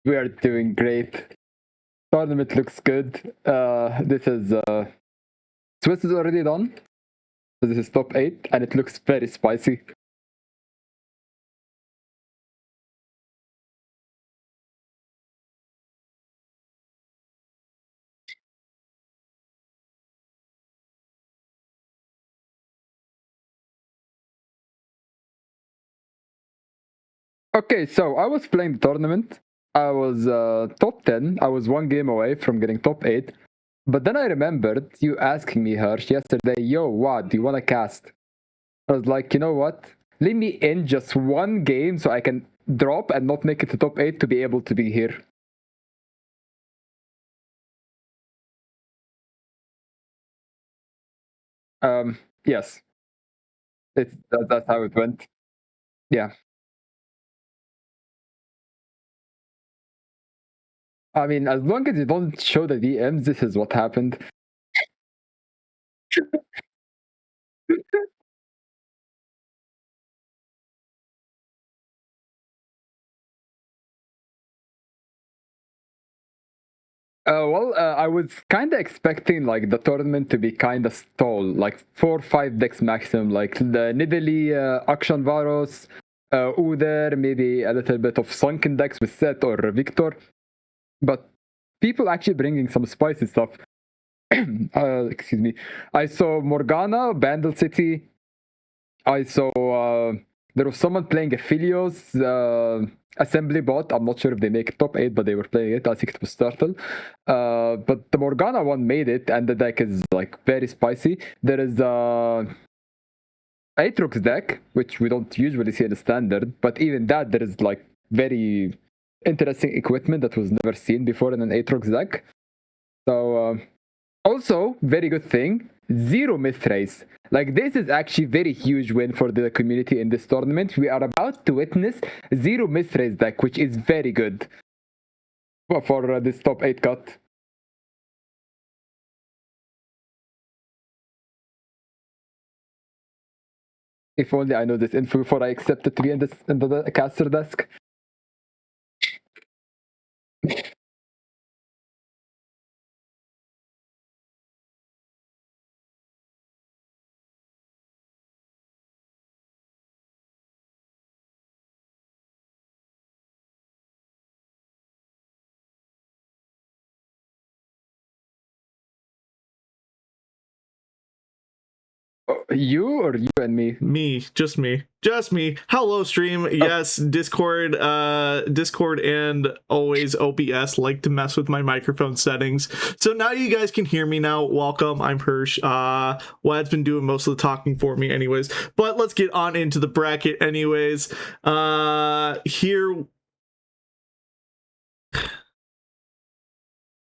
We are doing great. Tournament looks good. This is Swiss is already done. So this is top 8, and it looks very spicy. Okay, so I was playing the tournament. I was top 10. I was one game away from getting top 8. But then I remembered you asking me, Hirsch, yesterday, yo, what, do you want to cast? I was like, you know what? Leave me in just one game so I can drop and not make it to top 8 to be able to be here. Yes. That's how it went. Yeah. I mean, as long as you don't show the DMs, this is what happened. I was kind of expecting like the tournament to be kind of stall, like 4 or 5 decks maximum, like the Nidalee, Akshan Varos, Uder, maybe a little bit of Sunken decks with Set or Victor. But people actually bringing some spicy stuff. Excuse me. I saw Morgana, Bandle City. I saw there was someone playing a Philios assembly bot. I'm not sure if they make it top 8, but they were playing it. I think it was Turtle. But the Morgana one made it, and the deck is like very spicy. There is Aatrox deck, which we don't usually see in the standard, but even that there is like very interesting equipment that was never seen before in an Aatrox deck. So also, very good thing, 0 Mithrace. Like, this is actually very huge win for the community in this tournament. We are about to witness 0 Mithrace deck, which is very good for this top 8 cut. If only I know this info before I accept it to be in the caster desk. You or you and me? Me, just me. Hello, stream. Yes, Discord, and always OBS like to mess with my microphone settings. So now you guys can hear me now. Welcome. I'm Hirsch. Wlad's been doing most of the talking for me, anyways. But let's get on into the bracket, anyways. Here.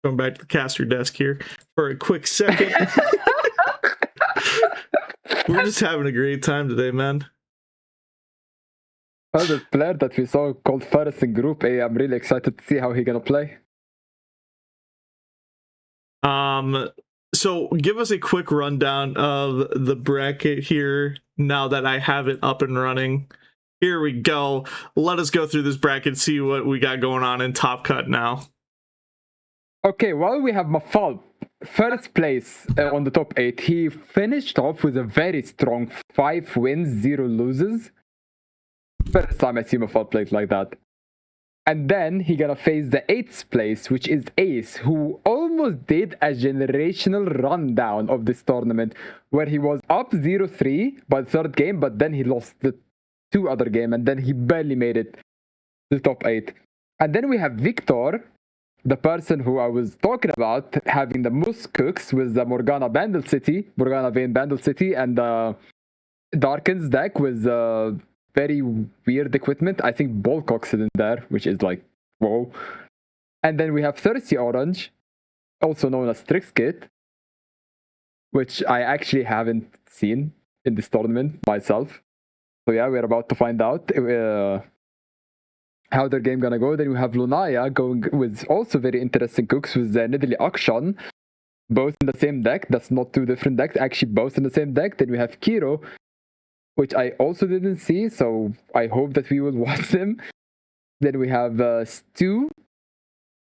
Going back to the caster desk here for a quick second. We're just having a great time today, man. Well, the player that we saw called Faris in Group A, I'm really excited to see how he's gonna play. So give us a quick rundown of the bracket here now that I have it up and running. Here we go. Let us go through this bracket, see what we got going on in Top Cut now. Okay, well, we have Mafal, first place on the top 8. He finished off with a very strong 5 wins, 0 loses. First time I see Mafal play like that. And then he gonna face the 8th place, which is Ace, who almost did a generational rundown of this tournament, where he was up 0-3 by the 3rd game, but then he lost the 2 other game, and then he barely made it to the top 8. And then we have Victor, the person who I was talking about, having the most cooks with the Morgana Bandle City, Morgana Vayne Bandle City, and Darkens deck with very weird equipment. I think Bolcox is in there, which is like, whoa. And then we have Thirsty Orange, also known as Trixkit, which I actually haven't seen in this tournament myself. So yeah, we're about to find out how their game gonna go. Then we have Lunaya going with also very interesting cooks with Nidalee Akshan, both in the same deck. That's not 2 different decks, actually both in the same deck. Then we have Kiro, which I also didn't see, so I hope that we will watch them. Then we have Stu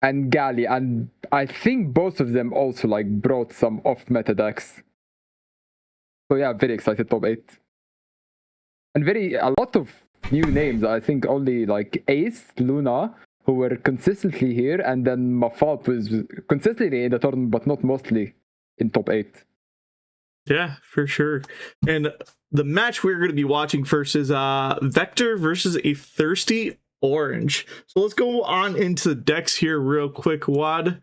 and Gali, and I think both of them also like brought some off-meta decks. So yeah, very excited top 8. And a lot of new names. I think only like Ace, Luna, who were consistently here, and then Mafalp was consistently in the tournament, but not mostly in top 8. Yeah, for sure. And the match we're going to be watching first is Vector versus a Thirsty Orange. So let's go on into the decks here real quick, Wad.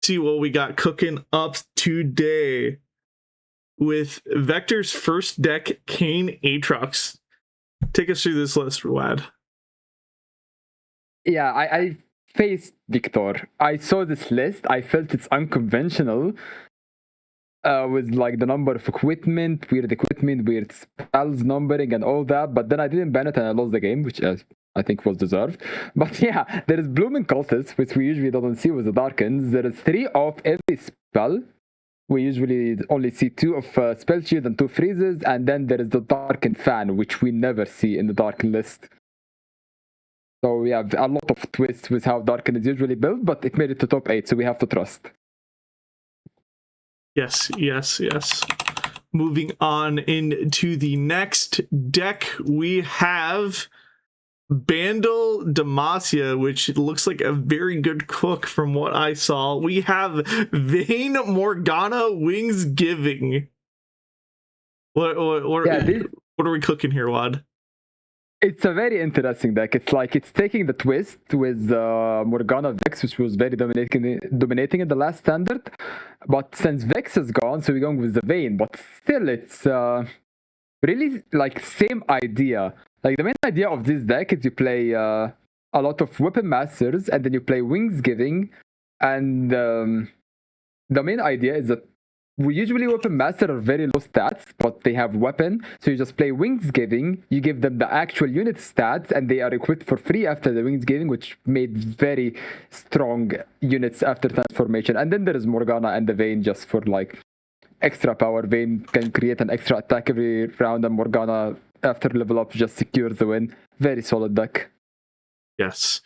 See what we got cooking up today. With Vector's first deck, Kane Aatrox. Take us through this list, Wad. Yeah, I faced Victor. I saw this list. I felt it's unconventional. With like the number of equipment, weird spells numbering and all that, but then I didn't ban it and I lost the game, which I think was deserved. But yeah, there is Blooming Cultist, which we usually don't see with the Darkens. There is 3 of every spell. We usually only see 2 of Spell Shield and 2 Freezes, and then there is the Darken Fan, which we never see in the Darken list. So we have a lot of twists with how Darken is usually built, but it made it to top 8, so we have to trust. Yes. Moving on into the next deck, we have Bandle Demacia, which looks like a very good cook from what I saw. We have Vayne Morgana Wings Giving. What are we cooking here, Wad? It's a very interesting deck. It's like it's taking the twist with Morgana Vex, which was very dominating in the last standard. But since Vex is gone, so we're going with the Vayne. But still, it's really like same idea. Like the main idea of this deck is you play a lot of Weapon Masters, and then you play Wings Giving. And the main idea is that we usually Weapon Master are very low stats, but they have weapon. So you just play Wings Giving, you give them the actual unit stats, and they are equipped for free after the Wings Giving, which made very strong units after transformation. And then there is Morgana and the Vayne just for like extra power. Vayne can create an extra attack every round, and Morgana after level up just secures the win. Very solid deck. Yes.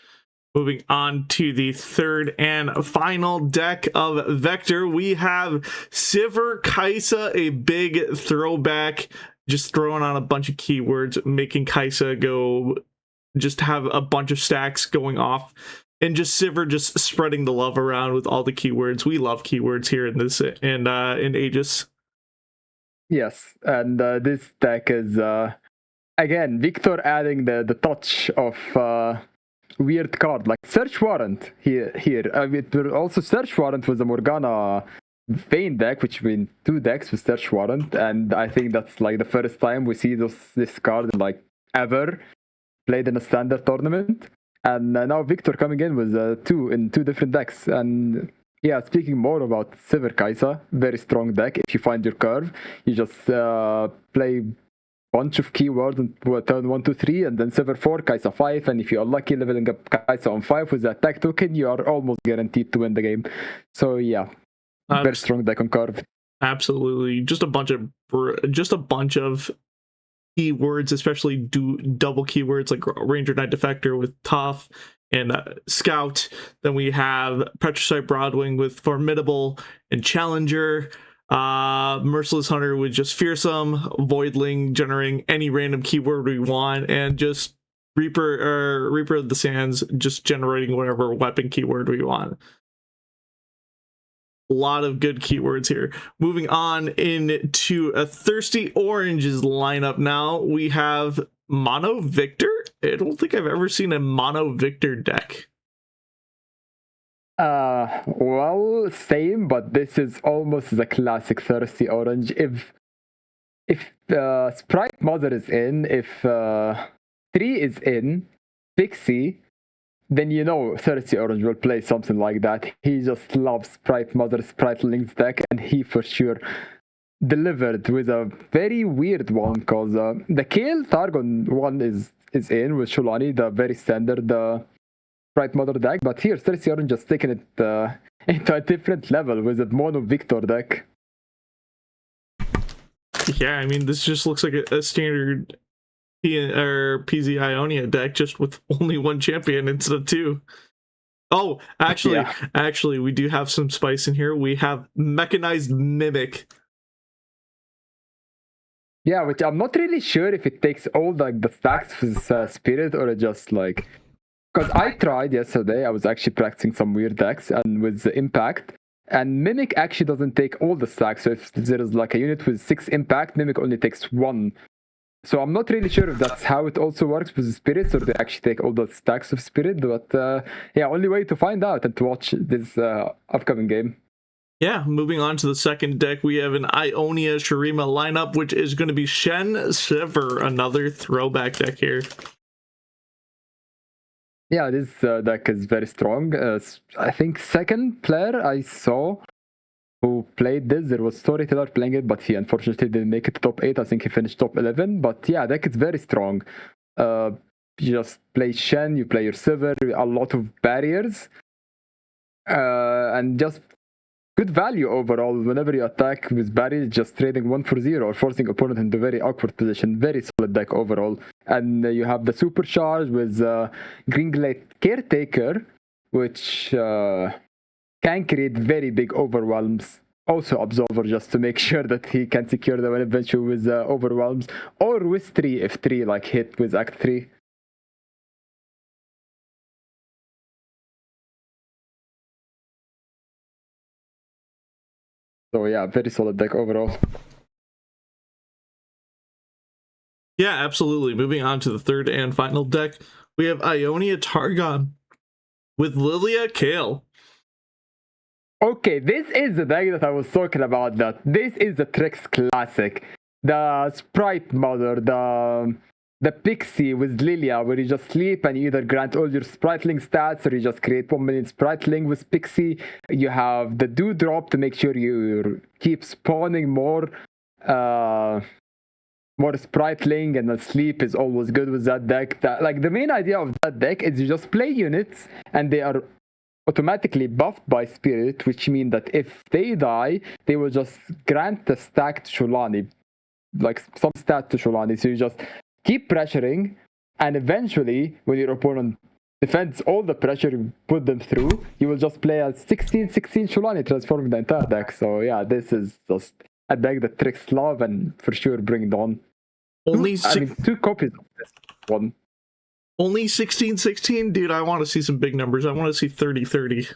Moving on to the third and final deck of Vector, we have Sivir Kai'Sa, a big throwback, just throwing on a bunch of keywords, making Kai'Sa go, just have a bunch of stacks going off, and just Sivir just spreading the love around with all the keywords. We love keywords here in this in Aegis. Yes, and this deck is again Victor adding the touch of weird card like Search Warrant here. It will also Search Warrant was a Morgana Vayne deck, which means 2 decks with Search Warrant, and I think that's like the first time we see this card like ever played in a standard tournament. And now Victor coming in with 2 in 2 different decks. And yeah, speaking more about Sivir Kai'Sa, very strong deck. If you find your curve, you just play bunch of keywords on turn 1, 2, 3, and then Sivir 4, Kai'Sa 5, and if you're lucky leveling up Kai'Sa on 5 with the attack token, you are almost guaranteed to win the game. So yeah, very strong deck on curve. Absolutely, just a bunch of keywords, especially double keywords like Ranger Knight Defector with Tough and Scout. Then we have Petricite Broadwing with Formidable and Challenger. Merciless Hunter with just Fearsome, Voidling generating any random keyword we want, and just Reaper of the Sands just generating whatever weapon keyword we want. A lot of good keywords here. Moving on into a Thirsty Orange's lineup now. We have Mono Victor. I don't think I've ever seen a Mono Victor deck. Well, same, but this is almost the classic Thirsty Orange. If Sprite Mother is in, if 3 is in, Pixie, then you know Thirsty Orange will play something like that. He just loves Sprite Mother, Sprite Link's deck, and he for sure delivered with a very weird one, because the Kale Targon one is in with Sholani, the very standard Sprite Mother deck, but here Thirsty Orange just taking it into a different level with a Mono Victor deck. Yeah, I mean, this just looks like a standard PZ Ionia deck, just with only 1 champion instead of 2. Oh, actually, Yeah. actually, we do have some spice in here. We have mechanized mimic. Yeah, which I'm not really sure if it takes all like the stacks with spirit or it just like, because I tried yesterday. I was actually practicing some weird decks and with the impact, and mimic actually doesn't take all the stacks. So if there is like a unit with 6 impact, mimic only takes 1. So I'm not really sure if that's how it also works with the spirits or they actually take all the stacks of spirit. But yeah, only way to find out and to watch this upcoming game. Yeah, moving on to the second deck, we have an Ionia Shurima lineup, which is going to be Shen Sever, another throwback deck here. Yeah, this deck is very strong. I think second player I saw who played this, there was Storyteller playing it, but he unfortunately didn't make it to top 8. I think he finished top 11. But yeah, deck is very strong. You just play Shen, you play your Sever, a lot of barriers, and just good value overall. Whenever you attack with barriers, just trading 1 for 0 or forcing opponent into very awkward position. Very solid deck overall. And you have the supercharge with Greenglade Caretaker, which can create very big overwhelms. Also Absolver, just to make sure that he can secure the win eventually with overwhelms, or with 3 if 3 like hit with Act 3. So yeah, very solid deck overall. Yeah, absolutely. Moving on to the third and final deck, we have Ionia Targon with Lilia Kale. Okay, this is the deck that I was talking about. That this is the Trix classic, the Sprite Mother, the Pixie with Lilia, where you just sleep and you either grant all your Spriteling stats or you just create 1 million Spriteling with Pixie. You have the Dewdrop to make sure you keep spawning more Spriteling, and the sleep is always good with that deck. Like the main idea of that deck is you just play units and they are automatically buffed by spirit, which means that if they die, they will just grant the stack to Sholani, like some stat to Sholani. So you just keep pressuring, and eventually, when your opponent defends all the pressure you put them through, you will just play a 16/16 Sholani, transforming the entire deck. So yeah, this is just a deck that Tricks love and for sure bring it on. Only 2 copies of this one. Only 16/16? Dude, I want to see some big numbers. I want to see 30/30.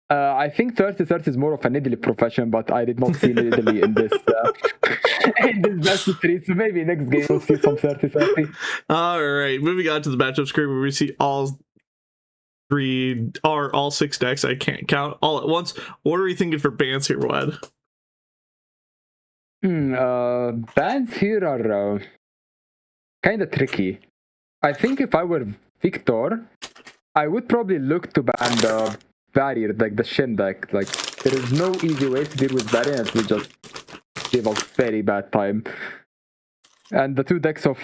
I think 30/30 is more of an Italy profession, but I did not see Italy in this in this best of 3. So maybe next game we'll see some 30/30. All right, moving on to the matchup screen where we see all 6 decks. I can't count all at once. What are we thinking for bans here, Wad? Bans here are kind of tricky. I think if I were Victor, I would probably look to ban the barrier, like the Shin deck. Like there is no easy way to deal with barrier, and it will just give a very bad time. And the 2 decks of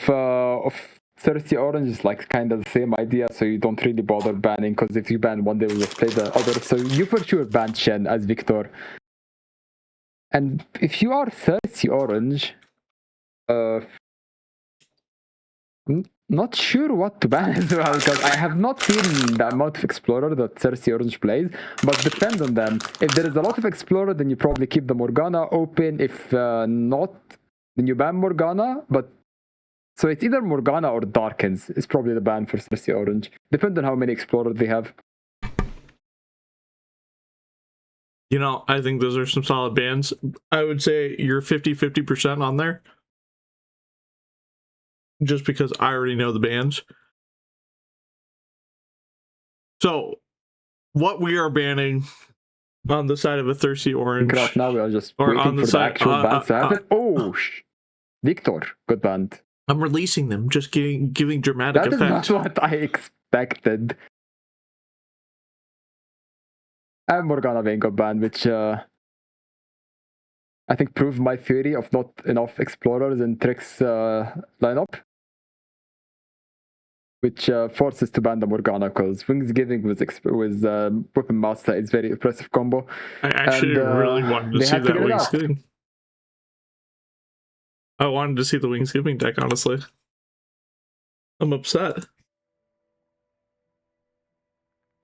Thirsty Orange is like kind of the same idea, so you don't really bother banning, because if you ban one, they will just play the other. So you for sure ban Shen as Victor. And if you are Thirsty Orange, not sure what to ban as well, because I have not seen the amount of Explorer that Thirsty Orange plays, but depends on them. If there is a lot of Explorer, then you probably keep the Morgana open. If not, then you ban Morgana. But so it's either Morgana or Darkens is probably the ban for Thirsty Orange. Depends on how many Explorers they have. You know, I think those are some solid bans. I would say you're 50% on there. Just because I already know the bans. So, what we are banning on the side of a Thirsty Orange. Right now we are just waiting for the actual bans to happen. Victor, good band. I'm releasing them, just giving dramatic effect. That is not what I expected. And Morgana being got banned, which I think proved my theory of not enough Explorers in Trix lineup. Which forces to ban the Morgana, because Wings Giving with Weapon Master is very impressive combo. I actually really wanted to see that Wings Giving. I wanted to see the Wings Giving deck, honestly. I'm upset.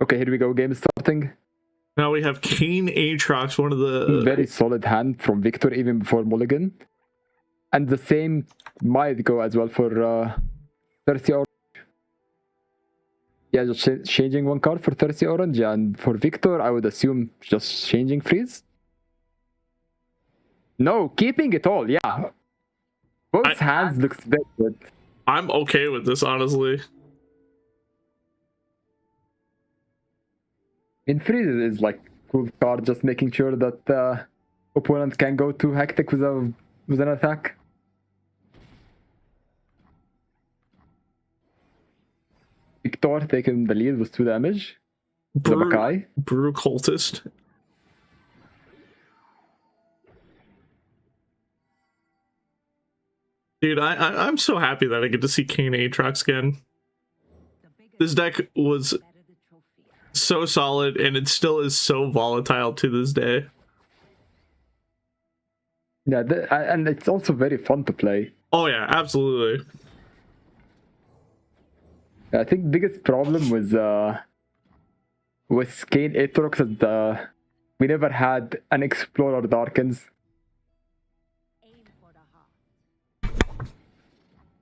Okay, here we go. Game is starting. Now we have Kane Aatrox, one of the Very solid hand from Victor even before Mulligan. And the same might go as well for Thirsty Orange. Yeah, just changing one card for Thirsty Orange, and for Victor, I would assume just changing Freeze. No, keeping it all, yeah. Both hands looks very good. I'm okay with this, honestly. In Freeze is like cool card, just making sure that opponent can go too hectic with an attack. Victor taking the lead with 2 damage. Brutal Cultist. Dude, I'm so happy that I get to see Kane Aatrox again. This deck was so solid, and it still is so volatile to this day. Yeah, and it's also very fun to play. Oh yeah, absolutely. I think biggest problem with Kane Aatrox is we never had an Explorer Darkens.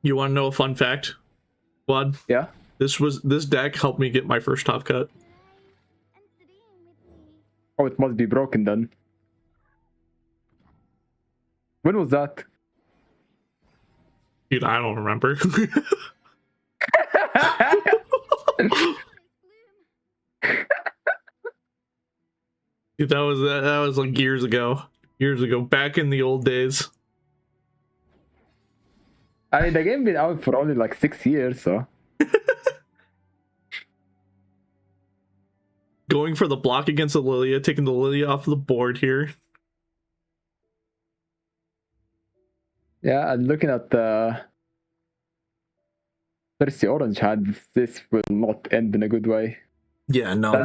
You want to know a fun fact, Vlad? Yeah. This deck helped me get my first top cut. Oh, it must be broken then. When was that? Dude, I don't remember. Dude, that was like years ago. Years ago, back in the old days. I mean, the game been out for only like 6 years, so. Going for the block against the Lilia, taking the Lilia off the board here. Yeah, and looking at the Thirsty Orange hand, this will not end in a good way. Yeah, no.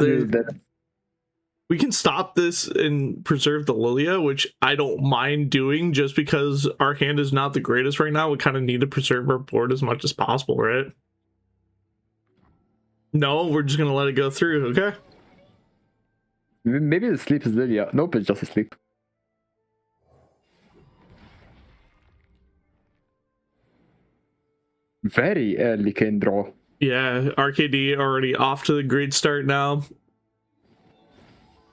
We can stop this and preserve the Lilia, which I don't mind doing just because our hand is not the greatest right now. We kind of need to preserve our board as much as possible, right? No, we're just going to let it go through, okay? Maybe the sleep is Lilia. Nope, it's just a sleep. Very early Kane draw. Yeah, RKD already off to the great start now.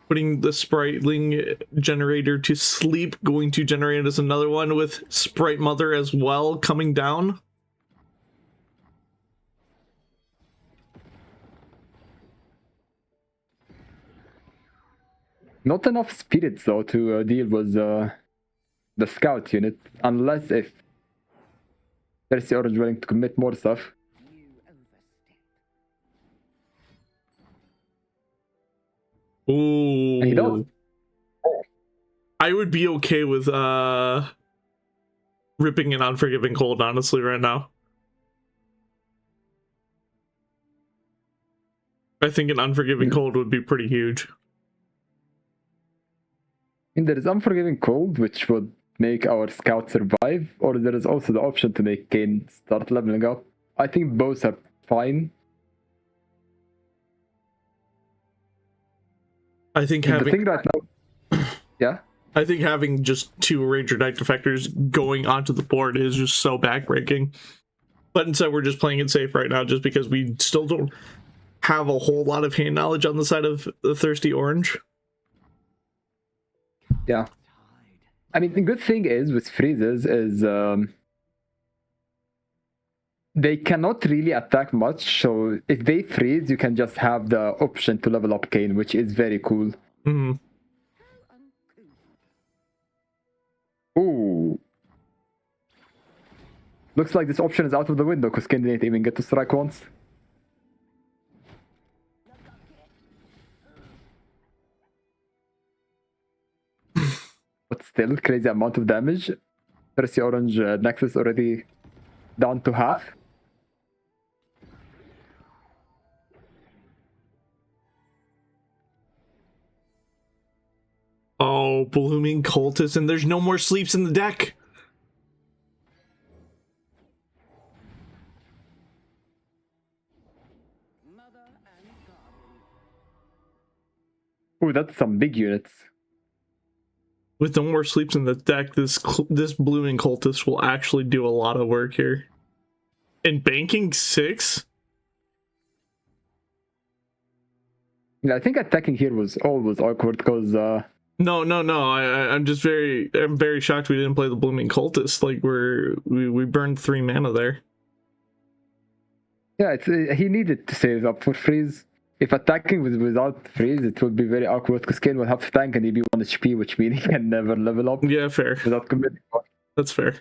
Putting the Spriteling generator to sleep. Going to generate us another one with Sprite Mother as well coming down. Not enough spirits though to deal with the scout unit, unless if Thirsty Orange willing to commit more stuff. Ooh. I would be okay with ripping an Unforgiving Cold, honestly, right now. I think an Unforgiving Cold would be pretty huge. And there is Unforgiving Cold, which would make our scout survive, or there is also the option to make Kane start leveling up. I think both are fine. I think and having the thing right now, yeah. I think having just 2 Ranger Knight Defectors going onto the board is just so backbreaking. But instead, we're just playing it safe right now, just because we still don't have a whole lot of hand knowledge on the side of the Thirsty Orange. Yeah. I mean, the good thing is with freezes is they cannot really attack much. So if they freeze, you can just have the option to level up Kane, which is very cool. Mm-hmm. Ooh. Looks like this option is out of the window because Kane didn't even get to strike once. But still, crazy amount of damage. Thirsty Orange Nexus already down to half. Oh, Blooming Cultist, and there's no more sleeps in the deck. Oh, that's some big units. With no more sleeps in the deck, this blooming cultist will actually do a lot of work here. And banking 6? Yeah, I think attacking here was always awkward because No. I'm very shocked we didn't play the blooming cultist. Like we burned 3 mana there. yeah, it's he needed to save up for freeze. If attacking was without freeze, it would be very awkward because Kane will have to tank and he'd be 1 HP, which means he can never level up Yeah, fair. without committing. That's fair.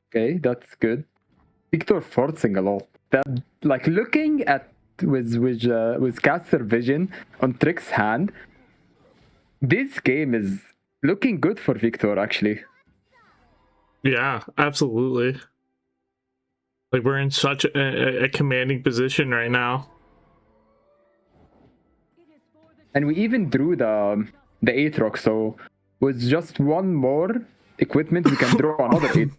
Okay, that's good. Victor forcing a lot. That like looking at with caster vision on Trick's hand, this game is looking good for Victor actually. Yeah, absolutely. Like we're in such a commanding position right now. And we even drew the Aatrox, so with just 1 more equipment we can draw another 8.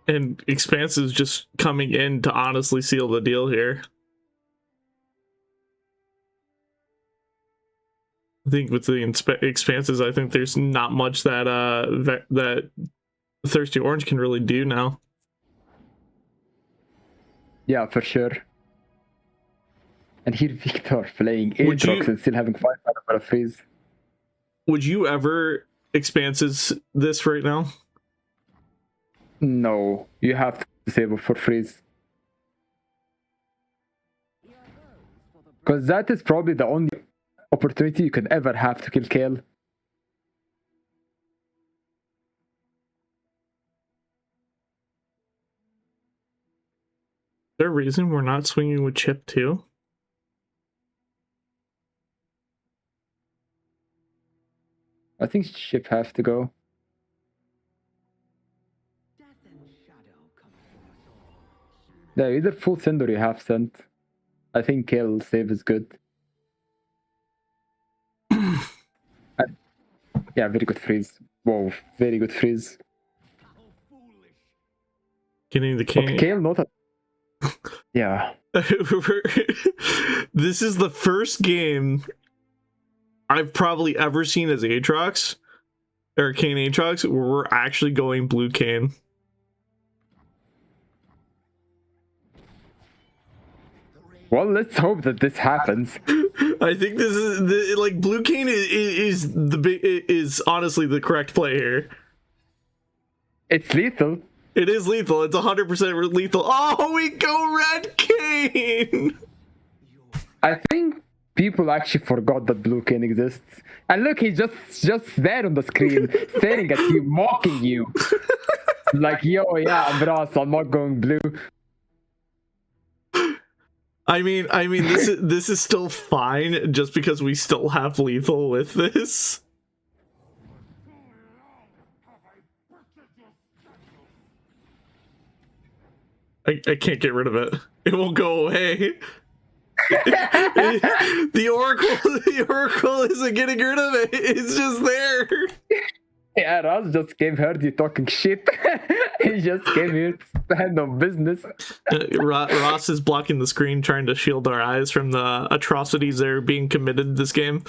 And Expanse is just coming in to honestly seal the deal here. I think with the Expanses, I think there's not much that that Thirsty Orange can really do now. Yeah, for sure. And here Victor playing Aatrox and still having 5 mana for a freeze. Would you ever Expanses this right now? No, you have to save up for freeze. Because that is probably the only opportunity you could ever have to kill Kale. Is there a reason we're not swinging with Chip too? I think Chip have to go. Yeah, either full send or you half send. I think Kale save is good. Yeah, very good freeze. Whoa, very good freeze. Getting the king. Okay, Kale not a... Yeah. This is the first game I've probably ever seen as Aatrox or Kane Aatrox where we're actually going blue Kane. Well, let's hope that this happens. I think this is like blue Kane is honestly the correct play here. It's lethal. It is lethal. It's 100% lethal. Oh, we go red Kane. I think people actually forgot that blue Kane exists. And look, he's just there on the screen, staring at you, mocking you. Like, yo, yeah, bros, I'm not going blue. I mean, this is still fine just because we still have lethal with this. I can't get rid of it. It won't go away. The Oracle isn't getting rid of it. It's just there. Yeah, Ross just came heard you talking shit. He just came here to handle business. Ross is blocking the screen, trying to shield our eyes from the atrocities that are being committed this game.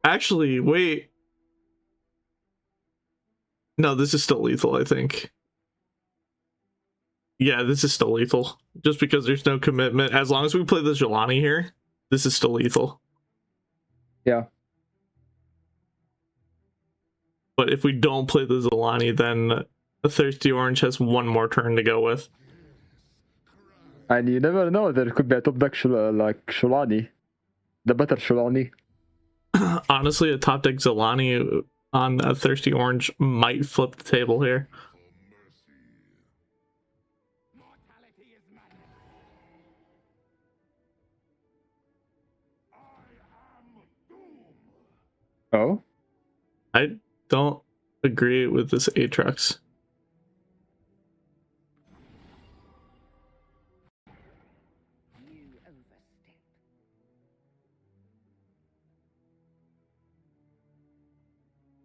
Actually, wait. No, this is still lethal, I think. Yeah, this is still lethal. Just because there's no commitment. As long as we play the Jelani here, this is still lethal. Yeah. But if we don't play the Zelani, then the Thirsty Orange has 1 more turn to go with. And you never know, there could be a top deck like Sholani. The better Sholani. Honestly, a top deck Zelani on a Thirsty Orange might flip the table here. Oh? I don't agree with this Aatrox.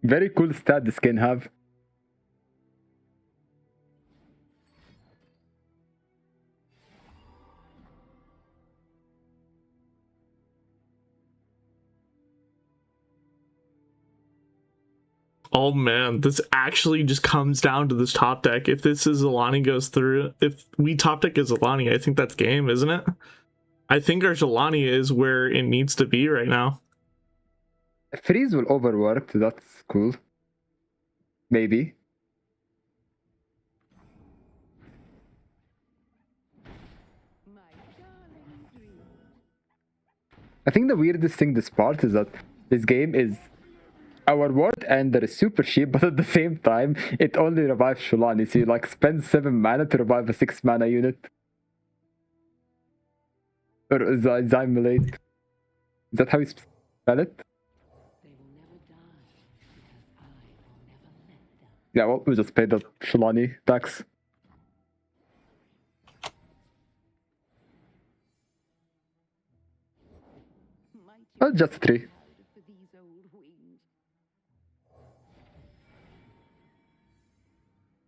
Very cool stat this can have. Oh man, this actually just comes down to this top deck. If this is Zilani goes through, if we top deck as Zilani, I think that's game, isn't it? I think our Zilani is where it needs to be right now. Freeze will overwork, that's cool. Maybe. I think the weirdest thing this part is that this game is our ward and there is super cheap, but at the same time, it only revives Sholani. So you like spend 7 mana to revive a 6 mana unit. Or Zymulate. Is that how you spell it? Yeah, well, we just paid the Sholani tax. Oh, just 3.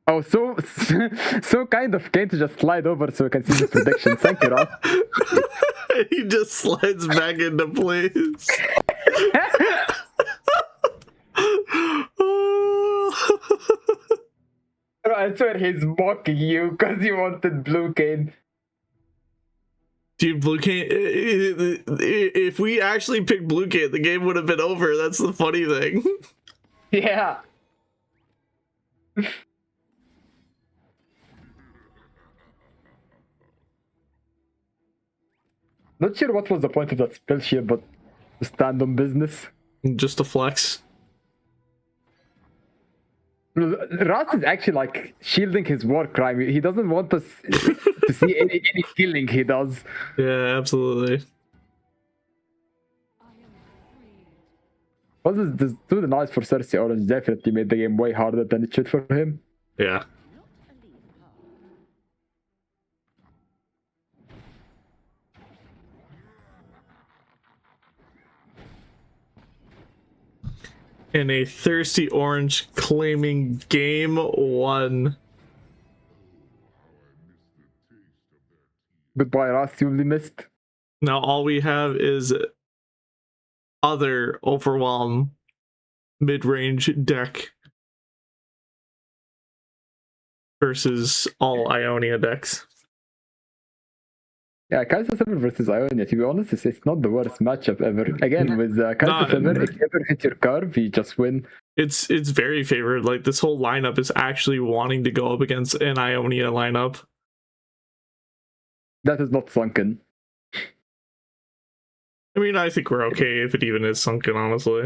Oh, so kind of Kane to just slide over so we can see the prediction. Thank you, Rob. He just slides back into place. I swear he's mocking you because you wanted blue Kane. Dude, blue Kane, if we actually picked blue Kane, the game would have been over. That's the funny thing. Yeah. Not sure what was the point of that spell shield, but to stand on business. Just a flex. Ras is actually like shielding his war crime. He doesn't want us to see any killing he does. Yeah, absolutely. Also, this do the nice for Cersei Orange definitely made the game way harder than it should for him. Yeah. And a thirsty orange claiming game 1. Goodbye, Ras, you'll be missed. Now all we have is other overwhelm mid-range deck versus all Ionia decks. Yeah, Kaiser 7 versus Ionia, to be honest, it's not the worst matchup ever. Again, with Kaiser 7, if you ever hit your curve, you just win. It's very favored. Like, this whole lineup is actually wanting to go up against an Ionia lineup. That is not sunken. I mean, I think we're okay if it even is sunken, honestly.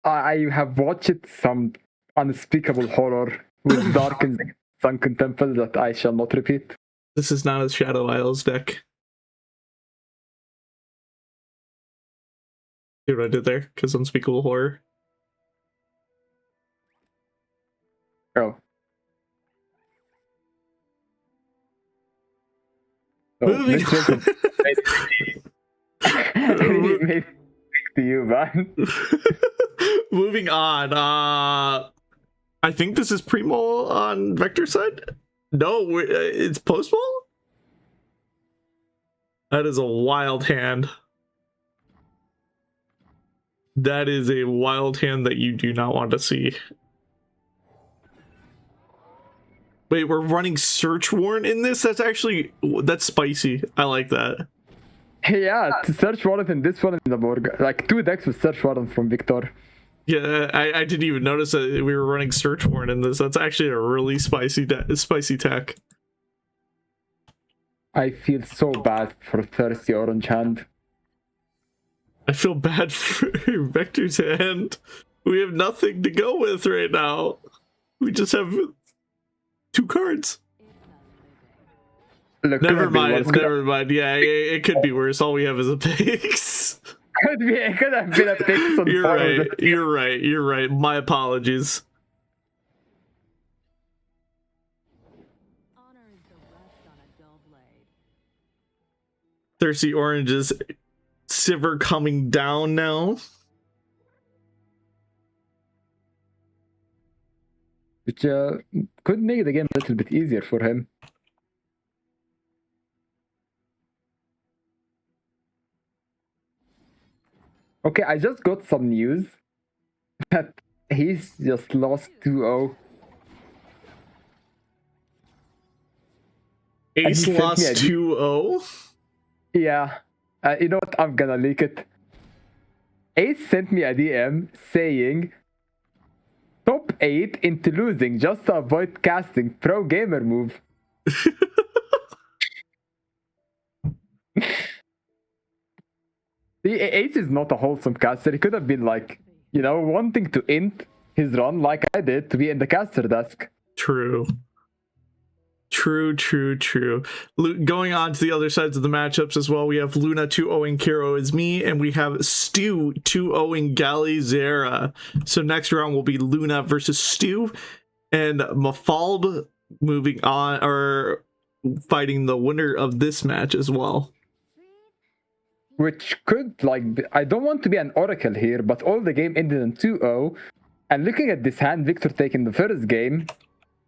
I have watched some unspeakable horror with Dark and Sunken Temple that I shall not repeat. This is not a Shadow Isles deck. See what I did there? Because unspeakable horror. Oh. Moving on. Made to you, man. Moving on. I think this is Primo on Vector side. No, it's post ball. That is a wild hand. That is a wild hand that you do not want to see. Wait, we're running Search Warrant in this? That's spicy. I like that. Yeah, to Search Warrant in this one in the board. Like 2 decks with Search Warrant from Victor. Yeah, I didn't even notice that we were running Search Warrant in this. That's actually a really spicy tech. I feel so bad for Thirsty Orange hand. I feel bad for Vector's hand. We have nothing to go with right now. We just have 2 cards. Look, Never mind. Yeah, it could be worse. All we have is a Pix. It could have been a pixel. You're right. You're right. You're right. My apologies. Honor is the rest on a dull blade. Thirsty Oranges. Sivir coming down now. Which could make the game a little bit easier for him. Okay, I just got some news that he's just lost 2-0. Ace he sent lost me a 2-0. Yeah, you know what? I'm gonna leak it. Ace sent me a DM saying, top 8 into losing just to avoid casting. Pro gamer move. Ace is not a wholesome caster. He could have been like, you know, wanting to end his run like I did to be in the caster desk. True. True. Going on to the other sides of the matchups as well, we have Luna 2-0ing Kiro as me, and we have Stu 2-0ing Galizera. So next round will be Luna versus Stu, and Mafalb moving on, or fighting the winner of this match as well. Which could, like, I don't want to be an oracle here, but all the game ended in 2-0. And looking at this hand, Victor taking the first game,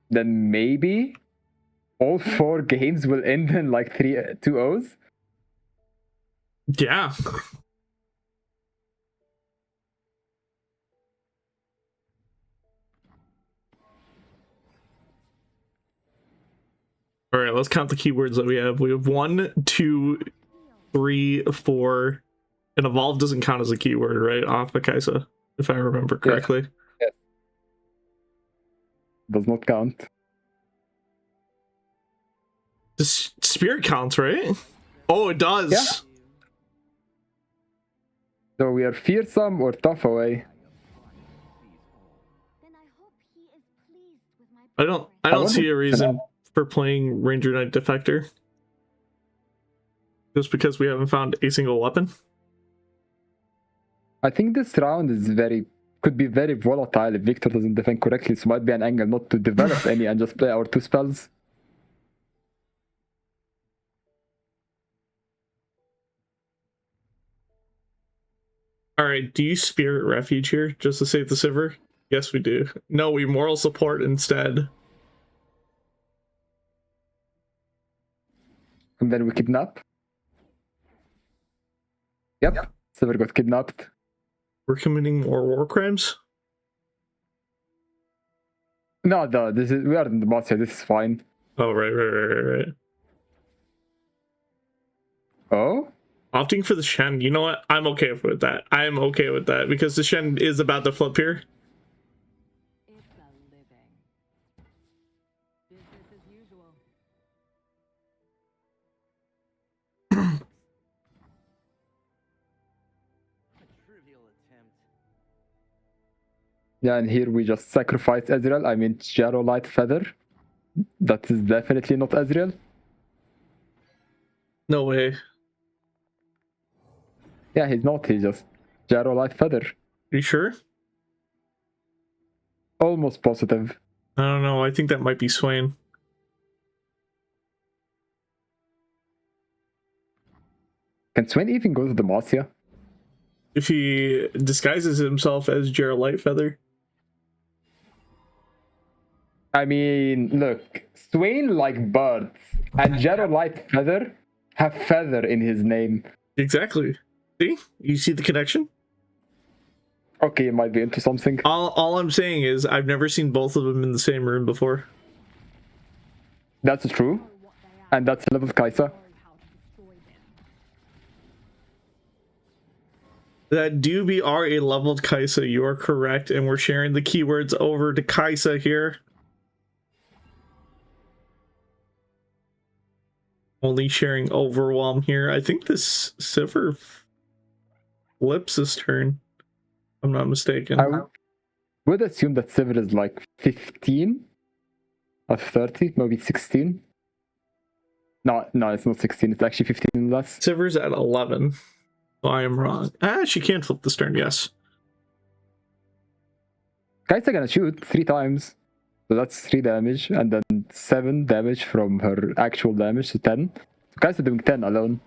then maybe all 4 games will end in like 2-0s. Yeah. All right, let's count the keywords that we have. We have 1, 2, 3, 4, and evolve doesn't count as a keyword, right? Off of Kaisa, if I remember correctly. Yes. Does not count. The spirit counts, right? Oh, it does. Yeah. So we are fearsome or tough away. Then I hope he is pleased with my I don't see a reason for playing Ranger Knight Defector. Just because we haven't found a single weapon. I think this round is could be very volatile if Victor doesn't defend correctly, so might be an angle not to develop any and just play our 2 spells. Alright, do you Spirit Refuge here just to save the Sivir? Yes, we do. No, we Moral Support instead. And then we kidnap. Yep. Sivir got kidnapped. We're committing more war crimes? No, we are in the boss here, this is fine. Oh, right. Oh? Opting for the Shen, you know what? I'm okay with that. I am okay with that because the Shen is about to flip here. It's a living. Business as usual. Yeah, and here we just sacrifice Ezreal. I mean, Shadow Light Feather. That is definitely not Ezreal. No way. Yeah, he's not. He's just Shadow Light Feather. You sure? Almost positive. I don't know. I think that might be Swain. Can Swain even go to Demacia? If he disguises himself as Gerald Lightfeather. I mean, look, Swain like birds, and Gerald Lightfeather have feather in his name. Exactly. See? You see the connection? Okay, he might be into something. All I'm saying is I've never seen both of them in the same room before. That's true. And that's a level Kaisa. That do be are a leveled Kaisa, you are correct, and we're sharing the keywords over to Kaisa here. Only sharing Overwhelm here. I think this Sivir flips his turn. I'm not mistaken. I would assume that Sivir is like 15 of 30, maybe 16. No, it's not 16, it's actually 15 less. Sivir's at 11. I am wrong. She can flip this turn, yes. Kaisa gonna shoot 3 times. So that's 3 damage, and then 7 damage from her actual damage, so 10. Kaisa doing 10 alone.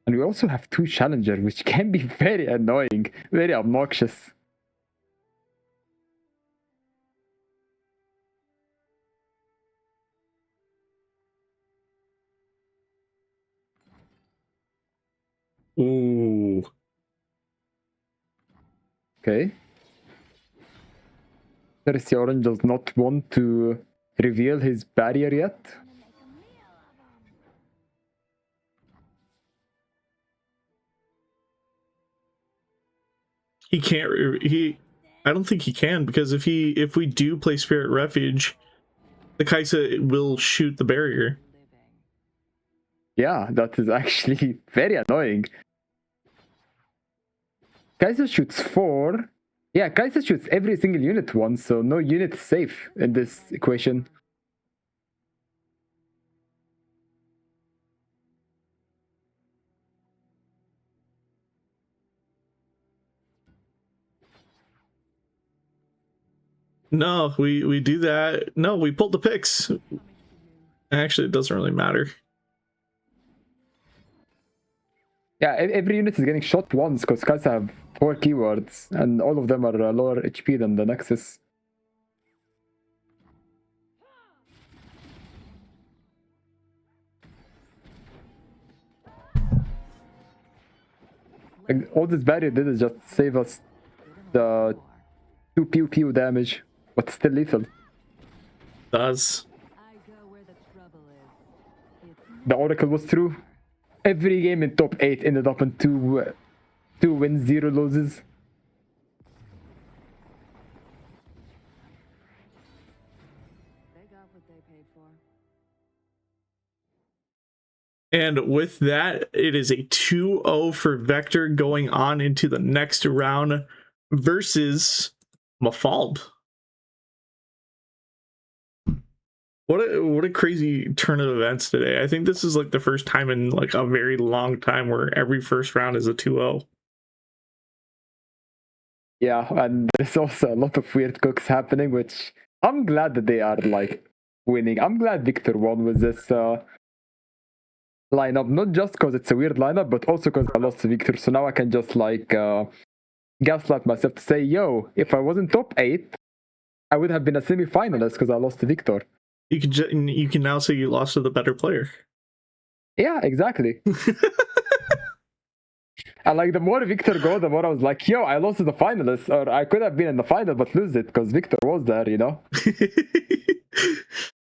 And we also have 2 challenger, which can be very annoying, very obnoxious. Ooh. Okay. Thirsty Orange does not want to reveal his barrier yet. He can't. I don't think he can, because if we do play Spirit Refuge, the Kaisa will shoot the barrier. Yeah, that is actually very annoying. Kaisa shoots 4. Yeah, Kaisa shoots every single unit once, so no unit is safe in this equation. No, we do that. No, we pulled the picks. Actually, it doesn't really matter. Yeah, every unit is getting shot once because Kaisa have 4 keywords, and all of them are lower HP than the Nexus. Like, all this barrier did is just save us the 2 pew pew damage, but still lethal. Does. I go where the trouble is. It's The Oracle was true. Every game in top 8 ended up in 2 wins, 0 loses. they got what they paid for. And with that, it is a 2-0 for Vector going on into the next round versus Mafalb. What a crazy turn of events today. I think this is like the first time in like a very long time where every first round is a 2-0. Yeah, and there's also a lot of weird cooks happening, which I'm glad that they are like winning. I'm glad Victor won with this lineup, not just because it's a weird lineup, but also because I lost to Victor. So now I can just like gaslight myself to say, yo, if I wasn't top 8, I would have been a semi-finalist because I lost to Victor. You can now say you lost to the better player. Yeah, exactly. And like the more Victor go, the more I was like, yo, I lost to the finalists, or I could have been in the final but lose it because Victor was there, you know?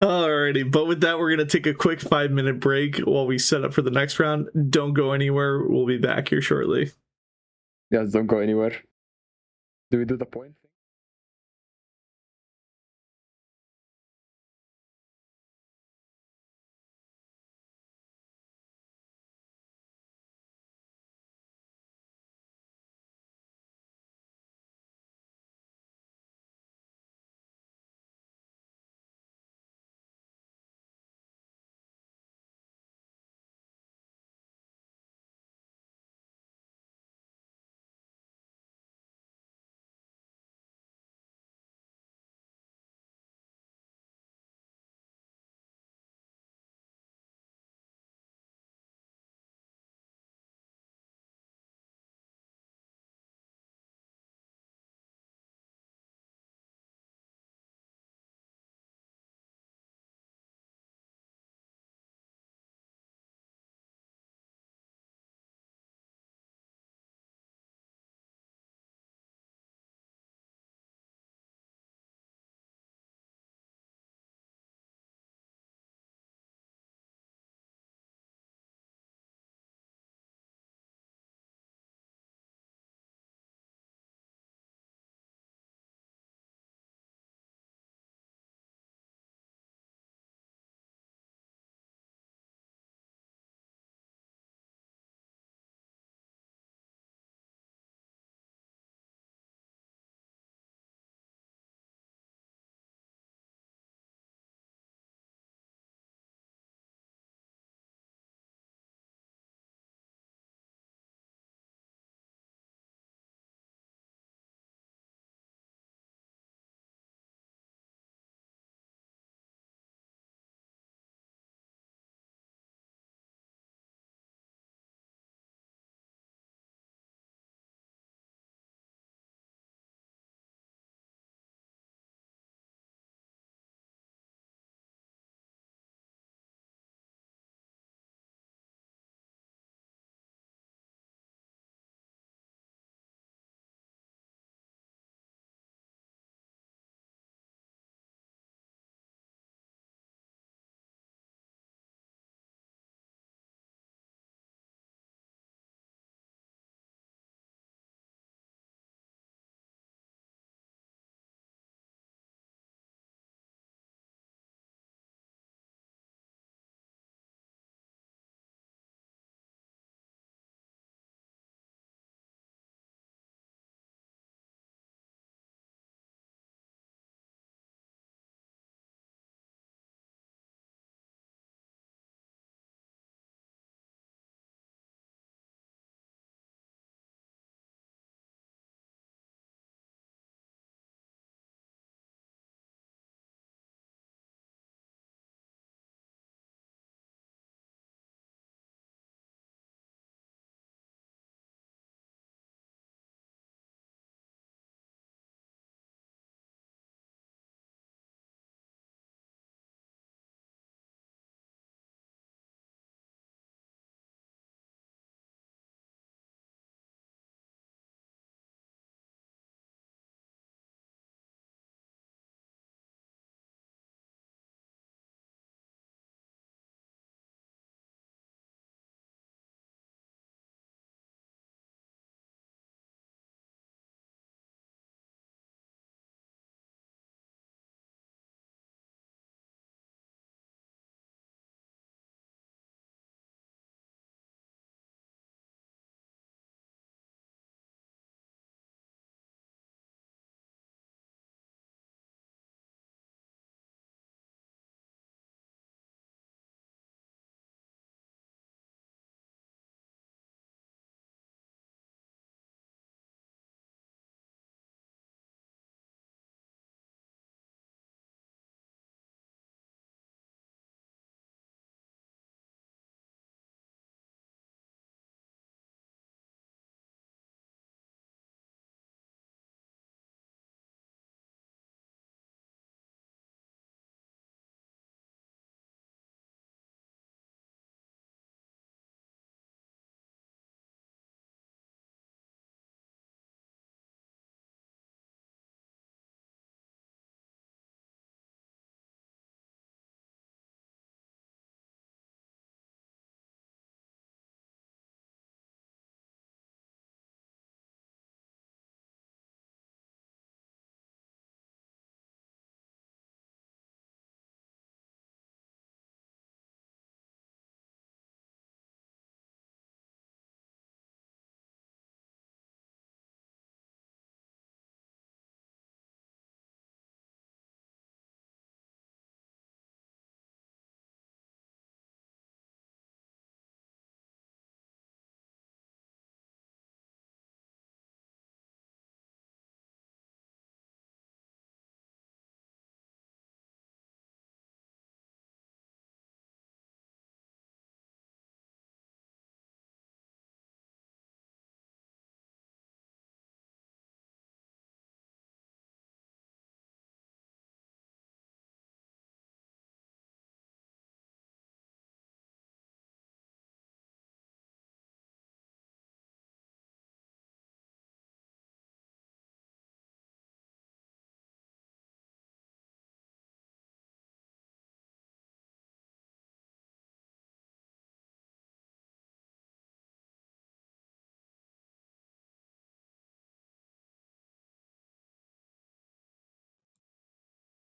Alrighty, but with that, we're going to take a quick 5-minute break while we set up for the next round. Don't go anywhere. We'll be back here shortly. Yes, don't go anywhere. Do we do the point?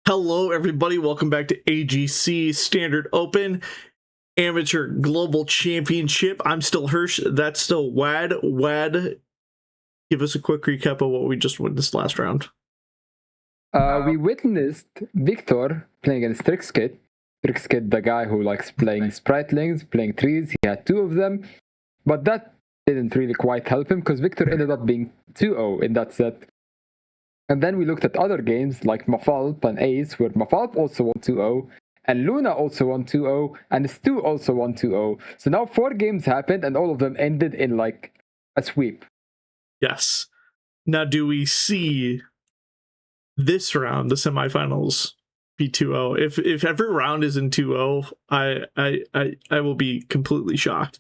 Hello, everybody. Welcome back to AGC Standard Open Amateur Global Championship. I'm still Hirsch. That's still Wad. Wad, give us a quick recap of what we just witnessed last round. We witnessed Victor playing against Trixkit. Trixkit, the guy who likes playing Spritelings, playing trees. He had two of them, but that didn't really quite help him because Victor ended up being 2-0 in that set. And then we looked at other games like Mafalp and Ace, where Mafalp also won 2-0, and Luna also won 2-0, and Stu also won 2-0. So now 4 games happened, and all of them ended in like a sweep. Yes. Now, do we see this round, the semifinals, be 2-0? If every round is in 2-0, I will be completely shocked.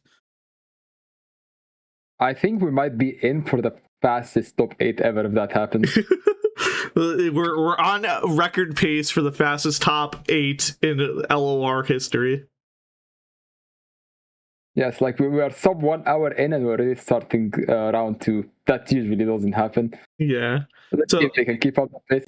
I think we might be in for the fastest top 8 ever if that happens. We're on a record pace for the fastest top 8 in LoR history. Yes, like we are sub 1 hour in and we're already starting round 2. That usually doesn't happen. Yeah. Let's see if they can keep up the pace.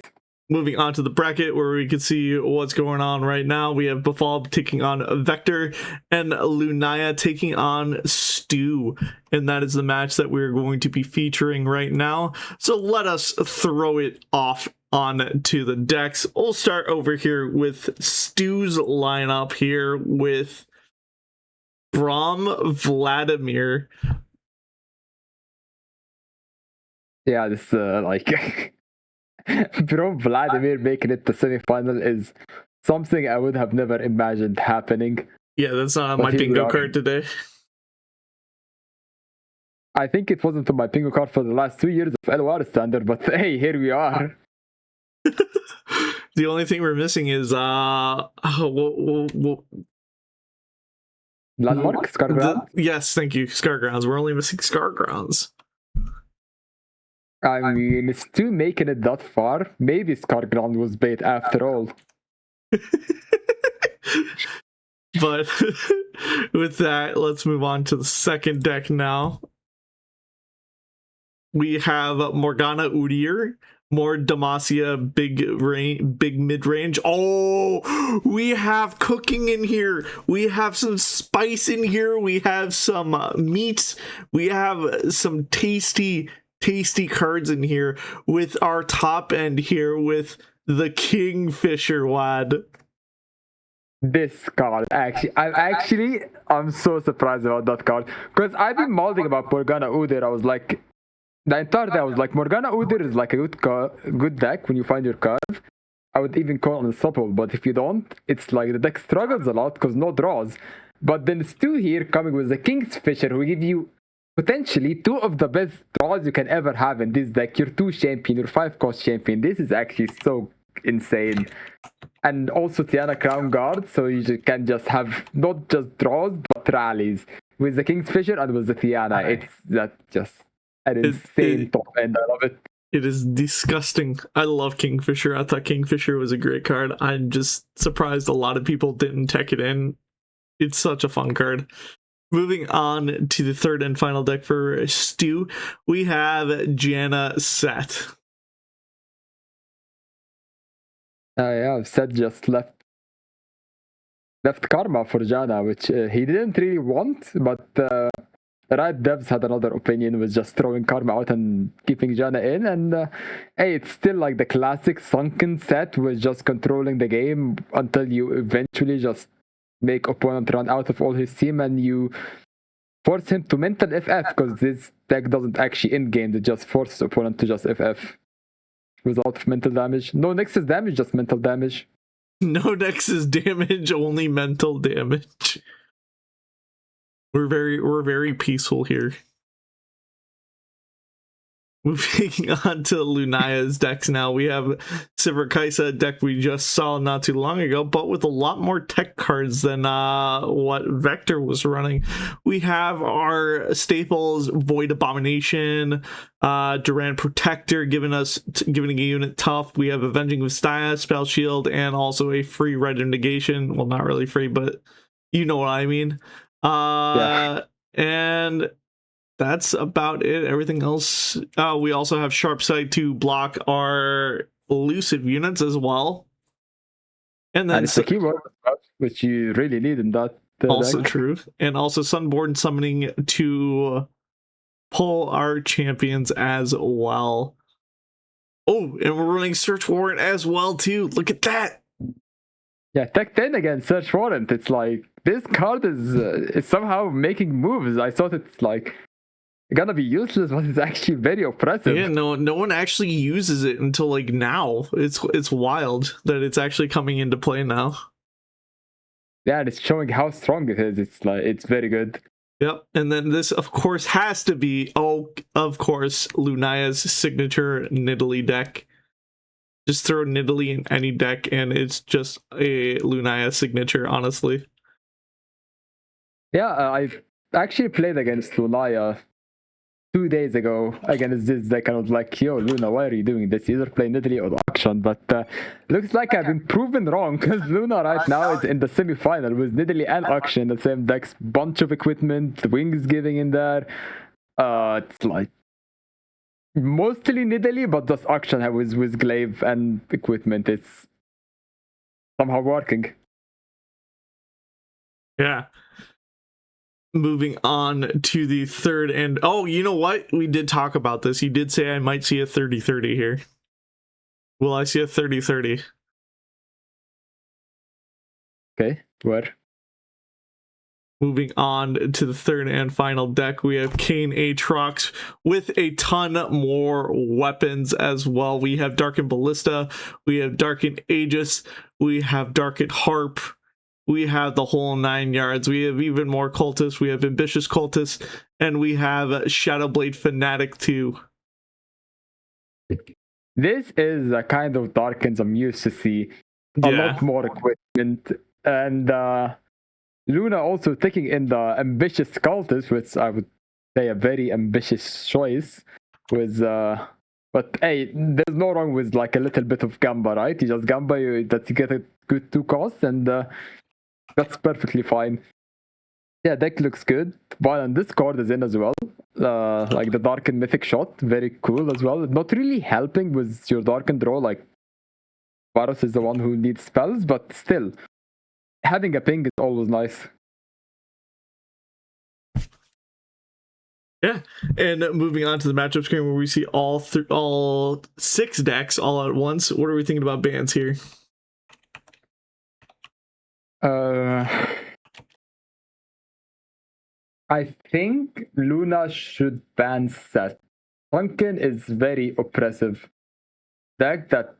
Moving on to the bracket where we can see what's going on right now. We have Bafalb taking on Vector and Lunaya taking on Stu. And that is the match that we're going to be featuring right now. So let us throw it off onto the decks. We'll start over here with Stu's lineup here with Braum, Vladimir. Yeah, this like... Bro, Vladimir making it to semifinal is something I would have never imagined happening. Yeah, that's not on my bingo card today. I think it wasn't on my bingo card for the last 2 years of LoR standard, but hey, here we are. The only thing we're missing is Landmark, Scarground? Yes, thank you, Scargrounds. We're only missing Scargrounds. I mean, Stu making it that far. Maybe Scarground was bait after all. But with that, let's move on to the second deck now. We have Morgana Udyr, more Demacia, big mid-range. Oh, we have cooking in here. We have some spice in here. We have some meat. We have some tasty cards in here with our top end here with the Kingfisher Wad. This card, I'm so surprised about that card because I've been molding about Morgana Udyr. I was like, the entire day I was like, Morgana Udyr is like a good deck when you find your curve. I would even call it unstoppable, but if you don't, it's like the deck struggles a lot because no draws. But then Stu here coming with the Kingfisher who give you potentially 2 of the best draws you can ever have in this deck. Your 2 champion, your 5-cost champion. This is actually so insane. And also Tiana Crown Guard, so you can just have not just draws, but rallies. With the Kingfisher and with the Tiana, it's that just an insane top end. I love it. It is disgusting. I love Kingfisher. I thought Kingfisher was a great card. I'm just surprised a lot of people didn't tech it in. It's such a fun card. Moving on to the third and final deck for Stu, we have Janna Set. Yeah, Set just left Karma for Janna, which he didn't really want, but Riot Devs had another opinion, was just throwing Karma out and keeping Janna in. And hey, it's still like the classic sunken Set with just controlling the game until you eventually just make opponent run out of all his team and you force him to mental FF because this deck doesn't actually end game. It just forces opponent to just FF without mental damage. No Nexus damage, just mental damage. No Nexus damage, only mental damage. We're very peaceful here. Moving on to Lunaya's decks now. We have Sivir Kaisa deck we just saw not too long ago, but with a lot more tech cards than what Vector was running. We have our staples, Void Abomination, Durand Protector, giving a unit tough. We have Avenging Vistaya, Spell Shield, and also a free Red Negation. Well, not really free, but you know what I mean. Yeah. And that's about it. Everything else, we also have Sharp Sight to block our elusive units as well. And then And it's a keyword, which you really need in that also deck. true. And also Sunborn summoning to pull our champions as well. Oh, and we're running Search Warrant as well too. Look at that. Yeah, Tech 10 against Search Warrant. It's like this card is somehow making moves. I thought it's like gonna be useless, but it's actually very oppressive. Yeah, no one actually uses it until like now. It's wild that it's actually coming into play now. Yeah, and it's showing how strong it is. It's like it's very good. Yep, and then this, of course, has to be, of course, Lunaya's signature Nidalee deck. Just throw Nidalee in any deck, and it's just a Lunaya signature, honestly. Yeah, I've actually played against Lunaya 2 days ago against this deck, and I was like, yo, Luna, why are you doing this? Either play Nidalee or Action, but looks like I've been proven wrong, because Luna right now is in the semi-final with Nidalee and Action, the same decks, bunch of equipment, Wings giving in there. It's like mostly Nidalee, but just Action with Glaive and equipment. It's somehow working. Yeah. Moving on to the third, and oh, you know what? We did talk about this. You did say I might see a 30-30 here. Will I see a 30-30? Okay, where? Moving on to the third and final deck, we have Kane Aatrox with a ton more weapons as well. We have Darkened Ballista, we have Darkened Aegis, we have Darkened Harp, we have the whole 9 yards. We have even more cultists. We have Ambitious Cultists, and we have Shadowblade Fanatic too. This is a kind of Darkens I'm used to see. A lot more equipment. And Luna also taking in the Ambitious Cultist, which I would say a very ambitious choice. But hey, there's no wrong with like a little bit of Gamba, right? You just Gamba, that you get a good 2 costs, and that's perfectly fine. Yeah, deck looks good. But and this card is in as well. Like the Darkened Mythic Shot, very cool as well. Not really helping with your Darkened draw, like Varus is the one who needs spells, but still, having a ping is always nice. Yeah, and moving on to the matchup screen where we see all 6 decks all at once. What are we thinking about bans here? I think Luna should ban Seth. Sunken is very oppressive deck that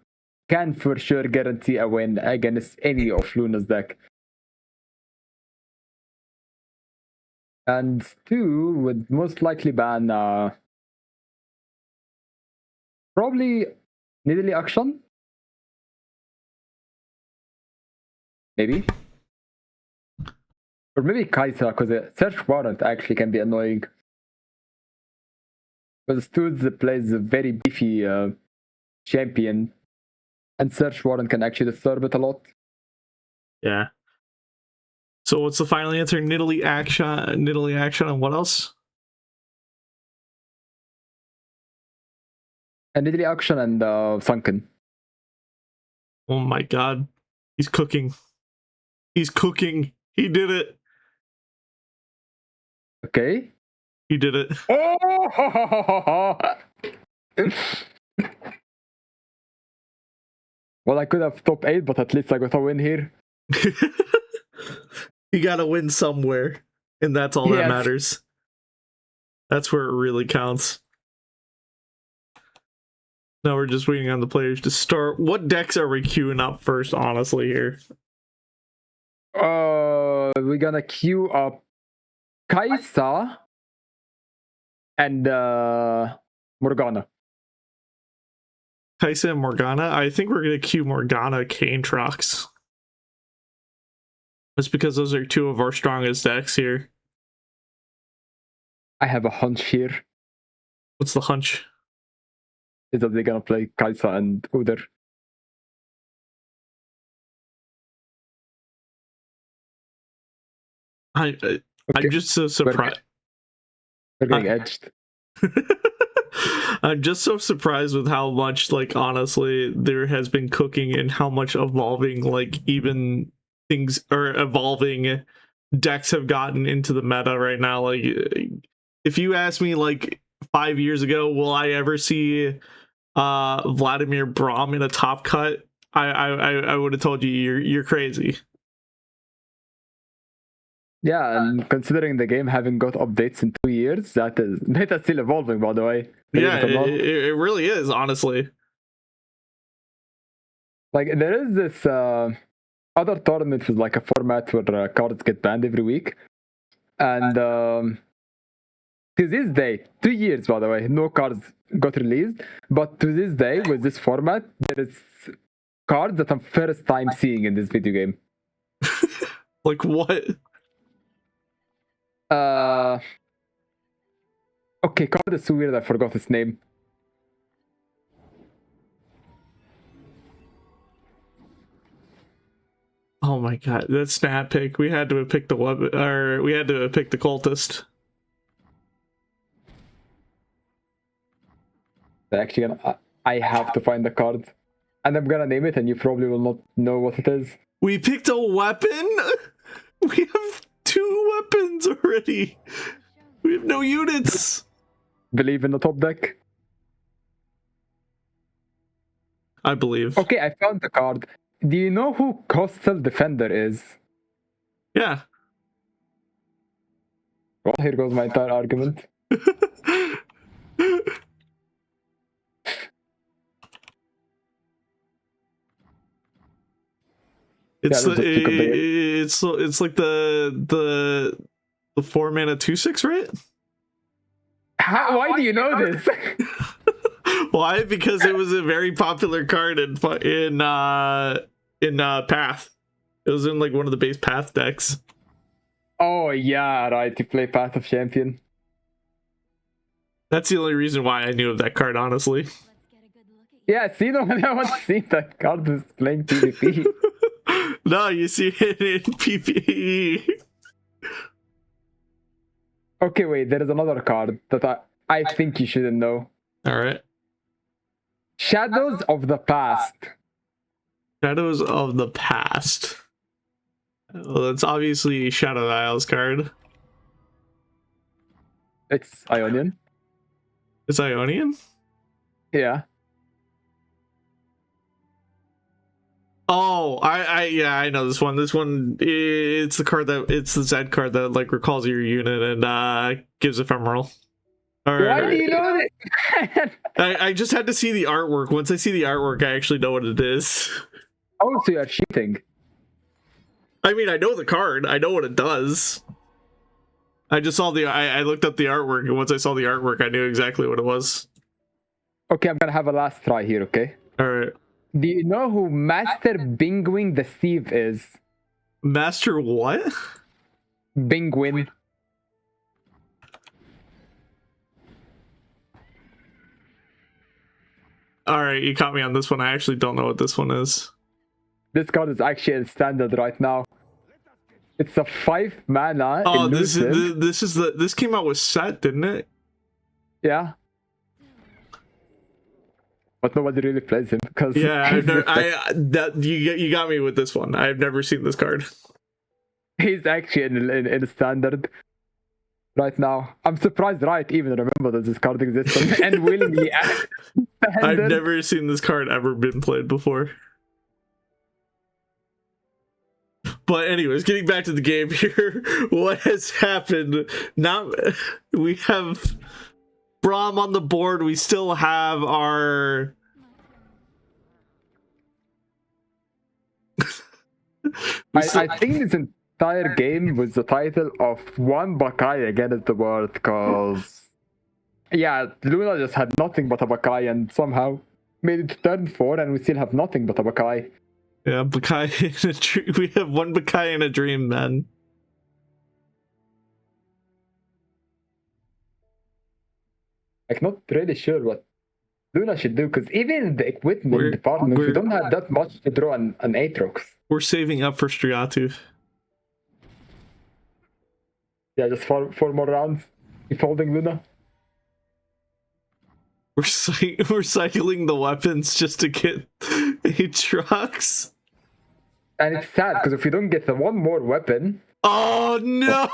can for sure guarantee a win against any of Luna's deck. And 2 would most likely ban probably Nidalee Action. Maybe. Or maybe Kaisa, because a Search Warrant actually can be annoying. Because Studs plays a very beefy champion, and Search Warrant can actually disturb it a lot. Yeah. So what's the final answer? Nidalee Action, and what else? And Nidalee Action and Sunken. Oh my god. He's cooking. He's cooking. He did it. Okay. He did it. Oh! Well, I could have top 8, but at least I got a win here. You gotta win somewhere, and that's all that Yes. matters. That's where it really counts. Now we're just waiting on the players to start. What decks are we queuing up first, honestly, here? We're gonna queue up Kaisa and Morgana. Kaisa and Morgana? I think we're gonna queue Morgana Aatrox. That's because those are 2 of our strongest decks here. I have a hunch here. What's the hunch? Is that they're gonna play Kaisa and Uder. I'm just so surprised. We're getting edged. I'm just so surprised with how much, like, honestly, there has been cooking and how much evolving, like, even things or evolving decks have gotten into the meta right now. Like, if you ask me, like, 5 years ago, will I ever see Vladimir Braum in a top cut? I would have told you you're crazy. Yeah, and considering the game having got updates in 2 years, that is meta still evolving, by the way. Believe Yeah, it or not. it really is, honestly. Like there is this other tournament with like a format where cards get banned every week, and to this day, 2 years by the way, no cards got released. But to this day, with this format, there is cards that I'm first time seeing in this video game. Like what? Okay, card is so weird. I forgot its name. Oh my god, that snap pick. We had to have picked the weapon, or we had to have picked the cultist. Actually, I have to find the card, and I'm gonna name it, and you probably will not know what it is. We picked a weapon? We have 2 weapons already. We have no units. Believe in the top deck. I believe. Okay, I found the card. Do you know who Coastal Defender is? Yeah. Well, here goes my entire argument. It's Yeah, it's like the 4-mana 2/6, right? Why do you know this? Why? Because it was a very popular card in Path. It was in like one of the base Path decks. Oh yeah, right. You play Path of Champion. That's the only reason why I knew of that card, honestly. Let's get a good look at you. Yeah, see, no one else seen that card is playing PvP. No, you see it in PvE. Okay, wait. There is another card that I think you shouldn't know. All right. Shadows of the Past. Shadows of the Past. Well, that's obviously Shadow Isles card. It's Ionian. It's Ionian? Yeah. Oh, I know this one. This one, it's the Z card that like recalls your unit and gives ephemeral. Why do you know this? I just had to see the artwork. Once I see the artwork, I actually know what it is. Oh, so you're cheating. I mean, I know the card. I know what it does. I just saw I looked up the artwork, and once I saw the artwork, I knew exactly what it was. Okay, I'm gonna have a last try here, okay? Alright. Do you know who Master Bingwing the Thief is? Master what? Bingwin. Alright, you caught me on this one. I actually don't know what this one is. This card is actually in standard right now. It's a 5 mana. Oh, elusive. this came out with set, didn't it? Yeah. But nobody really plays him because Yeah, he's, you got me with this one. I've never seen this card. he's actually in standard right now. I'm surprised Riot even remember that this card exists and willingly add I've standard. never seen this card ever been played before. But anyways, getting back to the game here, what has happened? Now we have Braum on the board. We still have our I think this entire game was the title of one Bakai against the world because yeah, Luna just had nothing but a Bakai and somehow made it to turn 4 and we still have nothing but a Bakai. yeah, Bakai in a dream. We have one Bakai in a dream, man. Like, not really sure what Luna should do because even in the equipment department, we don't have that much to draw an Aatrox. We're saving up for Striatu. Yeah, just four more rounds. Keep holding Luna. We're cycling the weapons just to get Aatrox. And it's sad because if we don't get the one more weapon, Oh no!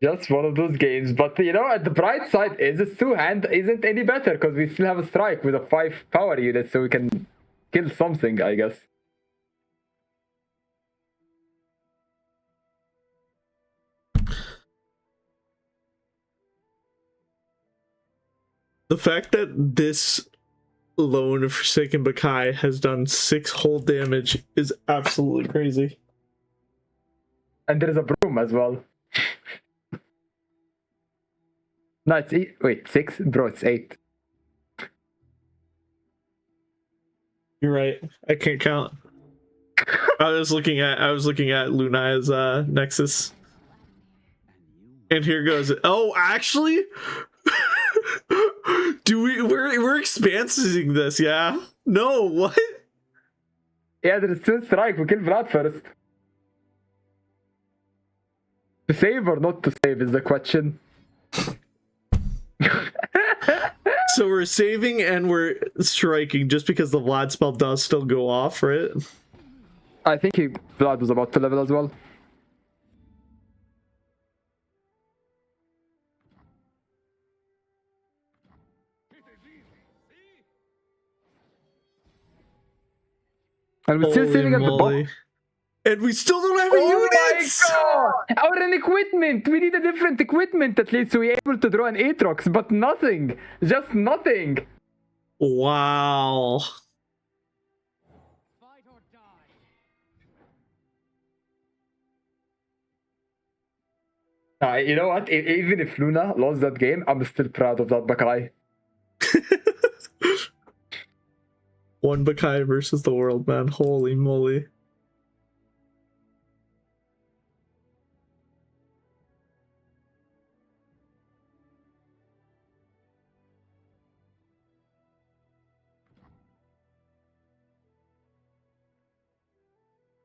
just one of those games. But you know, at the bright side is his two-hand isn't any better because we still have a strike with a 5 power unit, so we can kill something, I guess. The fact that this lone Forsaken Bakai has done 6 whole damage is absolutely crazy. And there is a broom as well. No, it's wait, 6? Bro, it's 8. You're right. I can't count. I was looking at Luna's Nexus. And here goes. Oh, actually? We're expansing this, yeah? No, what? Yeah, there is 2 strike. We kill Vlad first. To save or not to save is the question. So we're saving and we're striking just because the Vlad spell does still go off, right? I think Vlad was about to level as well. And we're still Holy sitting at the moly. bottom. And we still don't have a unit! Oh my god! Our equipment! We need a different equipment at least so we're able to draw an Aatrox, but nothing! Just nothing! Wow. You know what? Even if Luna lost that game, I'm still proud of that Bakai. One Bakai versus the world, man. Holy moly.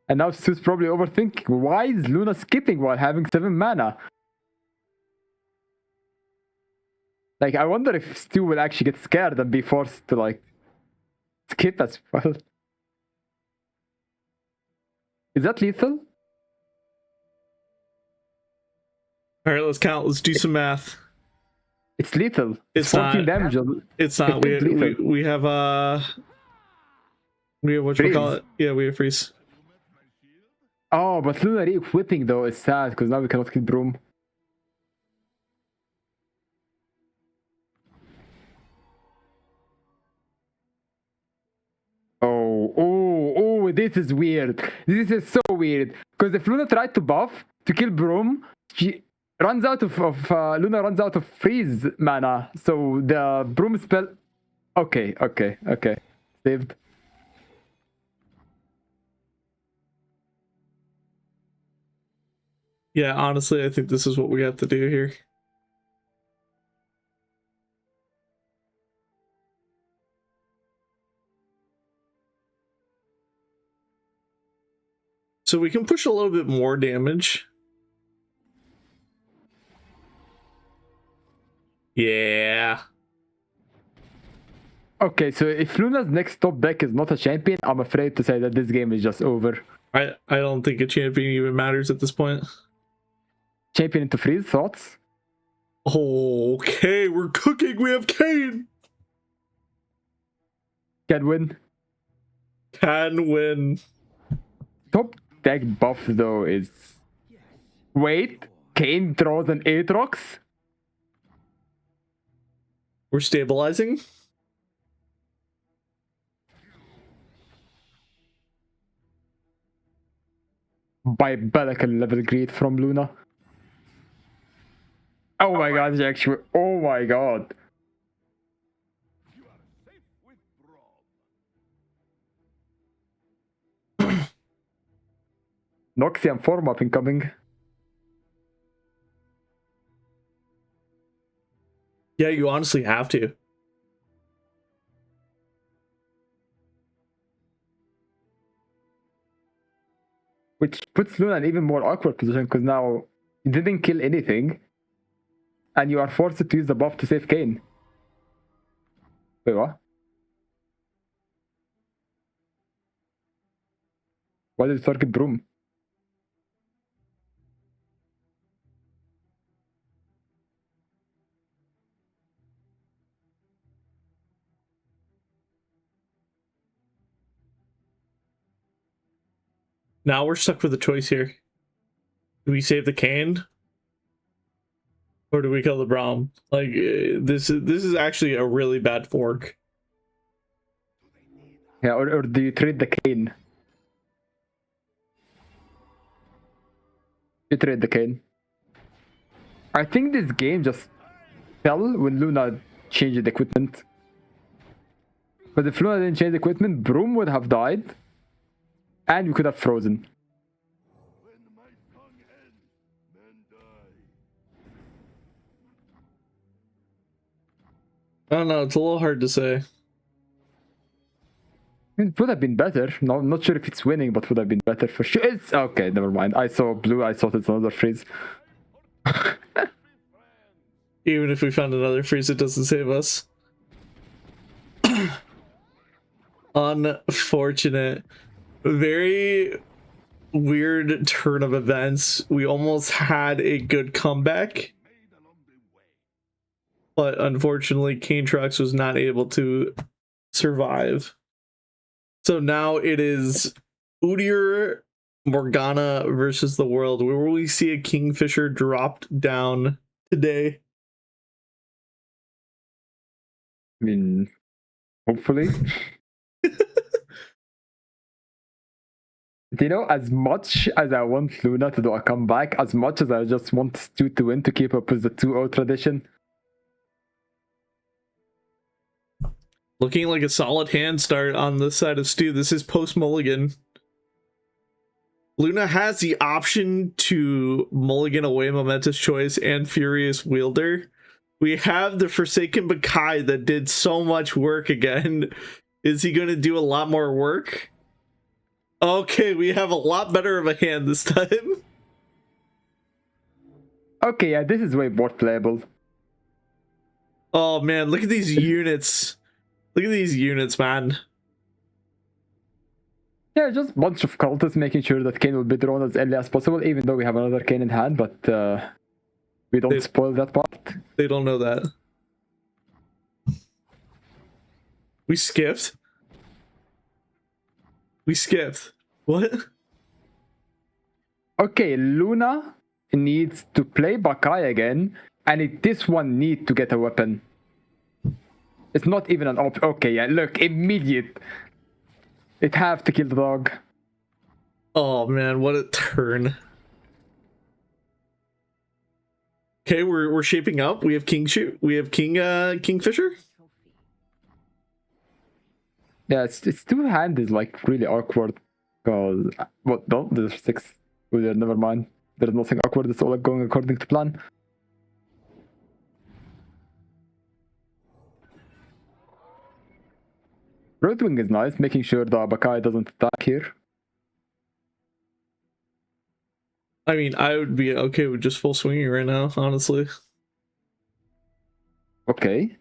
And now Stu's probably overthinking, why is Luna skipping while having 7 mana? Like, I wonder if Stu will actually get scared and be forced to, like, skip as well. Is that lethal? Alright, let's count. Let's do some math. It's lethal. It's 14 not. damage. It's not. It is lethal. We have what we call it? Yeah, we have freeze. Oh, but Luna re-equipping though is sad because now we cannot kill Broom. Oh, this is weird. This is so weird. Because if Luna tried to buff to kill Broom, she runs out of Luna runs out of freeze mana. So the Broom spell. Okay. Saved. Yeah, honestly, I think this is what we have to do here. So we can push a little bit more damage. Yeah. Okay, so if Luna's next top deck is not a champion, I'm afraid to say that this game is just over. I don't think a champion even matters at this point. Champion into freeze, thoughts? Okay, we're cooking. We have Kane. Can win. Can win. Top deck buff though is... Wait, Kane draws an Aatrox? We're stabilizing. Biblical level greed from Luna. Oh my god, he actually... Oh my god. Noxian form up incoming. Yeah, you honestly have to. Which puts Luna in an even more awkward position because now You didn't kill anything. And you are forced to use the buff to save Kane. Wait, what? Why did you target Broom? Now we're stuck with a choice here. Do we save the Kane? Or do we kill the Braum? Like, this is actually a really bad fork. Yeah, or do you trade the Kane? You trade the Kane. I think this game just fell when Luna changed the equipment. But if Luna didn't change the equipment, Broom would have died. And we could have frozen. I don't know, it's a little hard to say. It would have been better. No, I'm not sure if it's winning, but would have been better for sure. It's okay, never mind. I saw blue, I thought it's another freeze. Even if we found another freeze, it doesn't save us. Unfortunate. Very weird turn of events. We almost had a good comeback. But unfortunately, Kane Trucks was not able to survive. So now it is Udyr Morgana versus the world. Where will we see a Kingfisher dropped down today? I mean, hopefully. You know, as much as I want Luna to do a comeback, as much as I just want Stu to win to keep up with the 2-0 tradition. Looking like a solid hand start on this side of Stu. This is post mulligan. Luna has the option to mulligan away Momentous Choice and Furious Wielder. We have the Forsaken Bakai that did so much work again. Is he going to do a lot more work? Okay, we have a lot better of a hand this time. Okay, yeah, this is way more playable. Oh man, look at these units. Look at these units, man. Yeah, just a bunch of cultists making sure that Kane will be drawn as early as possible, even though we have another Kane in hand, but we don't spoil that part. They don't know that. We skipped. We skipped. What? Okay, Luna needs to play Bakai again, and this one needs to get a weapon. It's not even an option. Okay, yeah, look, immediate. It have to kill the dog. Oh man, what a turn. Okay, we're shaping up. We have Kingfisher. Yeah, it's two hand is like really awkward. Cause what? No, there's 6. Oh, yeah, never mind. There's nothing awkward. It's all going according to plan. Roadwing is nice, making sure the Bakai doesn't attack here. I mean, I would be okay with just full swinging right now, honestly. Okay.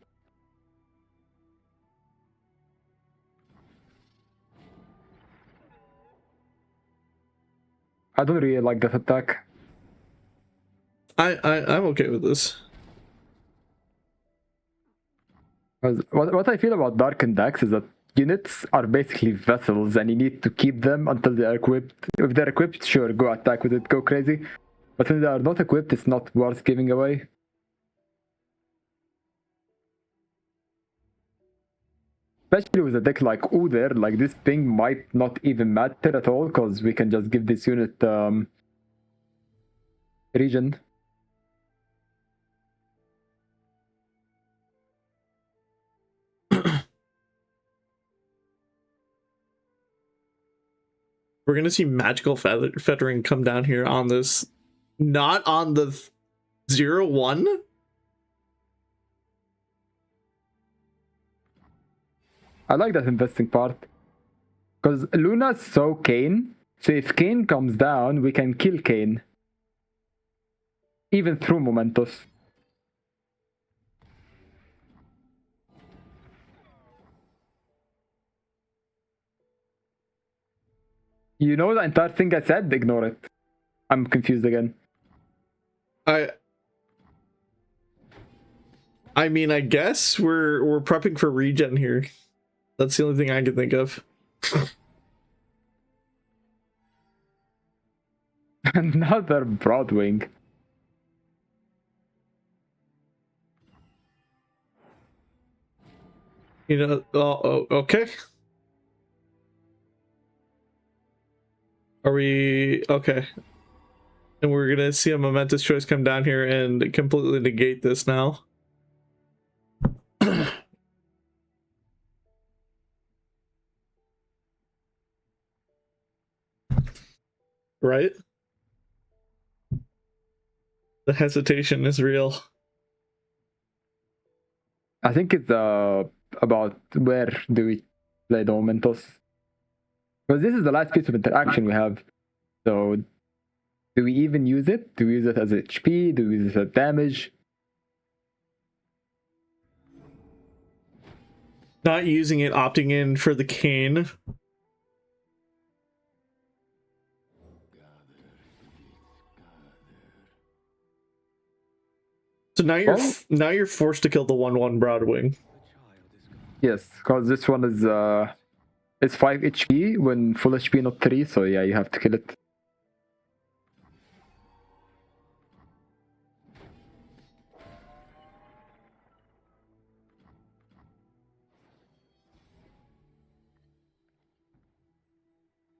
I don't really like that attack. I'm okay with this. What I feel about Darkened decks is that units are basically vessels and you need to keep them until they are equipped. If they're equipped, sure, go attack with it, go crazy. But when they are not equipped, it's not worth giving away. Especially with a deck like Udyr, like this ping might not even matter at all because we can just give this unit region. We're gonna see magical feathering come down here on this, not on the 0-1. I like that investing part. Because Luna's so Kane, so if Kane comes down, we can kill Kane. even through Momentos. You know the entire thing I said? Ignore it. I'm confused again. I mean, I guess we're prepping for regen here. That's the only thing I can think of. Another Broadwing. You know, okay. Are we okay? And we're gonna see a momentous choice come down here and completely negate this now. Right? The hesitation is real. I think it's about where do we play the Momentos. Because this is the last piece of interaction we have. So do we even use it? Do we use it as HP? Do we use it as damage? Not using it, opting in for the cane. So now you're forced to kill the 1/1 Broadwing. Yes, because this one is 5 HP when full HP not 3, so yeah, you have to kill it.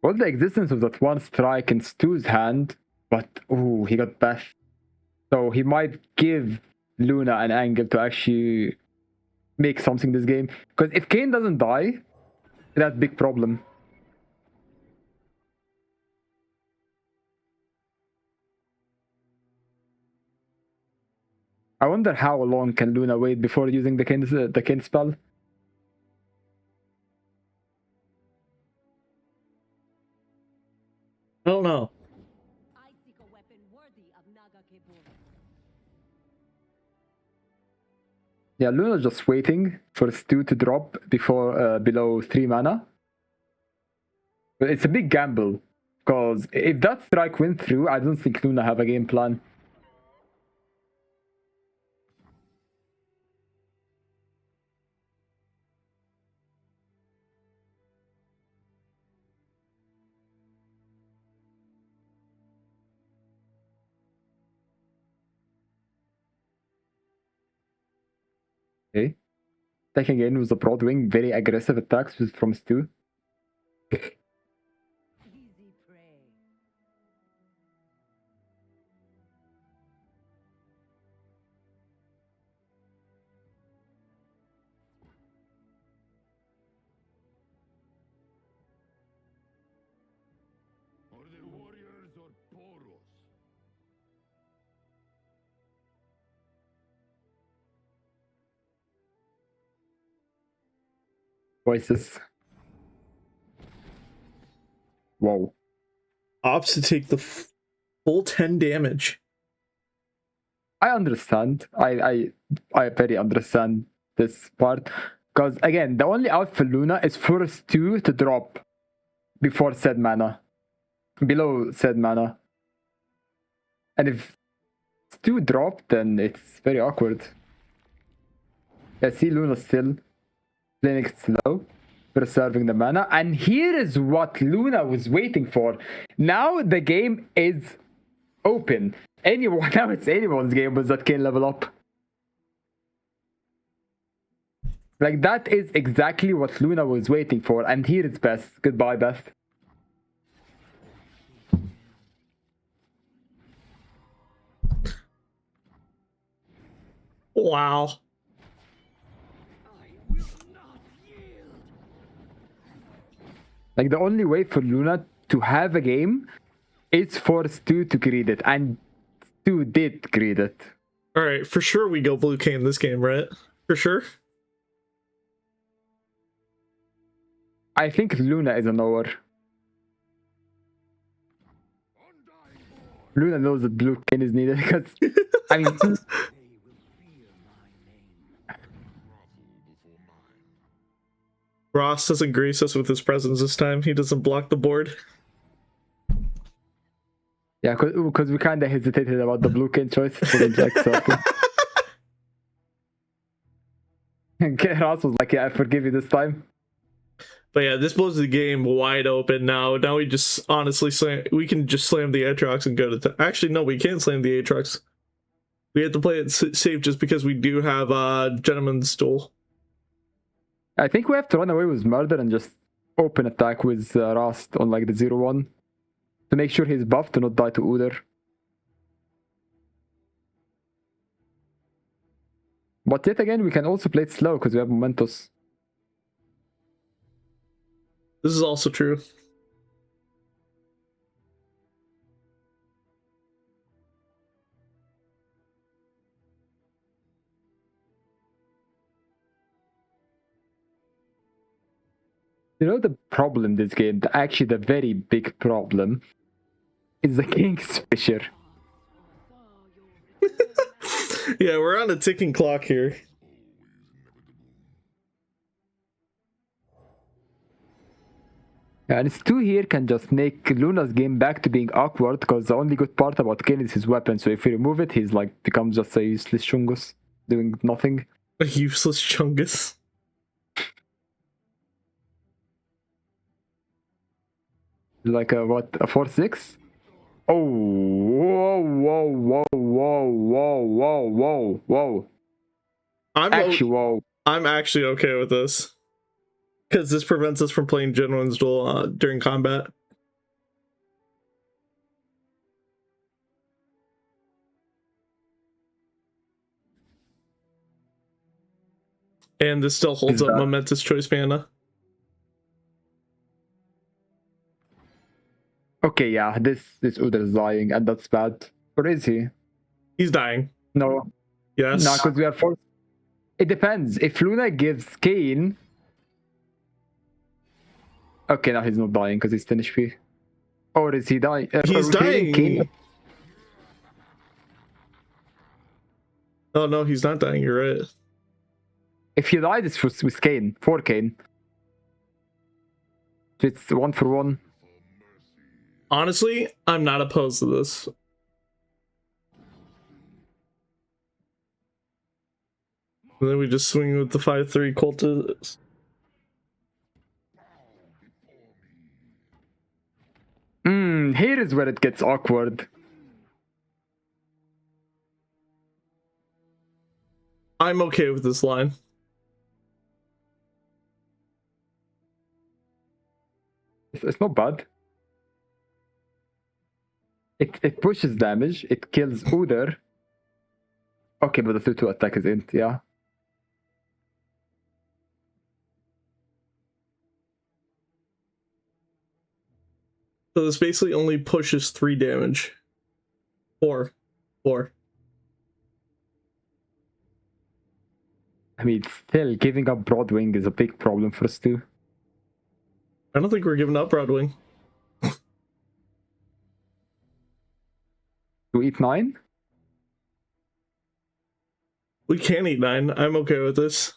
Well, the existence of that one strike in Stu's hand, but ooh, he got Beth. So he might give Luna an angle to actually make something this game. Because if Kane doesn't die, that's a big problem. I wonder how long can Luna wait before using the Kane spell. I don't know. I seek a weapon worthy of Naga Kebur. Yeah, Luna's just waiting for Stu to drop before below 3 mana. But it's a big gamble. Because if that strike went through, I don't think Luna have a game plan. Okay. Taking in with the Broadwing, very aggressive attacks from Stu. Easy prey. Are they warriors or poros? Voices. Whoa. Opts to take the full 10 damage. I understand. I very understand this part. Because again, the only out for Luna is for Stu to drop before said mana. Below said mana. And if Stu dropped, then it's very awkward. I see Luna still playing it slow, preserving the mana. And here is what Luna was waiting for. Now the game is open. Now it's anyone's game with that Kane level up. Like, that is exactly what Luna was waiting for. And here it's Beth. Goodbye, Beth. Wow. Like, the only way for Luna to have a game is for Stu to greed it. And Stu did greed it. Alright, for sure we go blue cane this game, right? For sure. I think Luna is a knower. Luna knows that blue cane is needed because, I mean, Ross doesn't grace us with his presence this time. He doesn't block the board. yeah, because we kind of hesitated about the blue cane choice for the Jack, so. And Ross was like, yeah, I forgive you this time. But yeah, this blows the game wide open now. Now we just honestly we can just slam the Aatrox and go to actually no, we can't slam the Aatrox. We have to play it safe just because we do have Gentleman's Duel. I think we have to run away with Murder and just open attack with Rust on like the 0-1 to make sure he's buffed to not die to Udyr. But yet again, we can also play it slow because we have Momentos. This is also true. You know the problem this game, actually the very big problem, is the Kingfisher. Yeah, we're on a ticking clock here. And Stu here can just make Luna's game back to being awkward because the only good part about Kane is his weapon. So if we remove it, he's like becomes just a useless Chungus doing nothing. A useless Chungus. Like a what? A 4-6? Oh, whoa, whoa, whoa, whoa, whoa, whoa, whoa, whoa. Whoa. I'm actually okay with this. Because this prevents us from playing Gentleman's Duel during combat. And this still holds up Momentous Choice mana. Okay, yeah, this Udyr is dying, and that's bad. Or is he? He's dying. No. Yes. No, because we are forced. It depends. If Luna gives Kane. Okay, now he's not dying because he's 10 HP. Or is he dying? He's dying. Oh no, he's not dying. You're right. If he died, it's with Kane. For Kane. So it's 1-for-1. Honestly, I'm not opposed to this. And then we just swing with the 5-3 cultists. Here is where it gets awkward. I'm okay with this line. It's not bad. It pushes damage. It kills Udyr. Okay, but the 2-2 attack is int, yeah. So this basically only pushes 3 damage. 4. I mean, still, giving up Broadwing is a big problem for us too. I don't think we're giving up Broadwing. To eat 9? We can eat 9. I'm okay with this.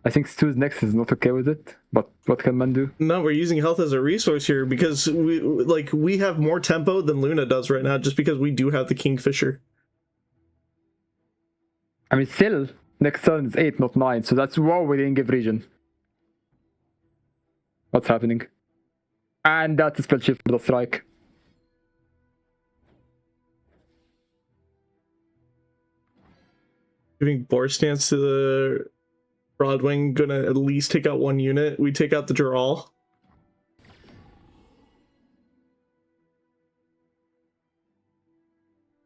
I think Stu's next is not okay with it, but what can man do? No, we're using health as a resource here because we have more tempo than Luna does right now just because we do have the Kingfisher. I mean, still, next turn is 8, not 9, so that's wow, we didn't give region. What's happening? And that's a spell shift for the strike. Giving Boar Stance to the Broadwing, gonna at least take out 1 unit. We take out the Dural.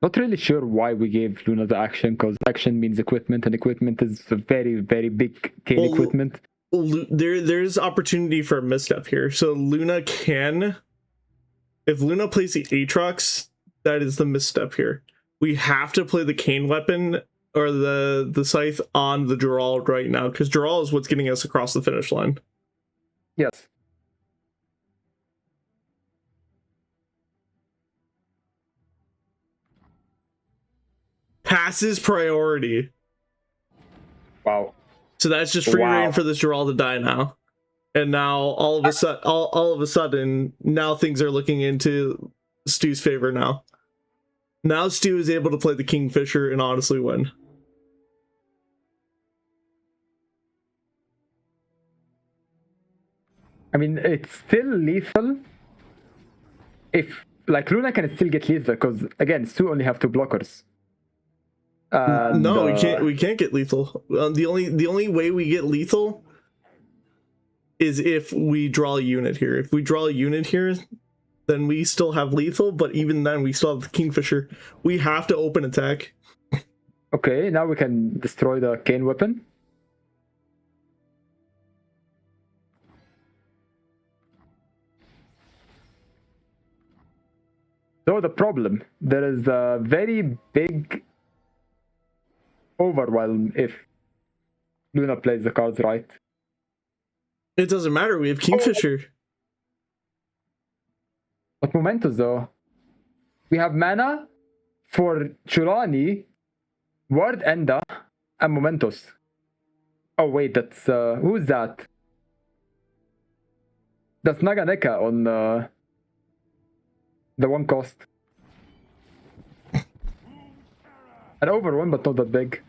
Not really sure why we gave Luna the action, because action means equipment, and equipment is a very, very big Kane equipment. There's opportunity for a misstep here. So Luna can... If Luna plays the Aatrox, that is the misstep here. We have to play the Kane weapon or the Scythe on the Dural right now, because Dural is what's getting us across the finish line. Yes. passes priority. Wow. So that's just free Wow. reign for this Geralt to die now. And now all of a sudden, now things are looking into Stu's favor now. Now Stu is able to play the Kingfisher and honestly win. I mean, it's still lethal. If like Luna can still get lethal because again, Stu only have 2 blockers. And, No, we can't get lethal. The only way we get lethal is if we draw a unit here. If we draw a unit here, then we still have lethal, but even then we still have the Kingfisher. We have to open attack. Okay, now we can destroy the cane weapon. So the problem, there is a very big overwhelm if Luna plays the cards right. It doesn't matter, we have Kingfisher. But Momentos though, we have mana for Churani, Ward Enda, and Momentos. Oh wait, that's who's that? That's Naganeka on the 1 cost. An overwhelm, but not that big.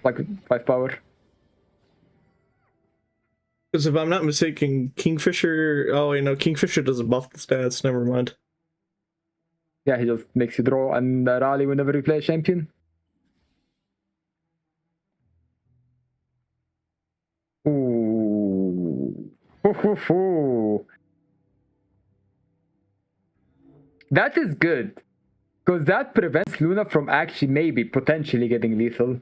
Like 5 power. Because if I'm not mistaken, Kingfisher... Oh, wait, no, Kingfisher doesn't buff the stats. Never mind. Yeah, he just makes you draw and rally whenever you play a champion. Ooh. Hoo. That is good. Because that prevents Luna from actually maybe potentially getting lethal.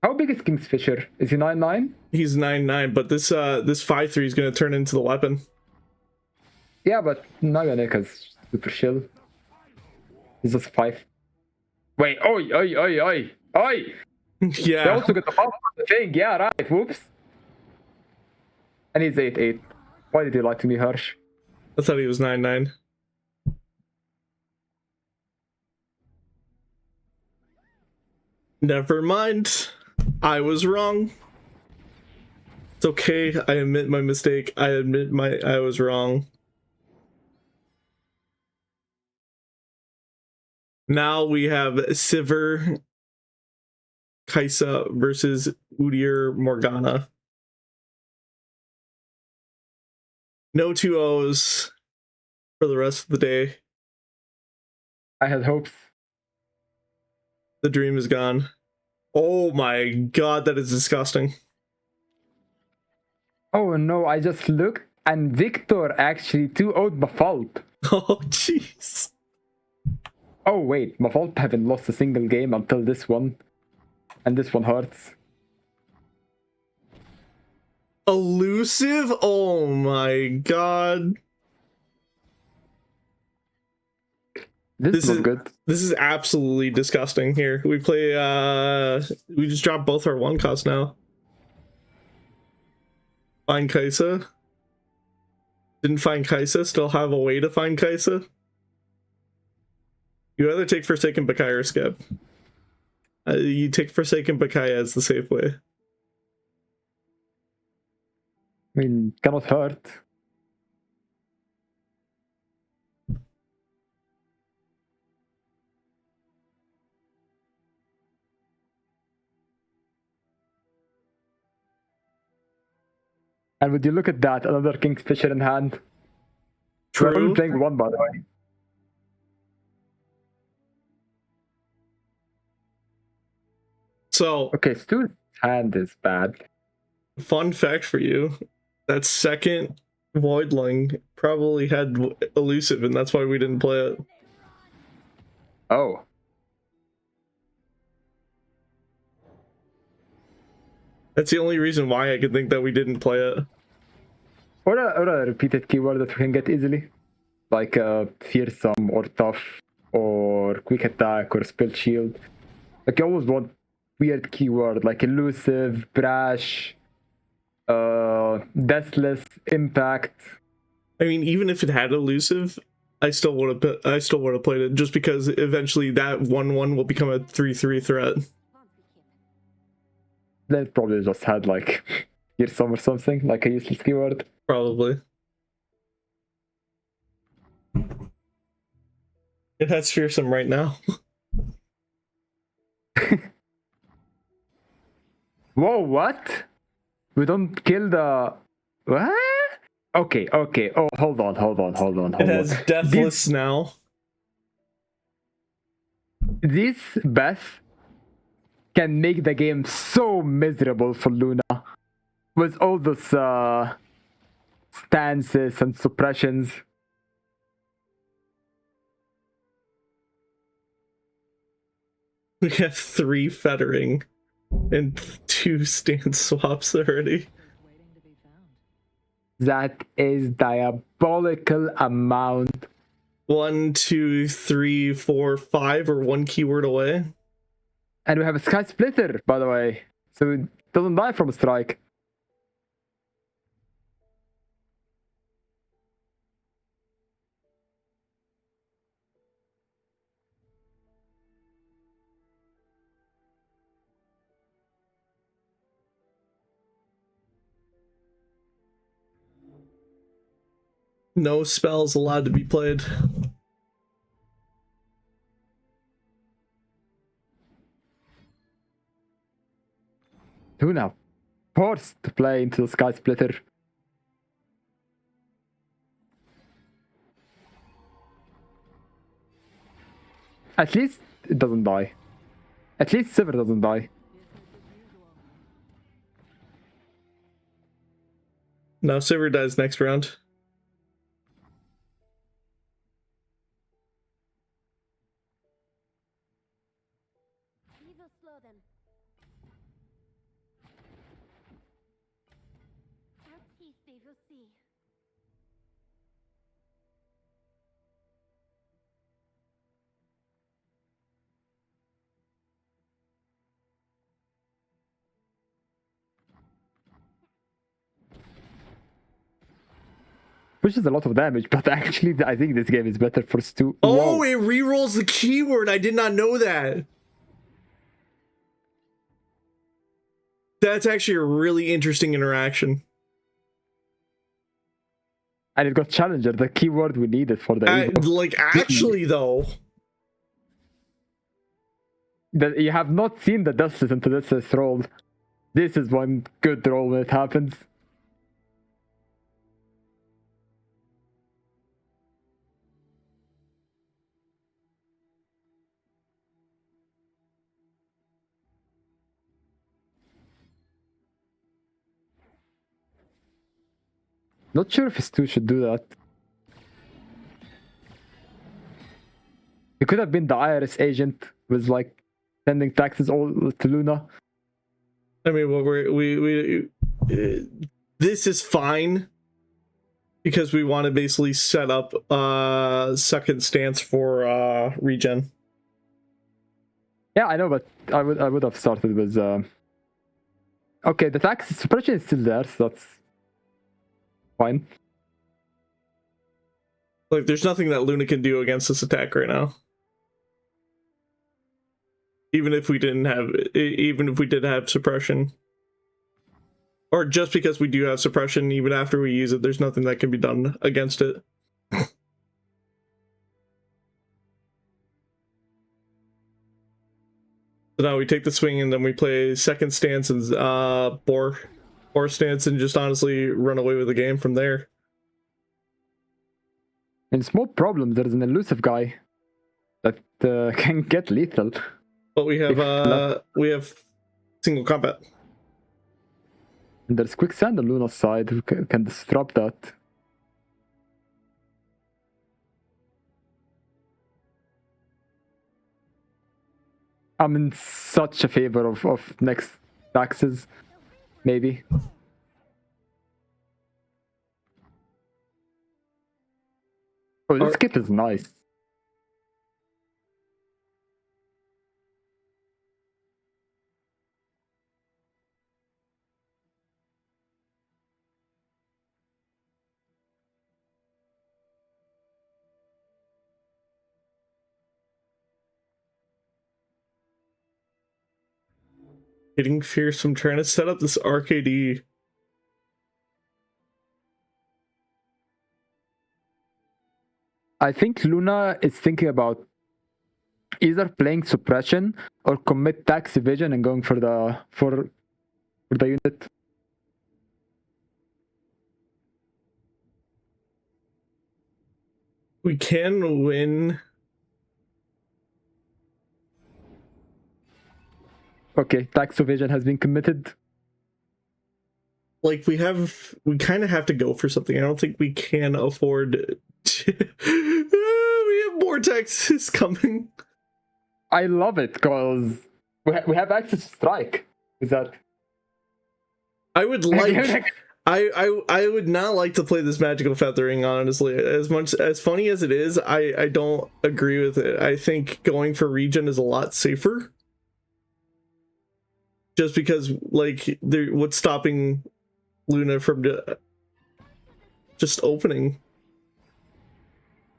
How big is Kingfisher? Is he 9-9? He's 9-9, but this 5-3 is going to turn into the weapon. Yeah, but Naganeka's super chill. He's just 5. Wait, oi! They Yeah. also got the buff for the thing. Yeah, right. Whoops. And he's 8-8. Why did you lie to me, Hirsch? I thought he was 9-9. Never mind. I was wrong. It's okay. I admit my mistake. I admit I was wrong. Now we have Sivir Kaisa versus Udyr Morgana. No 2-0s for the rest of the day. I had hopes. The dream is gone. Oh my god, that is disgusting. Oh no, I just looked and Victor actually 2-0'd Mafalt. Oh jeez. Oh wait, Mafalt haven't lost a single game until this one. And this one hurts. Elusive? Oh my god. This is good. This is absolutely disgusting here. We play we just dropped both our 1 cost now. Find Kaisa. Didn't find Kaisa, still have a way to find Kaisa. You either take Forsaken Bakaya or skip. You take Forsaken Bakaya as the safe way. I mean, cannot hurt. And would you look at that, another Kingfisher in hand? We're True. only playing 1, by the way. So, Okay, Stu's hand is bad. fun fact for you. That second Voidling probably had Elusive, and that's why we didn't play it. Oh. That's the only reason why I could think that we didn't play it. Or a repeated keyword that we can get easily. Like fearsome or tough or quick attack or spell shield. Like you always want weird keyword like elusive, brash, deathless, impact. I mean, even if it had Elusive, I still would have played it just because eventually that 1/1 will become a 3/3 threat. They probably just had like fearsome or something, like a useless keyword. Probably. It has fearsome right now. Whoa, what? We don't kill the what? Okay. Oh, hold on. It has deathless now. This Beth can make the game so miserable for Luna with all those stances and suppressions. We have 3 fettering and 2 stance swaps already. Waiting to be found. That is diabolical amount. 1, 2, 3, 4, 5 or 1 keyword away. And we have a Sky Splitter, by the way. So it doesn't die from a strike. No spells allowed to be played. Luna forced to play into the Sky Splitter. At least it doesn't die. At least Sivir doesn't die. Now Sivir dies next round. We will slow them. Our teeth they will see. Which is a lot of damage, but actually I think this game is better for Stu. Oh, Whoa. it rerolls the keyword. I did not know that. That's actually a really interesting interaction. And it got Challenger, the keyword we needed for the Evo. Like, actually, though. You have not seen the Deathless into this roll. This is one good roll when it happens. Not sure if Stu should do that. It could have been the IRS agent with like sending taxes all to Luna. I mean, well, this is fine because we want to basically set up second stance for regen. Yeah, I know, but I would have started with okay, the tax suppression is still there, so that's fine. Like, there's nothing that Luna can do against this attack right now. Even if we did have suppression. Or just because we do have suppression, even after we use it, there's nothing that can be done against it. So now we take the swing and then we play second stance and boar stance and just honestly run away with the game from there. In small problems, there's an elusive guy that can get lethal. But we have single combat. And there's Quicksand on Luna's side who can disrupt that. I'm in such a favor of next taxes, maybe. Oh, this kit is nice. Getting fierce. I'm trying to set up this RKD. I think Luna is thinking about either playing suppression or commit tax evasion and going for the unit. We can win. Okay, tax evasion has been committed. Like we kind of have to go for something. I don't think we can afford to... we have more taxes coming. I love it because we have access to strike. Is that? I would like I would not like to play this magical feathering, honestly. As much as funny as it is, I don't agree with it. I think going for regen is a lot safer. Just because, like, what's stopping Luna from just opening?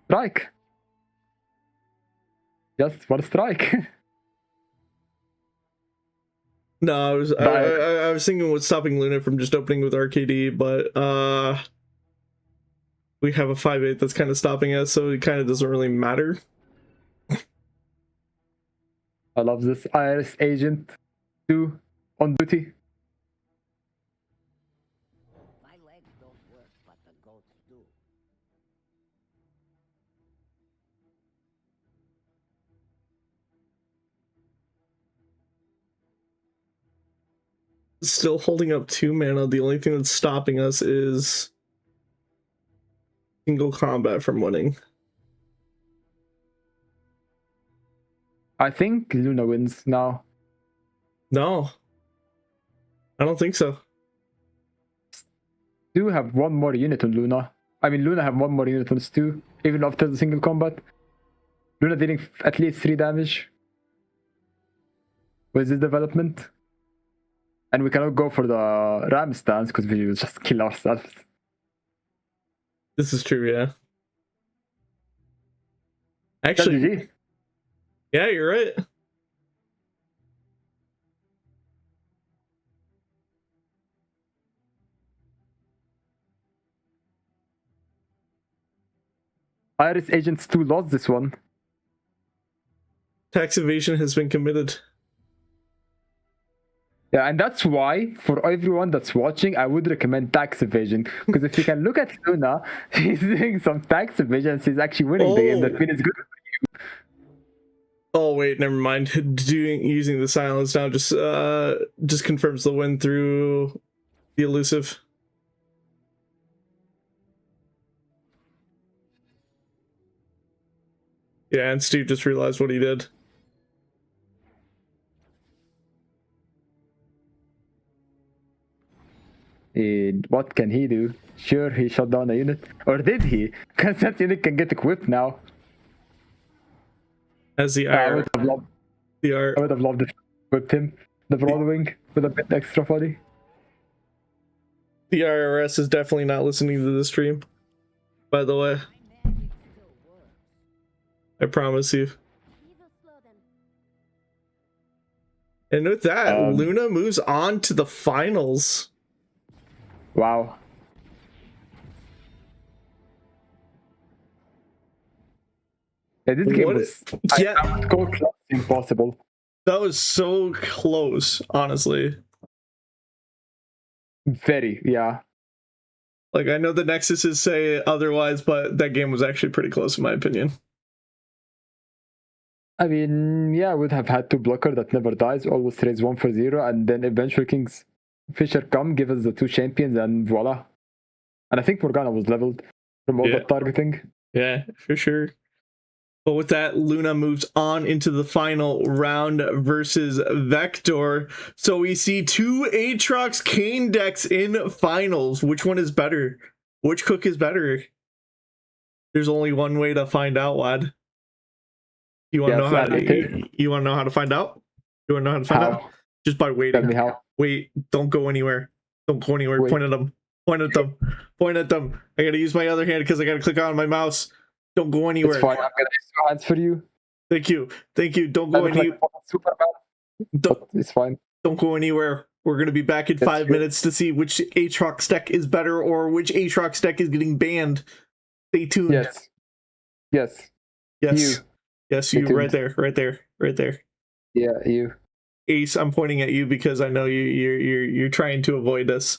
Strike. Just one strike. No, I was thinking what's stopping Luna from just opening with RKD, but we have a 5/8 that's kind of stopping us, so it kind of doesn't really matter. I love this. Iris Agent 2 on duty. My legs don't work, but the goats do. Still holding up 2 mana. The only thing that's stopping us is single combat from winning. I think Luna wins now. No, I don't think so. Stu have one more unit on Luna. I mean, Luna have one more unit on Stu, even after the single combat. Luna dealing at least 3 damage with this development. And we cannot go for the ram stance because we will just kill ourselves. This is true, yeah. Actually, GG. yeah, you're right. Iris Agents 2 lost this one. Tax evasion has been committed. Yeah, and that's why, for everyone that's watching, I would recommend tax evasion. Because if you can look at Luna, she's doing some tax evasion, she's actually winning the game. That win is good for you. Oh wait, never mind. Using the silence now just confirms the win through the elusive. Yeah, and Steve just realized what he did. What can he do? Sure, he shut down a unit. Or did he? Because that unit can get equipped now. As the I IR, would have loved, the IR. I would have loved it. Equipped him. The Broadwing with a bit extra body. The IRS is definitely not listening to the stream, by the way. I promise you. Evil slow them. And with that, Luna moves on to the finals. Wow. Yeah, this game was... I would call close impossible. That was so close, honestly. Very, yeah. Like, I know the Nexuses say otherwise, but that game was actually pretty close in my opinion. I mean, yeah, I would have had 2 blocker that never dies, always raise 1 for 0, and then eventually Kingfisher come, give us the 2 champions, and voila. And I think Morgana was leveled from all that targeting. Yeah, for sure. But with that, Luna moves on into the final round versus Vector. So we see 2 Aatrox Kane decks in finals. Which one is better? Which cook is better? There's only one way to find out, lad. You want to know how to? You want to know how to find out? You want to know how to find out? Just by waiting. Tell me how. Wait! Don't go anywhere. Don't go anywhere. Wait. Point at them. Point at them. Point at them. I gotta use my other hand because I gotta click on my mouse. Don't go anywhere. It's fine. I'm gonna use 2 hands for you. Thank you. Thank you. Don't go anywhere. Superman. But it's fine. Don't go anywhere. We're going to be back in That's 5 true. minutes to see which Aatrox deck is better or which Aatrox deck is getting banned. Stay tuned. Yes. Yes. Yes. You. Yes, Stay you. tuned. Right there. Right there. Right there. Yeah, you. Ace, I'm pointing at you because I know you're trying to avoid us.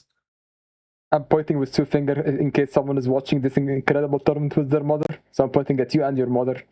I'm pointing with two fingers in case someone is watching this incredible tournament with their mother. So I'm pointing at you and your mother.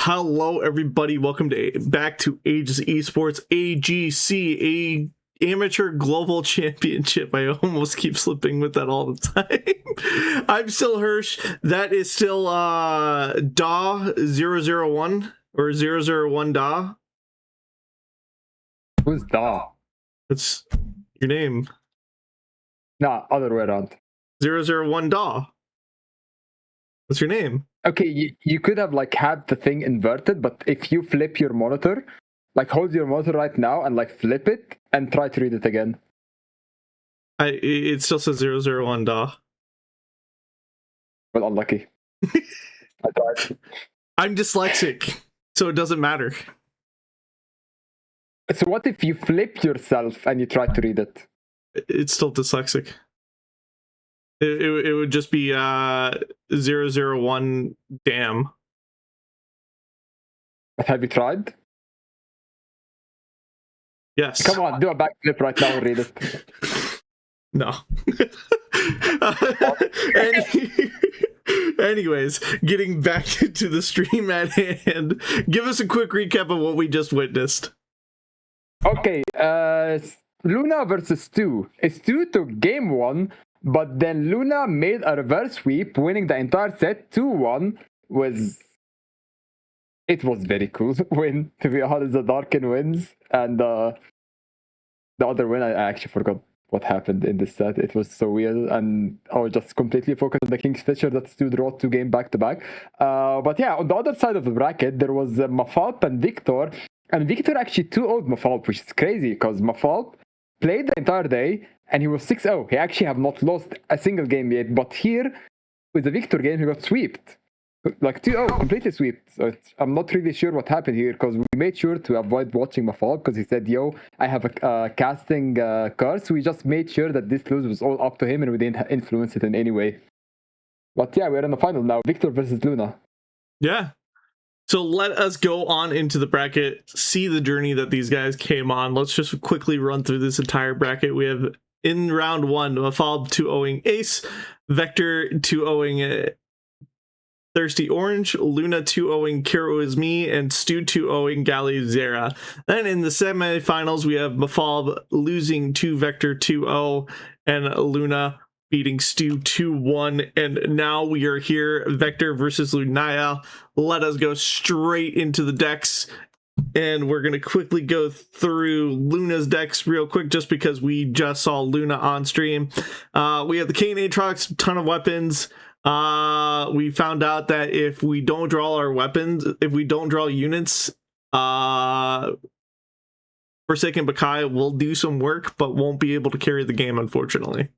Hello, everybody. Welcome back to Aegis Esports AGC, Amateur Global Championship. I almost keep slipping with that all the time. I'm still Hirsch. That is still Da001 or 001 Da. Who's Da? That's your name. Nah, other way around. 001 Da. What's your name? Okay, you could have like had the thing inverted, but if you flip your monitor, like hold your monitor right now and like flip it and try to read it again. It still says 001 Da. Well, unlucky. I tried. I'm dyslexic, so it doesn't matter. So what if you flip yourself and you try to read it? It's still dyslexic. It would just be 001 damn. But have you tried? Yes. Come on, do a backflip right now and read it. No. Anyways, getting back to the stream at hand, give us a quick recap of what we just witnessed. Okay, Luna versus Stu. Stu took game 1, but then Luna made a reverse sweep, winning the entire set 2-1. It was very cool win, to be honest. The Darken wins, and the other win, I actually forgot what happened in this set. It was so weird, and I was just completely focused on the Kingfisher that Stu draw 2 game back to back. But yeah, on the other side of the bracket, there was Mafalp and Victor. And Victor actually 2-0'd Mafalp, which is crazy because Mafalp played the entire day and he was 6-0. He actually have not lost a single game yet. But here, with the Victor game, he got swept. Like 2-0, completely swept. So I'm not really sure what happened here because we made sure to avoid watching Mafalp because he said, yo, I have a casting curse. We just made sure that this lose was all up to him and we didn't influence it in any way. But yeah, we're in the final now. Victor versus Luna. Yeah. So let us go on into the bracket, see the journey that these guys came on. Let's just quickly run through this entire bracket. We have in round 1, Mafalp 2-0ing Ace, Vector 2-0ing Thirsty Orange, Luna 2-0ing Kiro Is Me, and Stu 2-0ing Gali Zera. Then in the semifinals, we have Mafalp losing to Vector 2-0, and Luna beating Stu 2-1, and now we are here, Vector versus Lunaya. Let us go straight into the decks, and we're going to quickly go through Luna's decks real quick, just because we just saw Luna on stream. We have the Kane Aatrox, ton of weapons. We found out that if we don't draw our weapons, if we don't draw units, Forsaken Bakai will do some work, but won't be able to carry the game, unfortunately.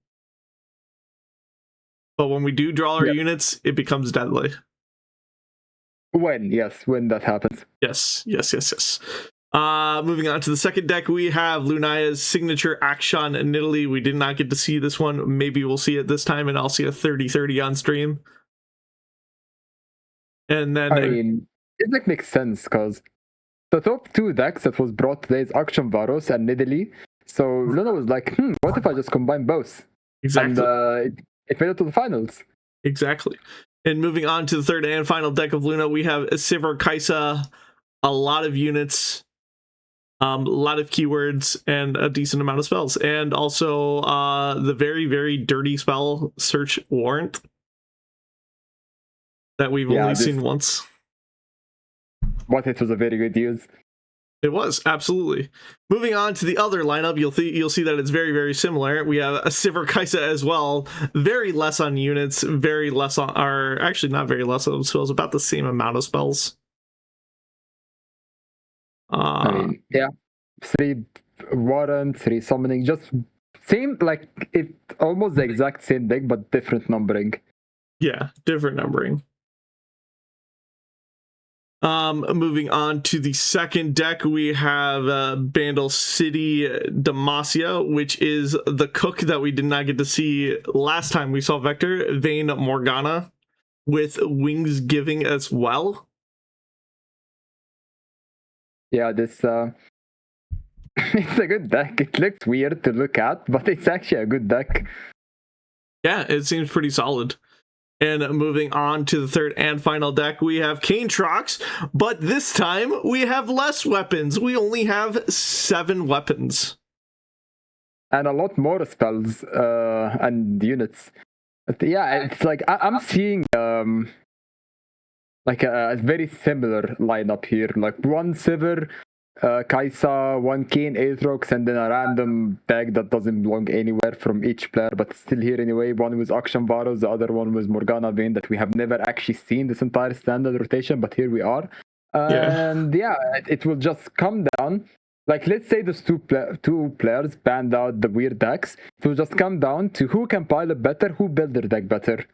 But when we do draw our units, it becomes deadly. When that happens. Yes. Moving on to the second deck, we have Lunaya's signature Action in Italy. We did not get to see this one. Maybe we'll see it this time, and I'll see a 30-30 on stream. And then I mean, it like makes sense because the top 2 decks that was brought today is Action Varos and Nidalee. So Luna was like, what if I just combine both? exactly. And it made it to the finals. Exactly. And moving on to the third and final deck of Luna, we have Sivir Kaisa, a lot of units, a lot of keywords, and a decent amount of spells. And also the very, very dirty spell, Search Warrant, that we've only seen once. But it was a very good use. It was, absolutely. Moving on to the other lineup, you'll see that it's very, very similar. We have a Sivir Kaisa as well. Very less on units, very less on, or actually not very less on spells, about the same amount of spells. I mean, yeah. 3 Warrant, 3 Summoning, just same, like, it almost the exact same deck, but different numbering. Yeah, different numbering. Moving on to the second deck, we have Bandle City Demacia, which is the cook that we did not get to see last time we saw Vector, Vayne Morgana, with Wings Giving as well. Yeah, this it's a good deck. It looks weird to look at, but it's actually a good deck. Yeah, it seems pretty solid. And moving on to the third and final deck, we have Kane Trox, but this time we have less weapons. We only have 7 weapons. And a lot more spells and units. But yeah, it's like I'm seeing like a very similar lineup here. Like 1 Sivir, Kaisa, 1 Kane, Aatrox, and then a random deck that doesn't belong anywhere from each player, but still here anyway. One was Akshan Varos, the other one was Morgana Vayne that we have never actually seen this entire standard rotation, but here we are. And it will just come down. Like, let's say those two players banned out the weird decks. It will just come down to who can pilot better, who build their deck better.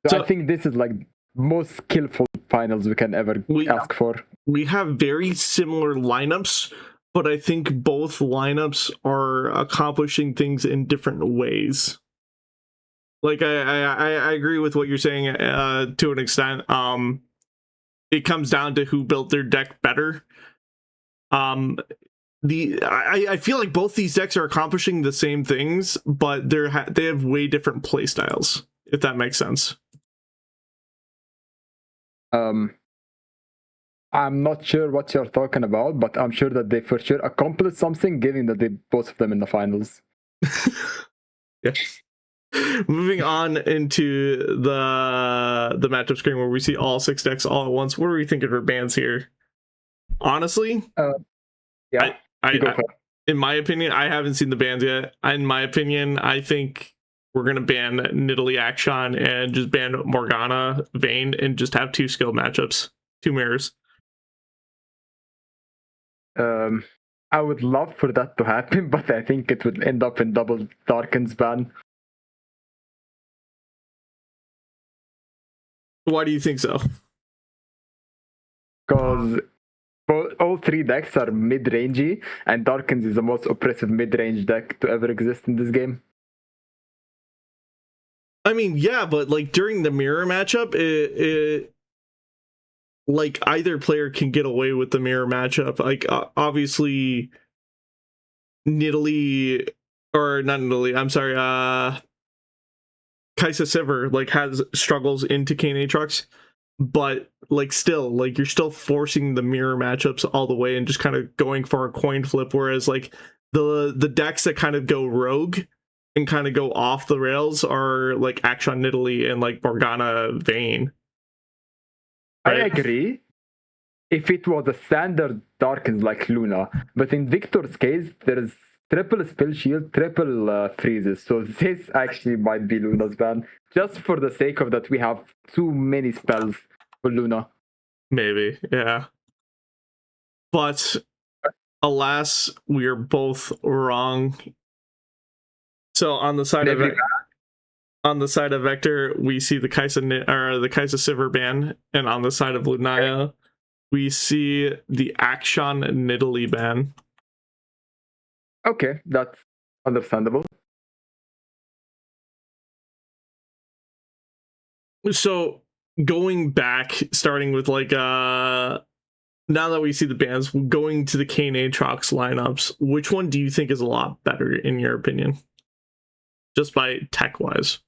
So I think this is like most skillful finals we can ever ask for. We have very similar lineups, but I think both lineups are accomplishing things in different ways. Like I agree with what you're saying to an extent. It comes down to who built their deck better. I feel like both these decks are accomplishing the same things, but they have way different play styles, if that makes sense. I'm not sure what you're talking about, but I'm sure that they for sure accomplished something, given that they both of them in the finals. Yes. Moving on into the matchup screen where we see all 6 decks all at once. What are we thinking for bans here? Honestly, yeah. In my opinion, I haven't seen the bans yet. In my opinion, I think we're gonna ban Nidalee Akshan and just ban Morgana Vayne and just have 2 skilled matchups, 2 mirrors. I would love for that to happen, but I think it would end up in double Darken's ban. Why do you think so? Because all 3 decks are mid-rangey, and Darkens is the most oppressive mid-range deck to ever exist in this game. I mean, yeah, but like during the mirror matchup, it like either player can get away with the mirror matchup. Like obviously, Nidalee, or not Nidalee, I'm sorry, Kaisa Sivir like has struggles into Kane Aatrox, but like still, like you're still forcing the mirror matchups all the way and just kind of going for a coin flip. Whereas like the decks that kind of go rogue and kind of go off the rails are like Akshan Nidalee and like Morgana Vayne. Right? I agree. If it was a standard Darkens like Luna, but in Victor's case, there is triple spell shield, triple freezes. So this actually might be Luna's ban, just for the sake of that we have too many spells for Luna. Maybe, yeah. But alas, we are both wrong. So on the side of Vector, we see the Kaisa Sivir ban, and on the side of Lunaya, we see the Akshan Nidalee ban. Okay, that's understandable. So going back, starting with like now that we see the bans, going to the Kane Aatrox lineups, which one do you think is a lot better in your opinion? Just by tech wise.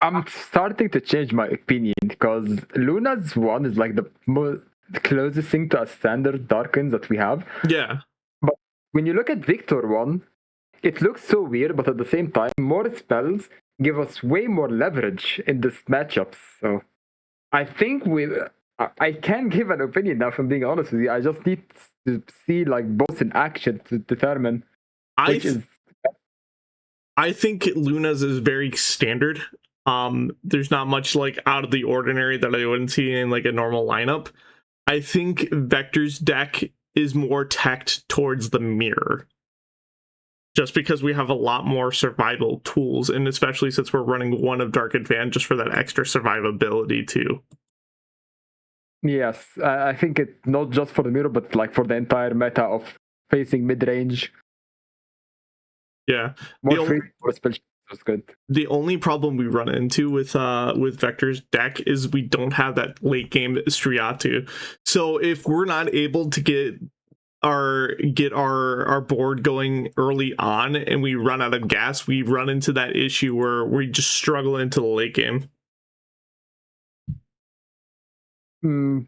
I'm starting to change my opinion because Luna's one is like the closest thing to a standard Darkens that we have. Yeah. But when you look at Victor one, it looks so weird, but at the same time, more spells give us way more leverage in this matchup. So I think I can give an opinion now, if I'm being honest with you. I just need to see like both in action to determine which is. I think Luna's is very standard. There's not much like out of the ordinary that I wouldn't see in like a normal lineup. I think Vector's deck is more teched towards the mirror, just because we have a lot more survival tools, and especially since we're running one of Dark Advance just for that extra survivability too. Yes, I think it not just for the mirror, but like for the entire meta of facing mid-range. Yeah, more free for spell was good. The only problem we run into with Vector's deck is we don't have that late game Striatu. So if we're not able to get our board going early on and we run out of gas, we run into that issue where we just struggle into the late game.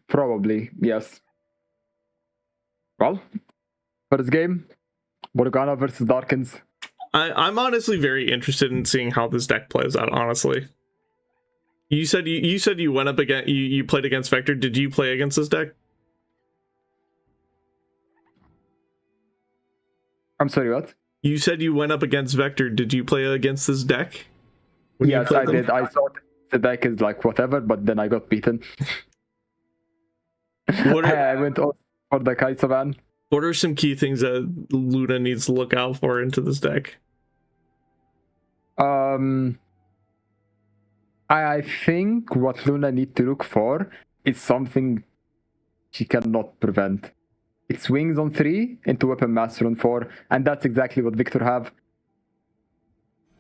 Probably, yes. Well, first game, Morgana versus Darkins. I'm honestly very interested in seeing how this deck plays out, honestly. You said you went up against you played against Vector. Did you play against this deck? I'm sorry, what? You said you went up against Vector. Did you play against this deck? when you Yes, played I them? did. I thought the deck is like whatever, but then I got beaten. What are, I went all for the Kaisavan. what are some key things that Luna needs to look out for into this deck? I think what Luna need to look for is something she cannot prevent. It swings on 3 into Weapon Master on 4, and that's exactly what Victor have.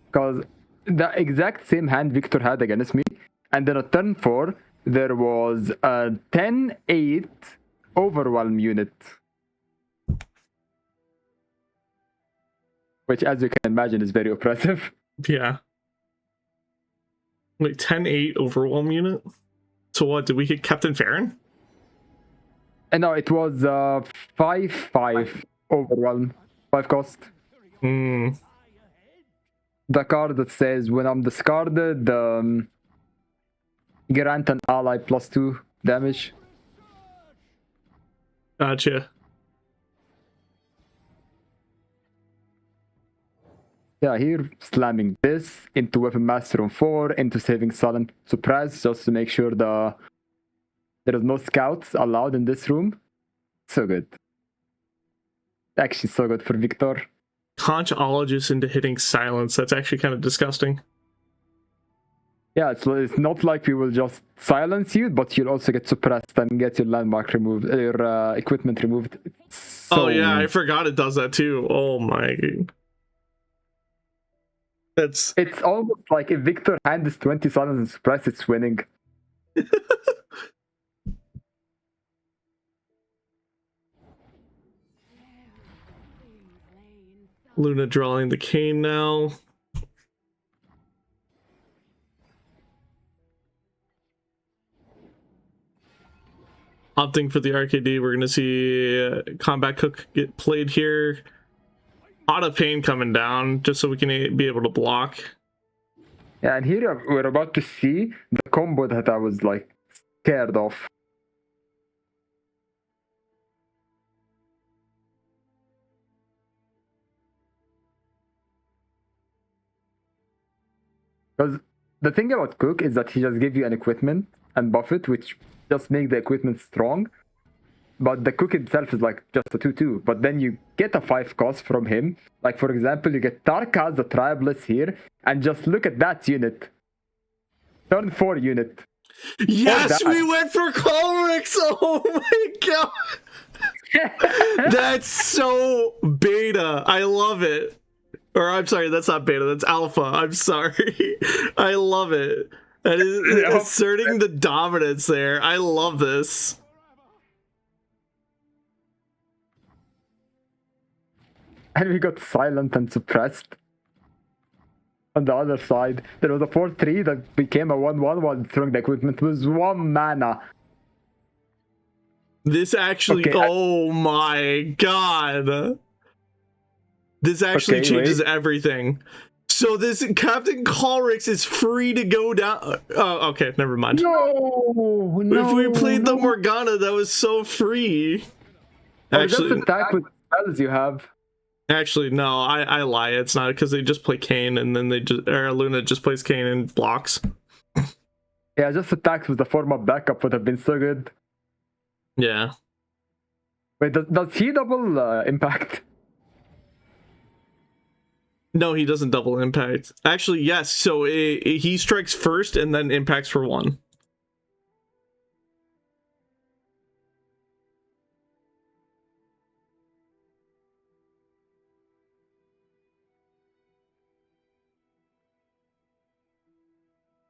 Because the exact same hand Victor had against me, and then on turn 4, there was a 10-8 Overwhelm unit. Which, as you can imagine, is very oppressive. Yeah. Like 10-8 Overwhelm unit? So what, did we hit Captain Farron? And no, it was 5-5 Overwhelm. 5 cost. Hmm. The card that says when I'm discarded, grant an ally +2 damage. Gotcha. Yeah, here slamming this into Weapon Master on 4, into Saving Silent Surprise, just to make sure there is no scouts allowed in this room. So good. Actually, so good for Victor. Conchologist into hitting silence. That's actually kind of disgusting. Yeah, it's not like we will just silence you, but you'll also get suppressed and get your landmark removed, your equipment removed. Oh yeah, I forgot it does that too. Oh my. That's It's almost like if Victor hand is 20 silence and suppress, it's winning. Luna drawing the cane now. Opting for the RKD. We're gonna see Combat Cook get played here. Out of pain coming down just so we can be able to block. Yeah, and here we're about to see the combo that I was like scared of. Because the thing about Cook is that he just gives you an equipment and buff it, which just make the equipment strong. But the Cook itself is like just a 2-2. But then you get a 5 cost from him. Like, for example, you get Tarkaz, the Tribalist here, and just look at that unit. Turn 4 unit. Yes, that. we went for Colrix! Oh my god! That's so beta. I love it. Or I'm sorry, that's not beta, that's alpha. I'm sorry. I love it. That is asserting the dominance there. I love this. And we got silent and suppressed. On the other side, there was a 4-3 that became a 1-1 while destroying the equipment with 1 mana. This actually, Okay, oh my god. This actually changes everything. So this Captain Colrix is free to go down. Oh, okay, never mind. No, If we played the Morgana, that was so free. Or just Actually, attack with spells you have. Actually, no, I lie. It's not because they just play Kane and then Luna just plays Kane and blocks. Yeah, just attacks with the form of backup would have been so good. Yeah. Wait, does he double impact? No, he doesn't double impact. Actually, yes. So he strikes first and then impacts for 1.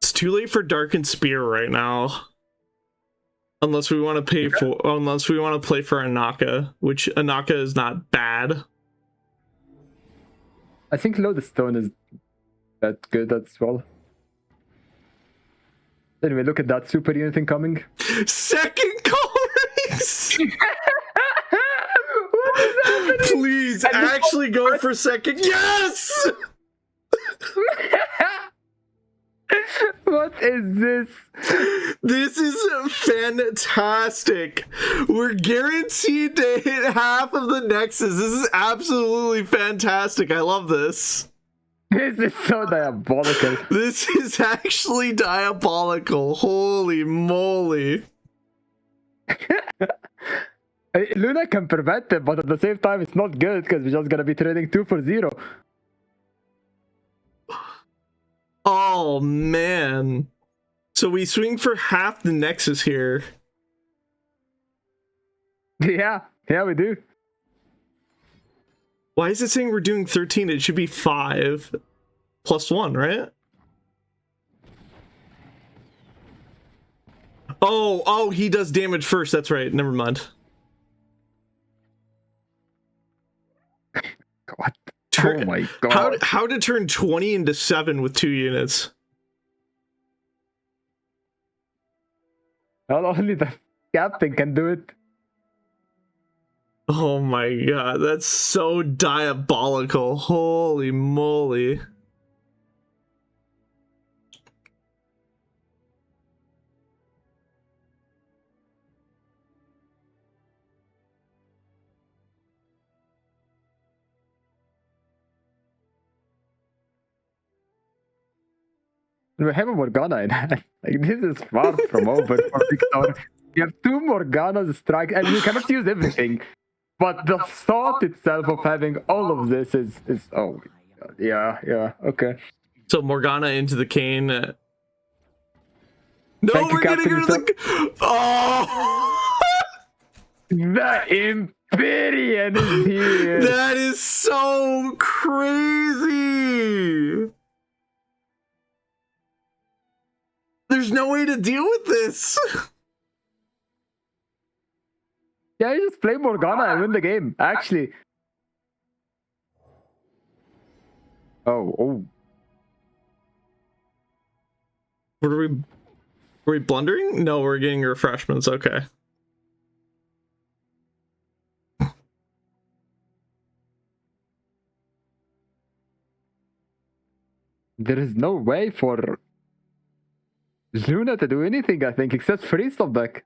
It's too late for Darkened Spear right now. Unless we want to play for Anaka, which Anaka is not bad. I think Lodestone is that good as well. Anyway, look at that super unit incoming. Second Colrix! What is happening? Please, actually go for second. Yes! What is this? This is fantastic. We're guaranteed to hit half of the Nexus. This is absolutely fantastic. I love this. This is so diabolical. This is actually diabolical. Holy moly. Luna can prevent it, but at the same time, it's not good because we're just gonna be trading 2 for 0. Oh man. So we swing for half the Nexus here. Yeah, we do. Why is it saying we're doing 13? It should be 5 plus 1, right? Oh, he does damage first. That's right. Never mind. God. Oh my god. How to turn 20 into 7 with 2 units? Not only the captain can do it. Oh my god, that's so diabolical. Holy moly. We have a Morgana in hand. Like, this is far from over for Victor. You have 2 Morganas strike, and you cannot use everything. But the thought itself of having all of this is oh my god. Yeah, okay. So Morgana into the cane. No, Thank you, we're getting rid of the. Oh! The Empyrean is here. That is so crazy. There's no way to deal with this. Yeah, you just play Morgana and win the game, actually. Oh. What are we blundering? No, we're getting refreshments. Okay. There is no way for Luna to do anything, I think, except freeze stop deck.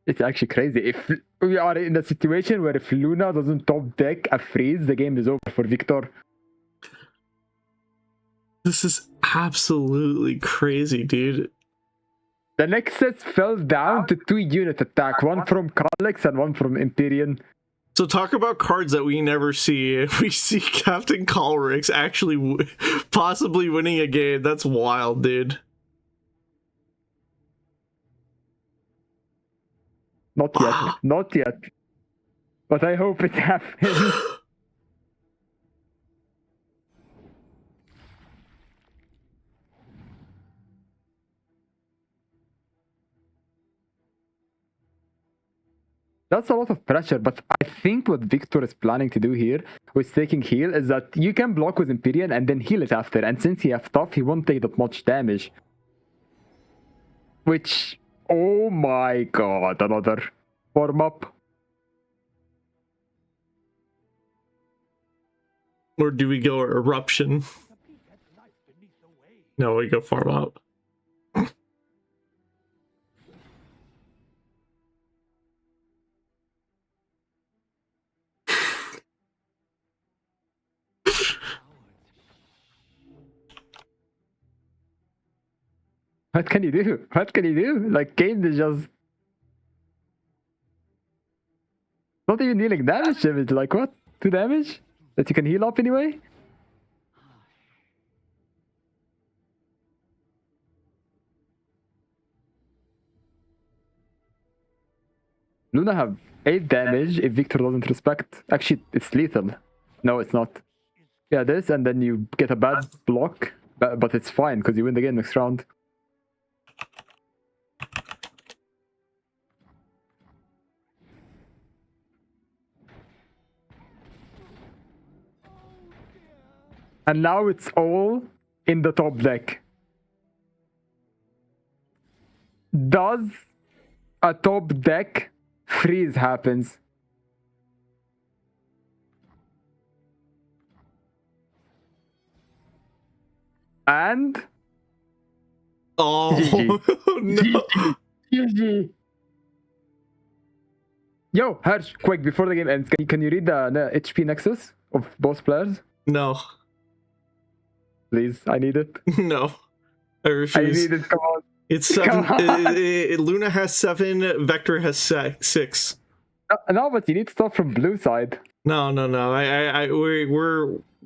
It's actually crazy. If we are in a situation where if Luna doesn't top deck a freeze, the game is over for Victor. This is absolutely crazy, dude. The Nexus fell down to 2 unit attack, one from Kalex and one from Empyrean. So talk about cards that we never see. We see Captain Colrix actually possibly winning a game. That's wild, dude. Not yet. But I hope it happens. That's a lot of pressure, but I think what Victor is planning to do here with taking heal is that you can block with Empyrean and then heal it after, and since he has tough, he won't take that much damage. Which, oh my god, another form up. Or do we go eruption? No, we go farm up. What can you do? What can you do? Like, Kane is just not even dealing damage. It's like, what? 2 damage? That you can heal up anyway? Luna have 8 damage if Victor doesn't respect. Actually, it's lethal. No, it's not. Yeah, this, and then you get a bad block, but it's fine because you win the game next round. And now it's all in the top deck. Does a top deck freeze happens? And Oh no! GG. Yo, Harsh, quick, before the game ends, can you read the HP nexus of both players? No, Please, I need it. no, I I refuse. need it, come on. It's 7. Come on. Luna has 7. Vector has 6. No, but you need stuff from blue side. No.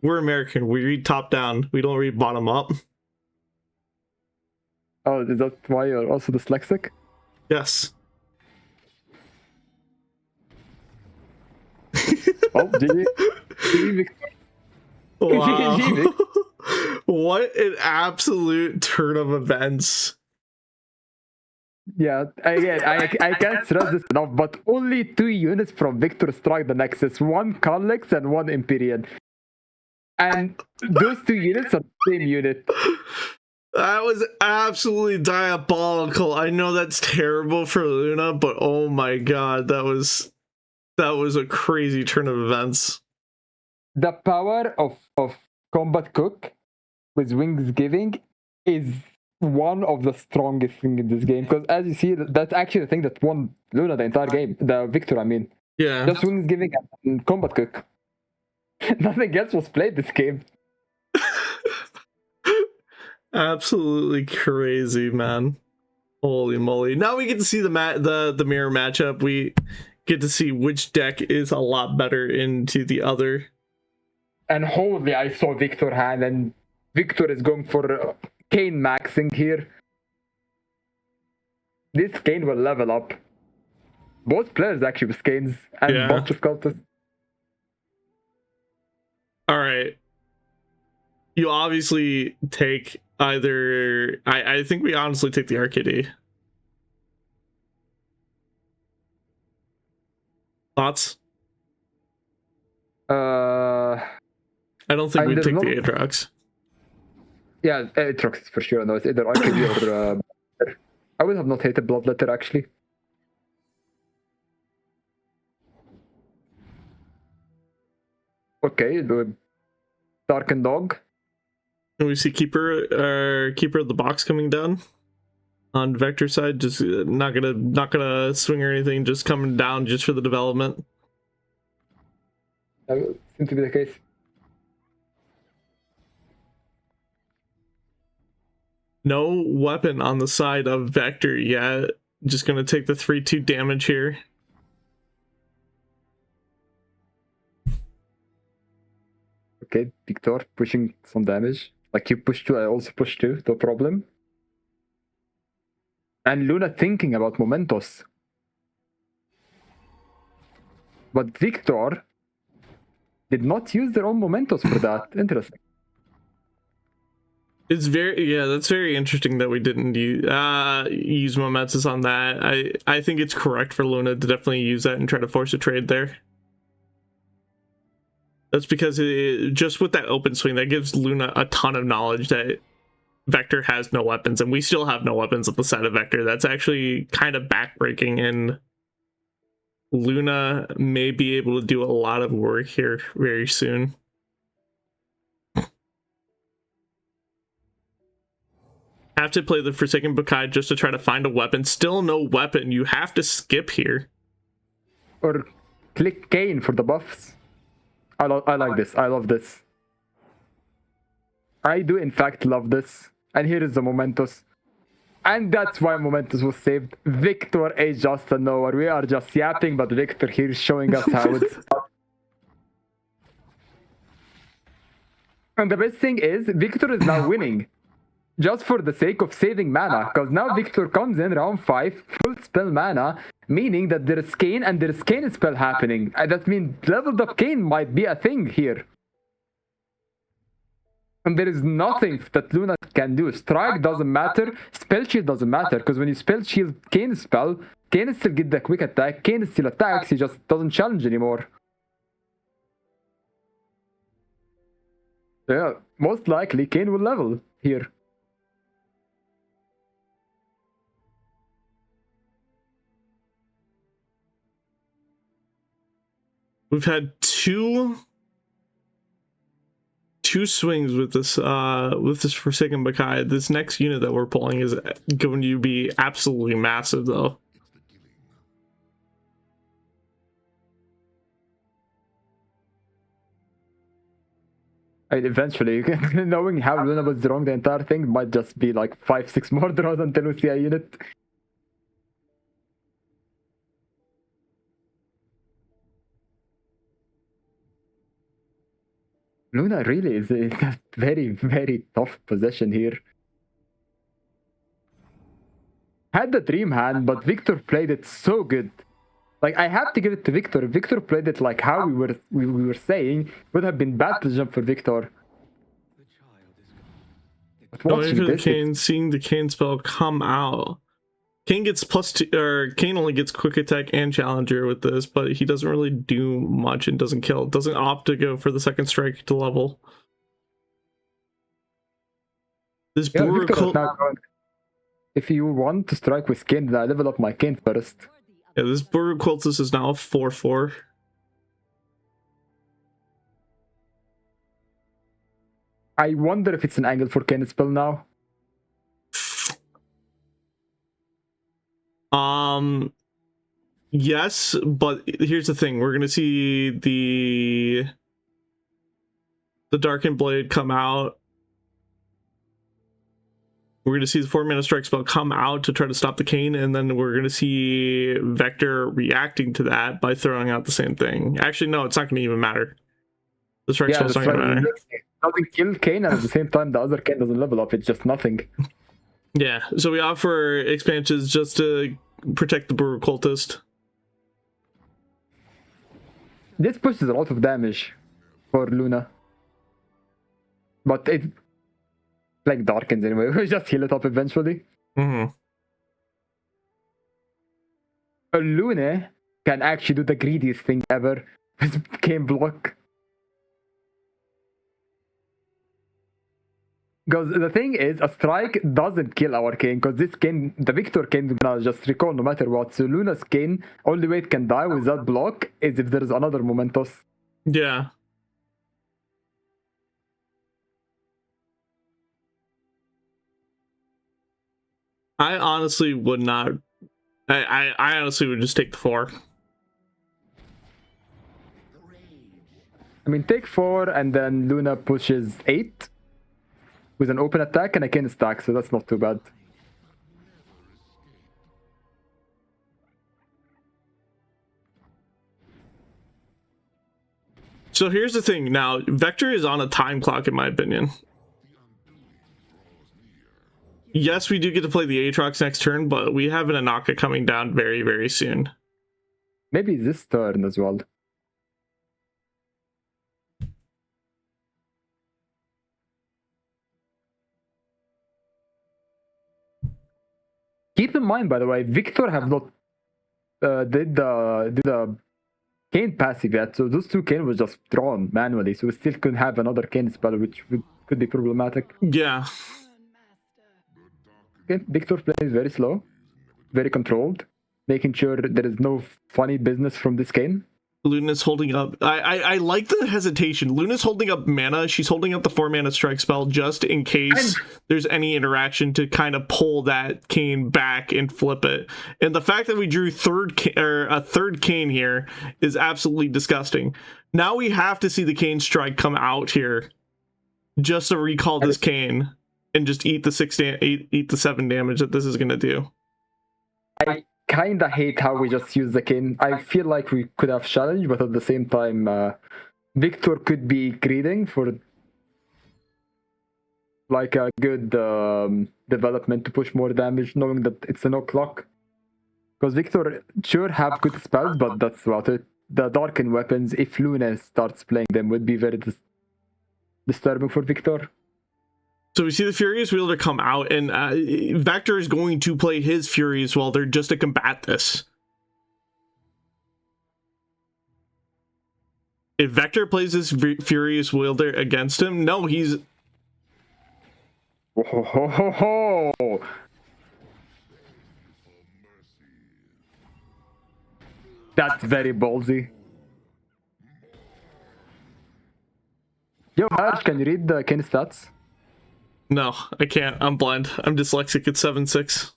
We're American. We read top down. We don't read bottom up. Oh, is that why you're also dyslexic? Yes. Oh, GG. GG, Victor. Wow. GG. What an absolute turn of events. Yeah, again, I can't stress this enough, but only 2 units from Victor strike the Nexus, 1 Kalix and 1 Empyrean. And those 2 units are the same unit. That was absolutely diabolical. I know that's terrible for Luna, but oh my god, that was a crazy turn of events. The power of Combat Cook with Wings Giving is one of the strongest things in this game, because as you see, that's actually the thing that won Luna the entire game. The Victor, I mean. Yeah. Just Wings Giving and Combat Cook. Nothing else was played this game. Absolutely crazy, man. Holy moly. Now we get to see the mirror matchup. We get to see which deck is a lot better into the other. And holy, I saw Victor hand, and Victor is going for Kane maxing here. This Kane will level up. Both players actually with Kanes and Yeah. bunch of cultists. Alright. You obviously take either... I think we honestly take the RKD. Thoughts? I don't think I we mean, take the there's Aatrox. Yeah, Aatrox is for sure. No, it's either RKB or... I would have not hated Bloodletter, actually. Okay, the Darkened Dog. And we see Keeper of the Box coming down on Vector side, just not gonna swing or anything, just coming down just for the development. That would seem to be the case. No weapon on the side of Vector yet. Just gonna take the 3-2 damage here. Okay, Victor pushing some damage. Like you push 2, I also push 2, no problem. And Luna thinking about Momentos. But Victor did not use their own Momentos for that. Interesting. It's that's very interesting that we didn't use Momentous on that. I think it's correct for Luna to definitely use that and try to force a trade there. That's because just with that open swing, that gives Luna a ton of knowledge that Vector has no weapons, and we still have no weapons at the side of Vector. That's actually kind of backbreaking, and Luna may be able to do a lot of work here very soon. Have to play the Forsaken Bukai just to try to find a weapon. Still no weapon. You have to skip here. Or click Kane for the buffs. I like this. I love this. I do in fact love this. And here is the Momentos. And that's why Momentos was saved. Victor is just a knower. We are just yapping, but Victor here is showing us how it's up. And the best thing is, Victor is now winning. Just for the sake of saving mana. Because now Victor comes in round 5, full spell mana, meaning that there is Kane and there is Kane spell happening. That means leveled up Kane might be a thing here. And there is nothing that Luna can do. Strike doesn't matter, spell shield doesn't matter, because when you spell shield Kane's spell, Kane still get the quick attack, Kane still attacks, he just doesn't challenge anymore. Yeah, most likely Kane will level here. We've had two swings with this Forsaken Bakai. This next unit that we're pulling is going to be absolutely massive though. Eventually, knowing how Luna was wrong the entire thing might just be like 5-6 more draws until we see a unit. Luna really is in a very, very tough position here. Had the dream hand, but Victor played it so good. Like, I have to give it to Victor. Victor played it like how we were saying. Would have been bad to jump for Victor. But watching After the this, Kane, seeing the Kane spell come out. Kane gets +2, or Kane only gets quick attack and challenger with this, but he doesn't really do much and doesn't kill. Doesn't opt to go for the second strike to level. This yeah, Brewer Victor is cult, now going, if you want to strike with Kane, then I level up my Kane first. yeah, this Brewer cultist is now 4/4. I wonder if it's an angle for Kane's spell now. Yes, but here's the thing: we're gonna see the Darkened Blade come out. We're gonna see the 4-mana strike spell come out to try to stop the Kane, and then we're gonna see Vector reacting to that by throwing out the same thing. Actually, no, it's not gonna even matter. The strike spell's not gonna matter. Doesn't kill Kane, and at the same time, the other Kane doesn't level up. It's just nothing. Yeah, so we offer expansions just to protect the Brewer Cultist. This pushes a lot of damage for Luna. But it like darkens anyway. We just heal it up eventually. Mm-hmm. Luna can actually do the greediest thing ever with Kane block. Because the thing is, a strike doesn't kill our Kane, because this Kane, the Victor Kane, is gonna just recall no matter what. So Luna's Kane, only way it can die with that block is if there is another Momentos. Yeah. I honestly would not. I honestly would just take the 4. I mean, take 4 and then Luna pushes 8 with an open attack and a Kane stack, so that's not too bad. So here's the thing. Now, Vector is on a time clock, in my opinion. Yes, we do get to play the Aatrox next turn, but we have an Anaka coming down very, very soon. Maybe this turn as well. Keep in mind, by the way, Victor have not did the Kane passive yet, so those 2 Kane was just drawn manually, so we still could have another Kane spell, which could be problematic. Yeah. Okay, Victor plays very slow, very controlled, making sure there is no funny business from this Kane. Luna's holding up. I like the hesitation. Luna's holding up mana. She's holding up the 4-mana strike spell just in case there's any interaction to kind of pull that Kane back and flip it. And the fact that we drew a third Kane here is absolutely disgusting. Now we have to see the Kane strike come out here just to recall this Kane and just eat the 7 damage that this is gonna do. I kinda hate how we just use the Kane. I feel like we could have challenged, but at the same time, Victor could be greeding for like a good development to push more damage, knowing that it's an o'clock. Because Victor sure have good spells, but that's about it. The darken weapons, if Luna starts playing them, would be very disturbing for Victor. So we see the Furious Wielder come out, and Vector is going to play his Furious Wielder just to combat this. If Vector plays his Furious Wielder against him, no, he's... Oh, ho, ho, ho. That's very ballsy. Yo, Harsh, can you read the Ken stats? No, I can't. I'm blind. I'm dyslexic at 7'6".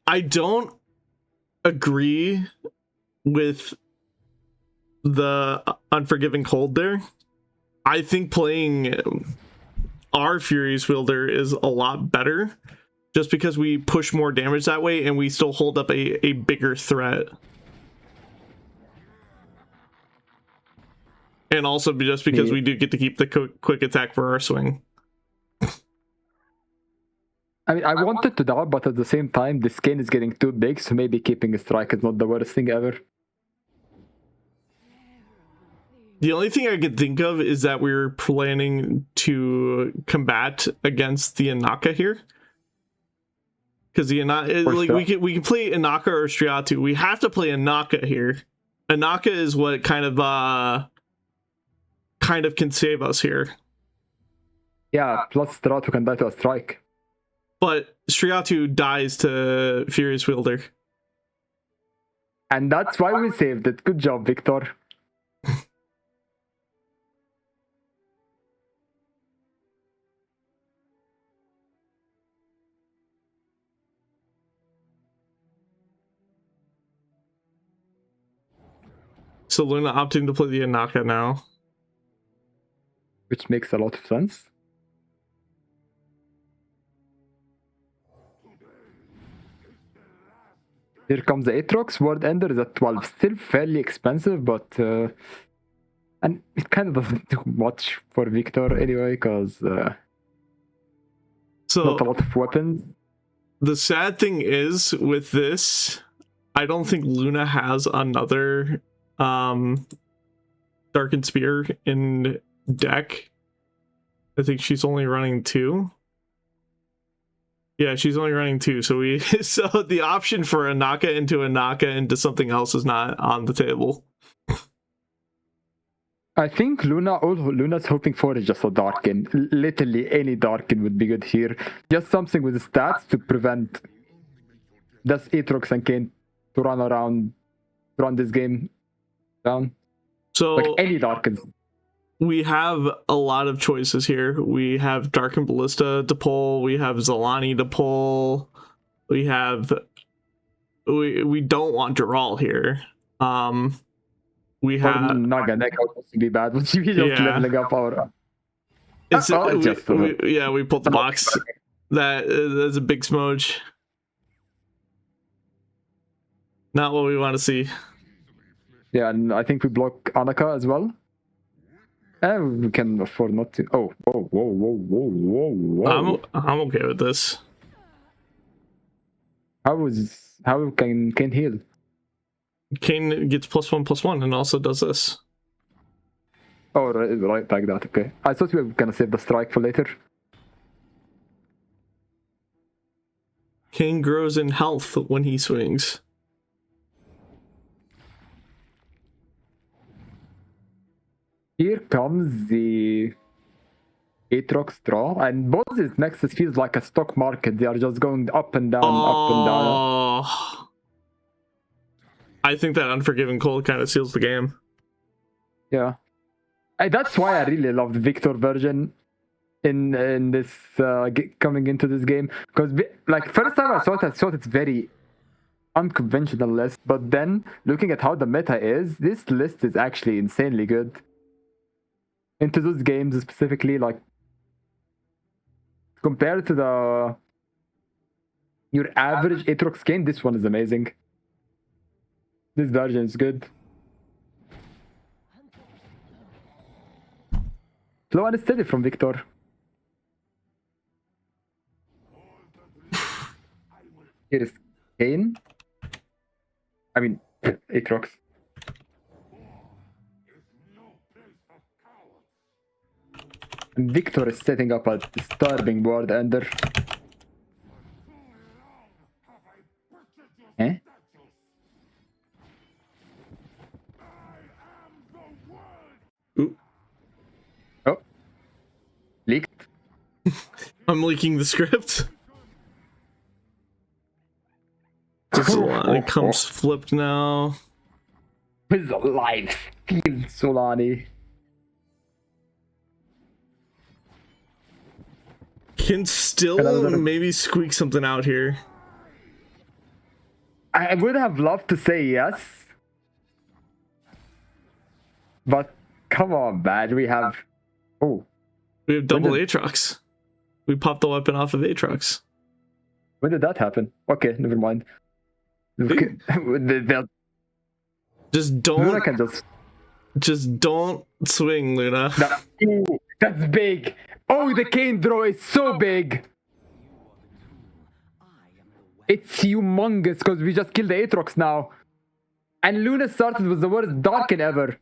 I don't agree with the Unforgiving Cold there. I think playing our Furious Wielder is a lot better, just because we push more damage that way and we still hold up a bigger threat. And also just because we do get to keep the quick attack for our swing. I mean, I wanted to die, but at the same time, the skin is getting too big, so maybe keeping a strike is not the worst thing ever. The only thing I could think of is that we're planning to combat against the Inaka here. Because the Inaka, like, we can play Inaka or Striatu. We have to play Inaka here. Inaka is what kind of can save us here. Yeah, plus Striatu can die to a strike. But Striatu dies to Furious Wielder. And that's why we saved it. Good job, Victor. So Luna opting to play the Inaka now. Which makes a lot of sense. Here comes the Aatrox. Ward Ender is at 12. Still fairly expensive, but... and it kind of doesn't do much for Victor anyway, because... so not a lot of weapons. The sad thing is, with this, I don't think Luna has another Darkened Spear in deck. I think she's only running 2. Yeah, she's only running 2, so so the option for Inaka into something else is not on the table. I think all Luna's hoping for is just a Darken. Literally any Darken would be good here. Just something with the stats to prevent this Aatrox and Kane to run this game down. So like any Darken. We have a lot of choices here. We have Darken Ballista to pull. We have Zalani to pull. We don't want Dural here. We have Naga to be bad, but we just leveling up our. We pulled the box. That's a big smudge. Not what we want to see. Yeah, and I think we block Anaka as well. We can afford not to. Oh, whoa. I'm okay with this. How can Kane heal? Kane gets +1/+1 and also does this. Oh, right, like that. Okay. I thought we were gonna save the strike for later. Kane grows in health when he swings. Here comes the Aatrox draw, and both these nexus feels like a stock market. They are just going up and down, up and down. I think that Unforgiving Cold kind of seals the game. Yeah, that's why I really love the Victor version in this coming into this game, because like first time I thought it's very unconventional list, but then looking at how the meta is, this list is actually insanely good. Into those games specifically, like compared to your average Aatrox game, this one is amazing. This version is good. Slow and steady from Victor. Here is Kane. I mean, Aatrox. And Victor is setting up a disturbing board ender. Eh? Ooh, Oh. Leaked. I'm leaking the script. Solani comes flipped now. With a live steal, Solani. Can still maybe squeak something out here. I would have loved to say yes. But come on, man. We have. Oh. We have double When Aatrox. We popped the weapon off of Aatrox. When did that happen? Okay, never mind. Okay. Just Luna don't. can Just don't swing, Luna. Ooh, that's big. Oh, the Kane draw is so big. It's humongous because we just killed the Aatrox now. And Luna started with the worst Darken ever.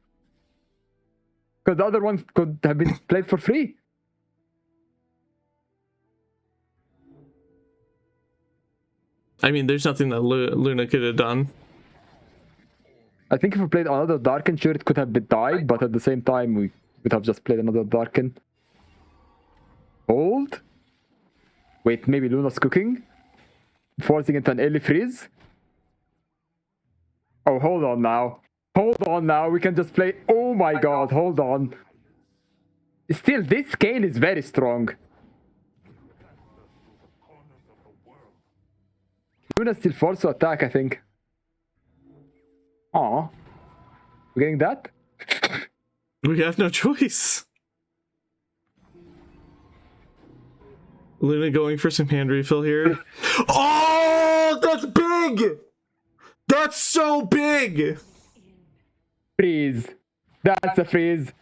Because the other ones could have been played for free. I mean, there's nothing that Luna could have done. I think if we played another Darken, sure, it could have been died, but at the same time, we would have just played another Darken. Hold? Wait, maybe Luna's cooking? Forcing into an early freeze? Oh, hold on now. Hold on now, we can just play... Oh my god, hold on. Still, this Kane is very strong. Luna still forced to attack, I think. Aw. We're getting that? We have no choice. Luna going for some hand refill here. Oh, that's big! That's so big! Freeze. That's a freeze.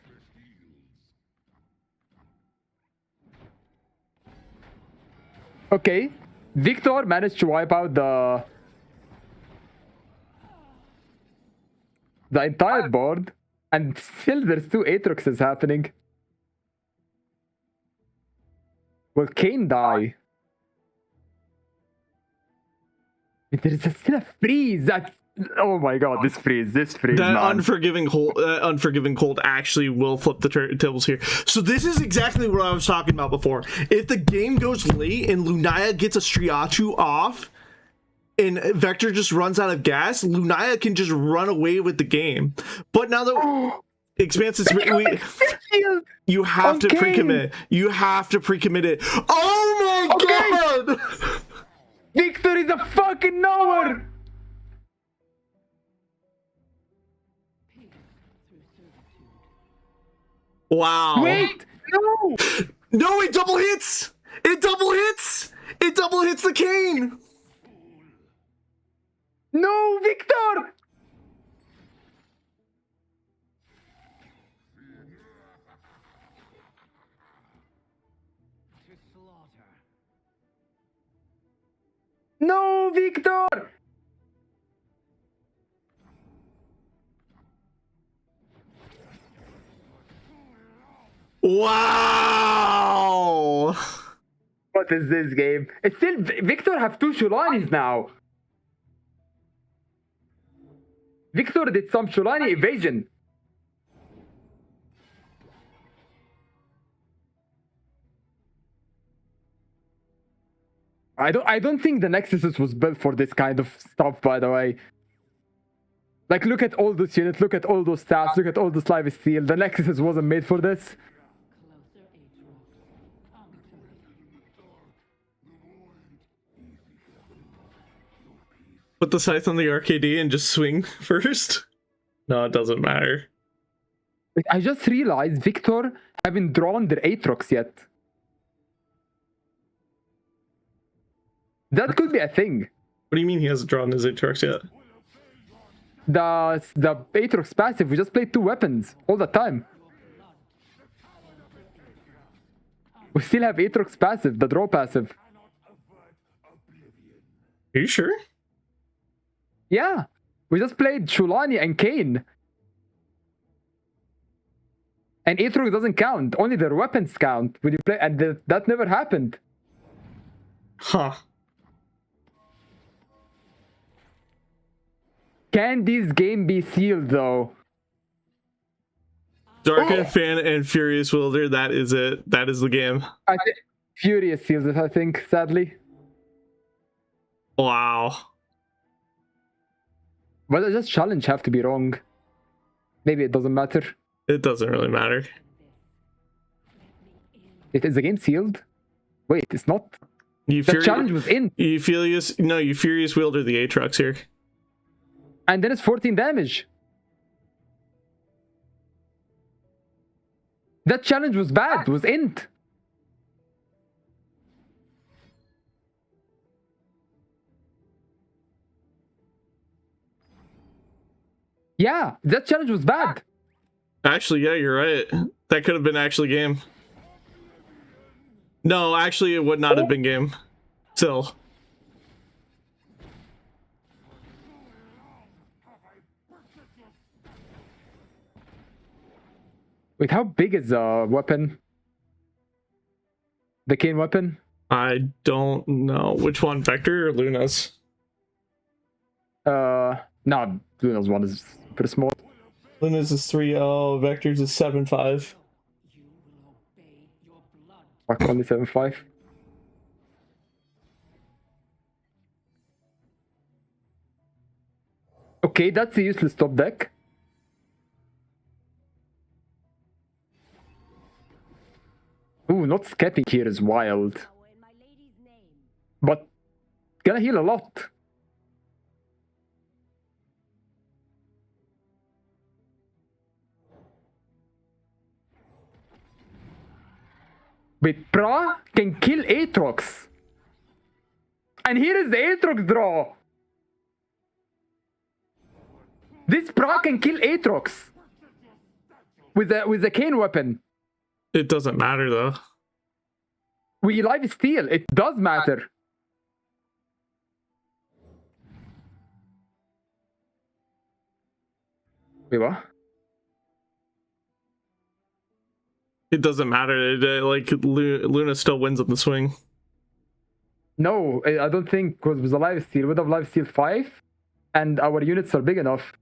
Okay. Victor managed to wipe out the entire board, and still there's two Aatroxes happening. Will Kane die? There is still a freeze. That's... Oh my god, this freeze, That man. unforgiving cold actually will flip the tables here. So this is exactly what I was talking about before. If the game goes late and Lunaya gets a Striatu off and Vector just runs out of gas, Lunaya can just run away with the game. But now that Expanse is... You have to pre-commit. You have to pre-commit it. Oh my god! Victor is a fucking nowhere! Wow. Wait! No! No, it double hits! It double hits! It double hits the Kane! No, Victor! No, Victor! Wow! What is this game? It's still Victor have two Shulanis now. Victor did some Shulani evasion. I don't think the Nexus was built for this kind of stuff, by the way. Like, look at all those units, look at all those stats, look at all this live steel. The Nexus wasn't made for this. Put the scythe on the RKD and just swing first? No, it doesn't matter. I just realized Victor haven't drawn their Aatrox yet. That could be a thing. What do you mean he hasn't drawn his Aatrox yet? The Aatrox passive, we just played two weapons all the time. We still have Aatrox passive, the draw passive. Are you sure? Yeah. We just played Shulani and Kane. And Aatrox doesn't count. Only their weapons count when you play, and that never happened. Huh. Can this game be sealed though? Darken Fan and Furious Wilder, that is it. That is the game. I think Furious seals it, I think, sadly. Wow. But does this challenge have to be wrong? Maybe it doesn't matter. It doesn't really matter. Is the game sealed? Wait, it's not. The challenge was in. You Furious Wielder the Aatrox here. And then it's 14 damage. That challenge was bad, was int. Yeah, that challenge was bad. Actually, yeah, you're right. That could have been actually game. No, actually, it would not have been game. Still. Wait, how big is the weapon? The Kane weapon? I don't know. Which one, Vector or Luna's? No, Luna's one is pretty small. Luna's is 3.0, Vector's is 7.5. Fuck, only 7.5. Okay, that's a useless top deck. Ooh, not scapping here is wild. Power in my lady's name. But gonna heal a lot. Wait, Pra can kill Aatrox. And here is the Aatrox draw. This Pra can kill Aatrox. With the Kane weapon. It doesn't matter though. We live steal. It does matter. Wait, what? It doesn't matter. Like Luna still wins on the swing. No, I don't think, because with the live steal, we would have live steal 5, and our units are big enough.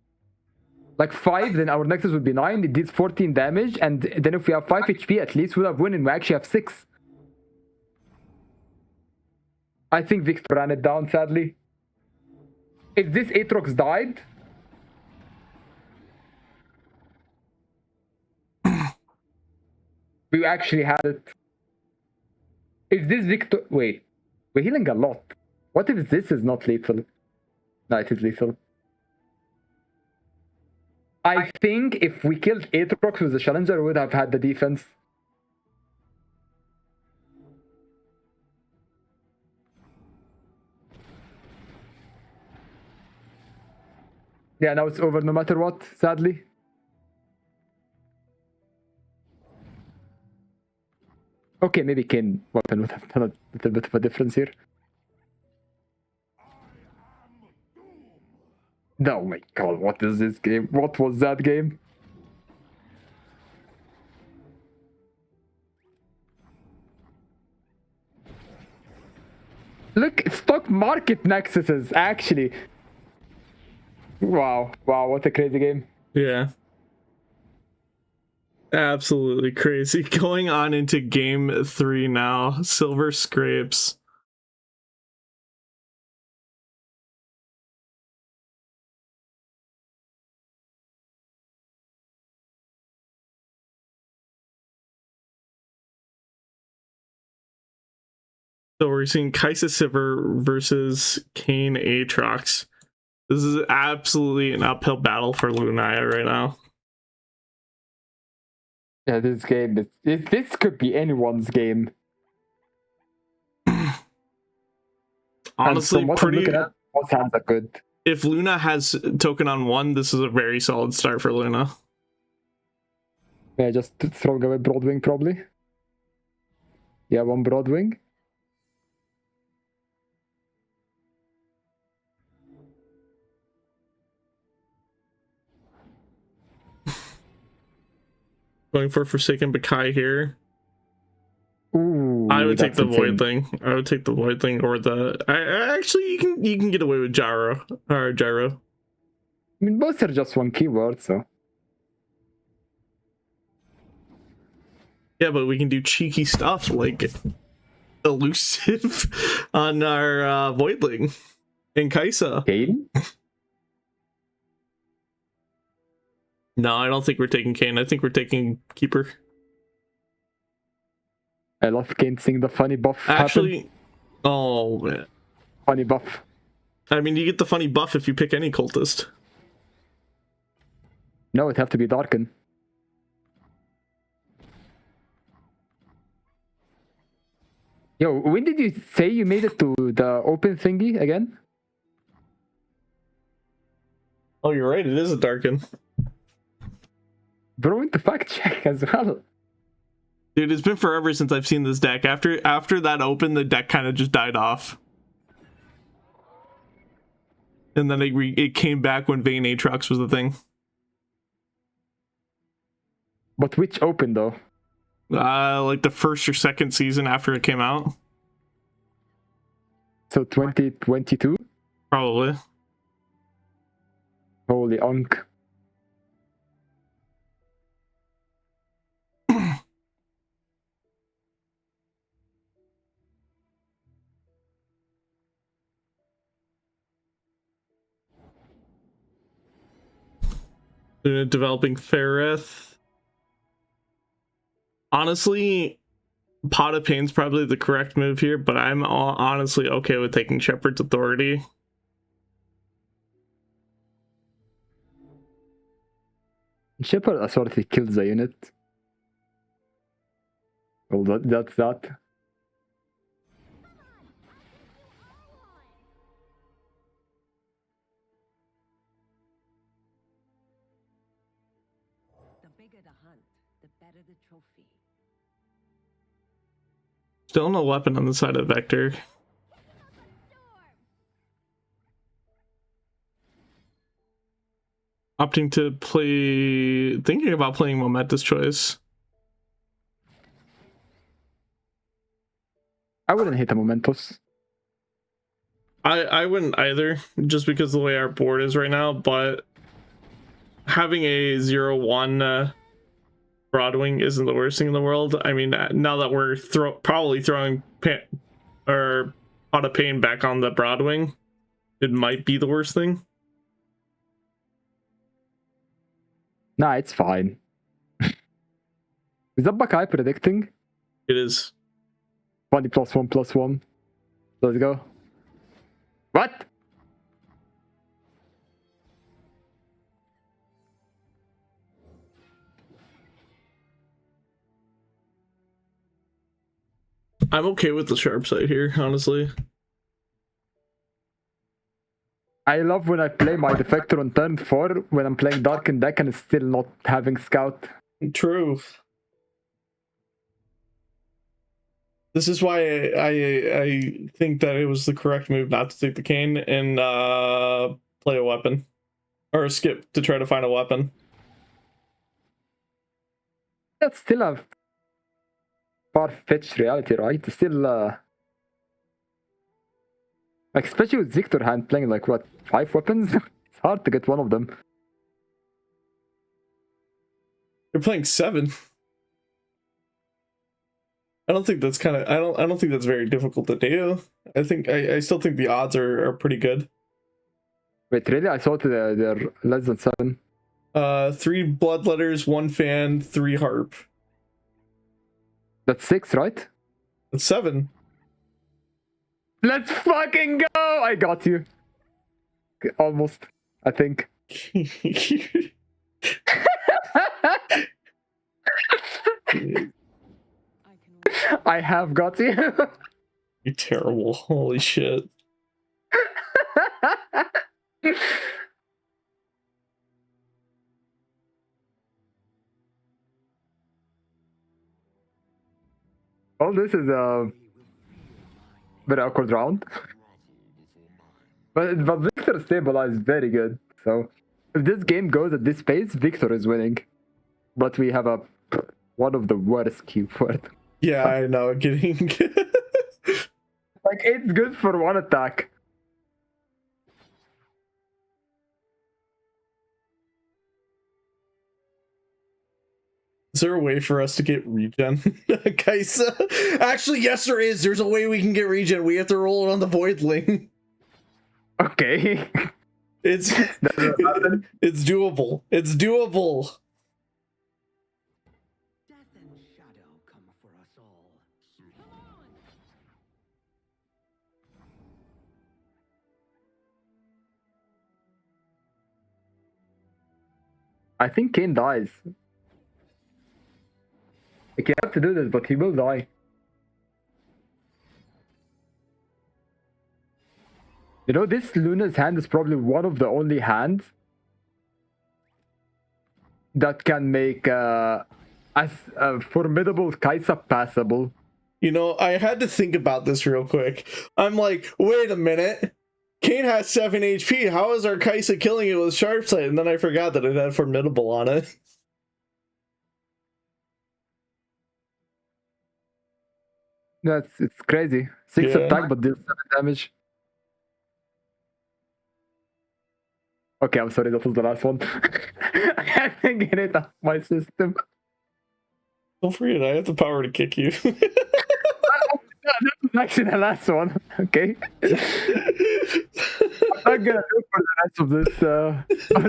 Like 5, then our Nexus would be 9, it deals 14 damage, and then if we have 5 HP at least, we'd have won, and we actually have 6. I think Victor ran it down, sadly. If this Aatrox died... we actually had it. If this Victor... Wait. We're healing a lot. What if this is not lethal? No, it is lethal. I think if we killed Aatrox with the Challenger, we would have had the defense. Yeah, now it's over no matter what, sadly. Okay, maybe Kane weapon would have done a little bit of a difference here. Oh my god, what is this game? What was that game? Look, stock market nexuses, actually. Wow, what a crazy game. Yeah. Absolutely crazy. Going on into game 3 now. Silver Scrapes. So we're seeing Kaisa Sivir versus Kane Aatrox. This is absolutely an uphill battle for Lunaya right now. Yeah, this game, this could be anyone's game. Honestly, pretty. Both hands are good. If Luna has token on 1, this is a very solid start for Luna. Yeah, just throwing away Broadwing probably. Yeah, one Broadwing. Going for Forsaken Bakai here. Ooh, I would take that's the insane. Void thing. I would take the Void thing or the. Actually, you can get away with Gyro or Gyro. I mean, both are just one keyword, so. Yeah, but we can do cheeky stuff like elusive on our Voidling and Kaisa. Kane? No, I don't think we're taking Kane. I think we're taking Keeper. I love Kane seeing the funny buff happen. Actually, oh man. Funny buff. I mean, you get the funny buff if you pick any cultist. No, it'd have to be Darken. Yo, when did you say you made it to the open thingy again? Oh, you're right. It is a Darken. Bro, into fact check as well. Dude, it's been forever since I've seen this deck. After that open, the deck kind of just died off. And then it came back when Vayne Aatrox was the thing. But which open though? Like the first or second season after it came out. So 2022? Probably. Holy unk. Developing Ferrith. Honestly, Pot of Pain's probably the correct move here, but I'm honestly okay with taking Shepherd's Authority. Shepherd Authority kills the unit. Well, that's that. The bigger the hunt, the better the trophy. Still no weapon on the side of Vector. Opting to play... Thinking about playing Momentous Choice. I wouldn't hit a Momentos. I wouldn't either, just because of the way our board is right now, but having a 0-1 Broadwing isn't the worst thing in the world. I mean, now that we're probably throwing Pot of Pain back on the Broadwing, it might be the worst thing. Nah, it's fine. Is that Bakai predicting? It is. 20 +1/+1. Let's go. What? I'm okay with the sharp side here, honestly. I love when I play my Defector on turn 4 when I'm playing Darkened deck and it's still not having Scout. True. This is why I think that it was the correct move not to take the cane and play a weapon. Or skip to try to find a weapon. That's still a far-fetched reality, right? It's still, like, especially with Victor hand playing, like, what, 5 weapons? It's hard to get one of them. You're playing 7. I don't think that's kind of I don't think that's very difficult to do. I still think the odds are pretty good. Wait, really? I thought they're less than 7. 3 Bloodletters, 1 Fan, 3 Harp. That's 6, right? That's 7. Let's fucking go! I got you. Almost, I think. I have got you. You're terrible. Holy shit. Well, this is a very awkward round. But Victor stabilized very good. So if this game goes at this pace, Victor is winning. But we have one of the worst keyboard. Yeah, I know. Getting Like it's good for one attack. Is there a way for us to get regen, Kaisa? Actually, yes, there is. There's a way we can get regen. We have to roll it on the Voidling. Okay. It's it's doable. It's doable. Death and shadow come for us all. I think Kane dies. Like, you have to do this, but he will die. You know, this Luna's hand is probably one of the only hands that can make a formidable Kaisa passable. You know, I had to think about this real quick. I'm like, wait a minute. Kane has 7 HP. How is our Kaisa killing it with Sharp Sight? And then I forgot that it had Formidable on it. It's crazy. 6 Yeah. attack, but deals 7 damage. Okay, I'm sorry, that was the last one. I had to get it out of my system. Don't forget, I have the power to kick you. That was actually the last one. Okay. I'm not gonna do it for the rest of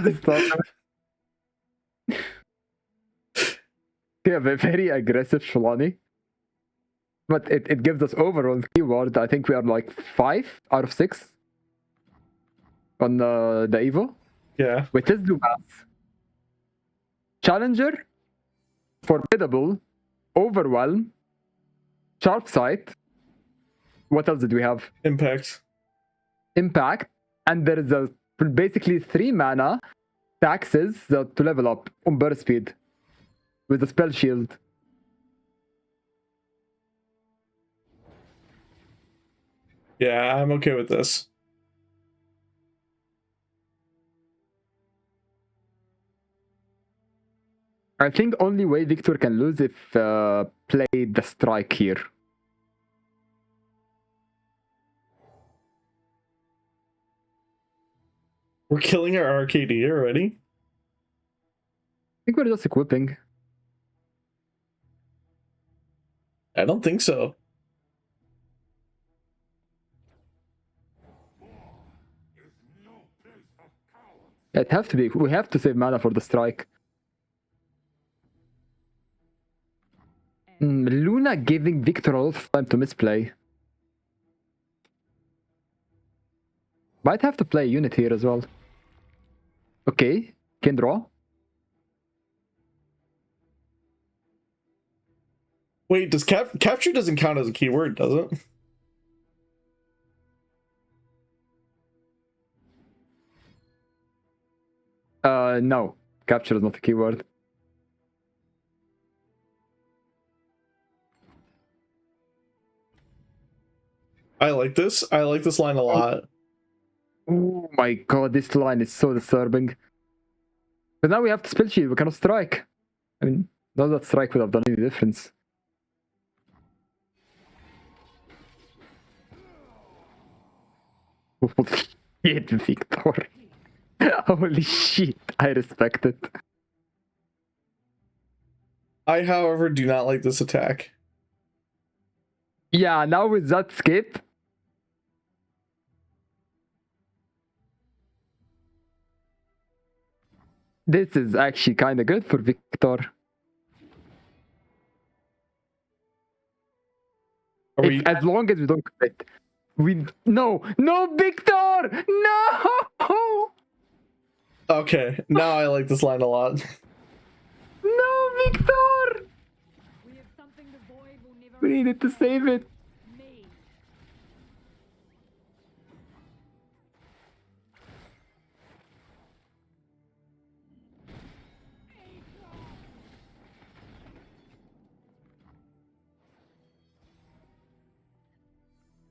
this tournament. Yeah, very aggressive Shalani. But it gives us overall keyword. I think we are like 5 out of 6 on the Evo, Yeah. which is Lumas. Challenger, Formidable, Overwhelm, Sharp Sight. What else did we have? Impact. Impact, and there is basically 3 mana taxes to level up on burst speed with the spell shield. Yeah, I'm okay with this. I think only way Victor can lose if play the strike here. We're killing our RKD already? I think we're just equipping. I don't think so. It have to be. We have to save mana for the strike. Luna giving Victor a lot of time to misplay. Might have to play unit here as well. Okay, can draw. Wait, does capture doesn't count as a keyword, does it? No. Capture is not a keyword. I like this. I like this line a lot. Oh my god, this line is so disturbing. But now we have to spell shield, we cannot strike. I mean, does that strike would have done any difference? Holy shit, Victor. Holy shit, I respect it. I, however, do not like this attack. Yeah, now with that skip. This is actually kind of good for Victor. As long as we don't commit. No, Victor! No! Okay, now I like this line a lot. No, Victor! We have something the void will never We needed to save it. me.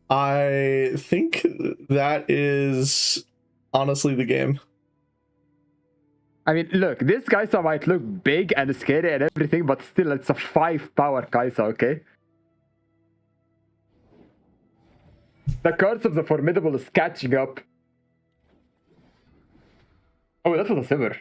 I think that is honestly the game. I mean, look, this Kaisa might look big and scary and everything, but still, it's a 5-tower Kaisa, okay? The curse of the formidable is catching up. Oh, that was a Sivir.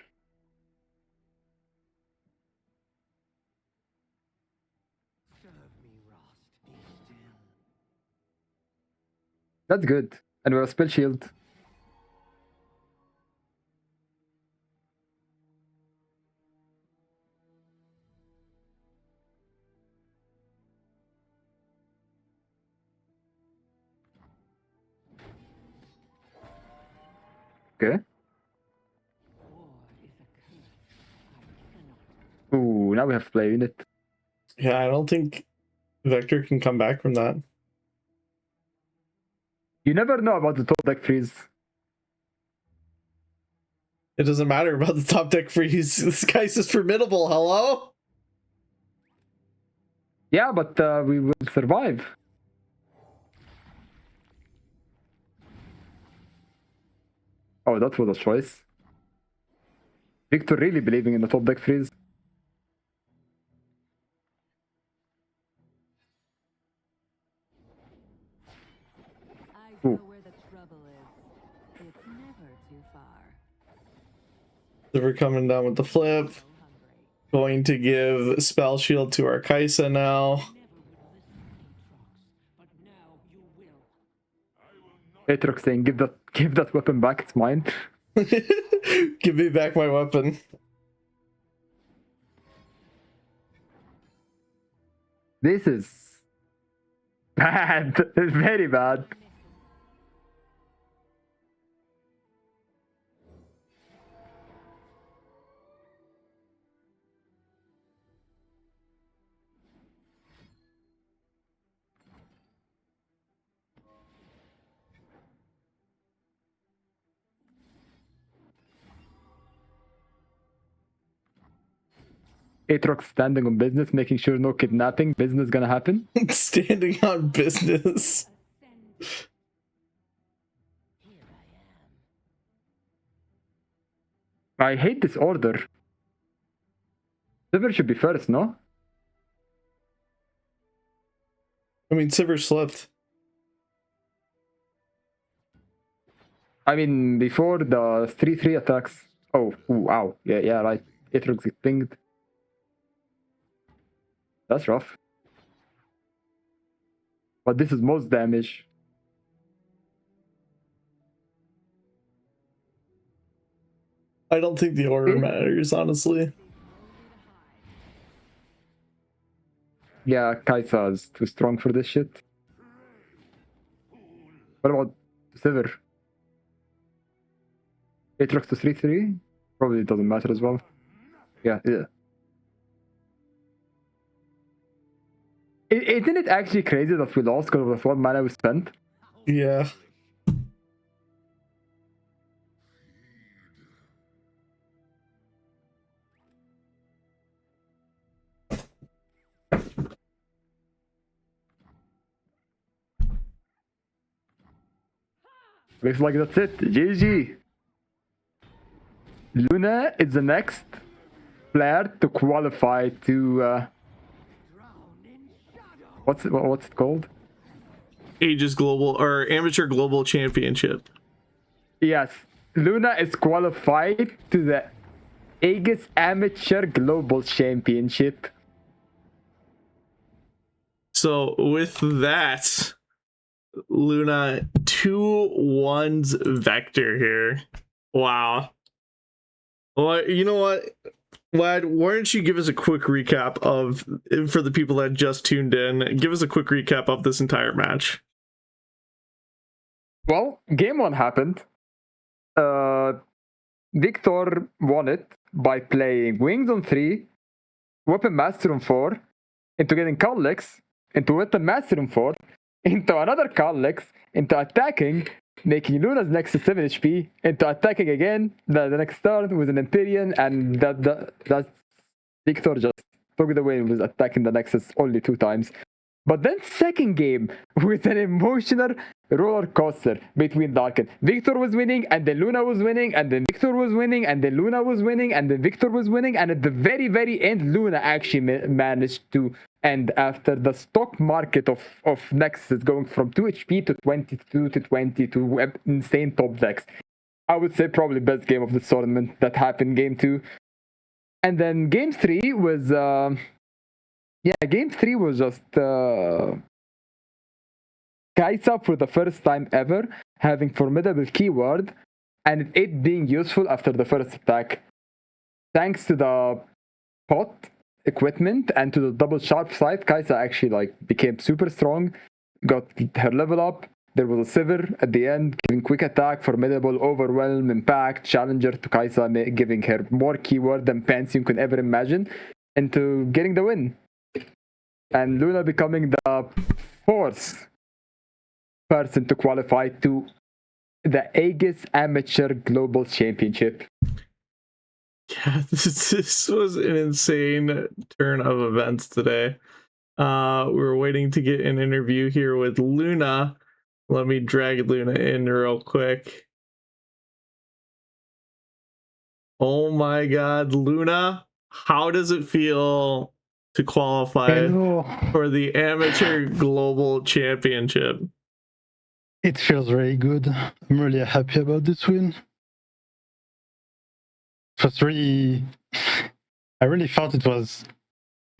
That's good. And we have a spell shield. Okay. Ooh, now we have to play unit. Yeah, I don't think Vector can come back from that. You never know about the top deck freeze. It doesn't matter about the top deck freeze. This guy's just formidable. Hello? Yeah, but we will survive. Oh, that was a choice. Victor really believing in the top deck freeze. I Ooh. know where the trouble is. It's never too far. So we're coming down with the flip. So hungry. Going to give spell shield to our Kaisa now. Aatrox saying, give that weapon back, it's mine. Give me back my weapon. This is bad. It's very bad. Aatrox standing on business, making sure no kidnapping. Business gonna happen. Standing on business. I hate this order. Sivir should be first, no? I mean, Sivir slipped. I mean, before the 3-3 attacks. Oh, ooh, ow. Yeah, right. Aatrox is pinged. That's rough. But this is most damage. I don't think the order matters, honestly. Yeah, Kaisa is too strong for this shit. What about Sivir? Aatrox to 3-3? Probably doesn't matter as well. Yeah. Isn't it actually crazy that we lost because of the 1 mana we spent? Yeah. Looks like that's it. GG. Luna is the next player to qualify to what's it called? Aegis Global or Amateur Global Championship. Yes, Luna is qualified to the Aegis Amateur Global Championship. So with that, Luna 2-1's Vector here. Wow. Well, you know what, Vlad, why don't you give us a quick recap of, for the people that just tuned in, give us a quick recap of this entire match. Well, game 1 happened. Victor won it by playing Wings on 3, Weapon Master on 4, into getting Calyx, into Weapon Master on 4, into another Calyx, into attacking, making Luna's next to 7 HP, into attacking again, the next turn with an Empyrean, and that Victor just took the win with attacking the Nexus only 2 times. But then second game with an emotional roller coaster between Darken. Victor was winning, and then Luna was winning, and then Victor was winning, and then Luna was winning, and then Victor was winning, and at the very, very end, Luna actually managed to end after the stock market of Nexus going from 2 HP to 22 to 20 to insane top decks. I would say probably best game of the tournament that happened game 2. And then game 3 was... game 3 was just Kaisa for the first time ever having formidable keyword and it being useful after the first attack. Thanks to the pot equipment and to the double sharp side, Kaisa actually became super strong, got her level up. There was a Sivir at the end, giving quick attack, formidable, overwhelm, impact, challenger to Kaisa, giving her more keyword than Pantheon could ever imagine, into getting the win. And Luna becoming the 4th person to qualify to the Aegis Amateur Global Championship. Yeah, this was an insane turn of events today. We were waiting to get an interview here with Luna. Let me drag Luna in real quick. Oh my god, Luna, how does it feel to qualify for the Amateur Global Championship? It feels very good. I'm really happy about this win. It was really... I really thought it was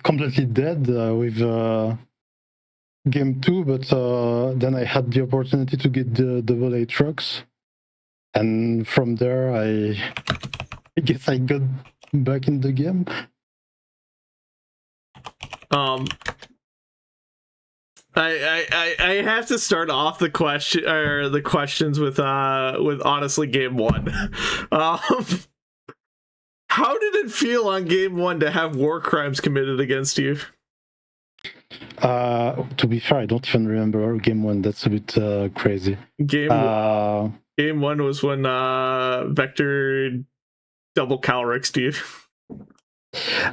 completely dead with game 2, but then I had the opportunity to get the double A trucks. And from there, I guess I got back in the game. I have to start off the questions with honestly game 1. How did it feel on game 1 to have war crimes committed against you? To be fair, I don't even remember game 1. That's a bit crazy. Game 1 was when Vector double Calrixed you.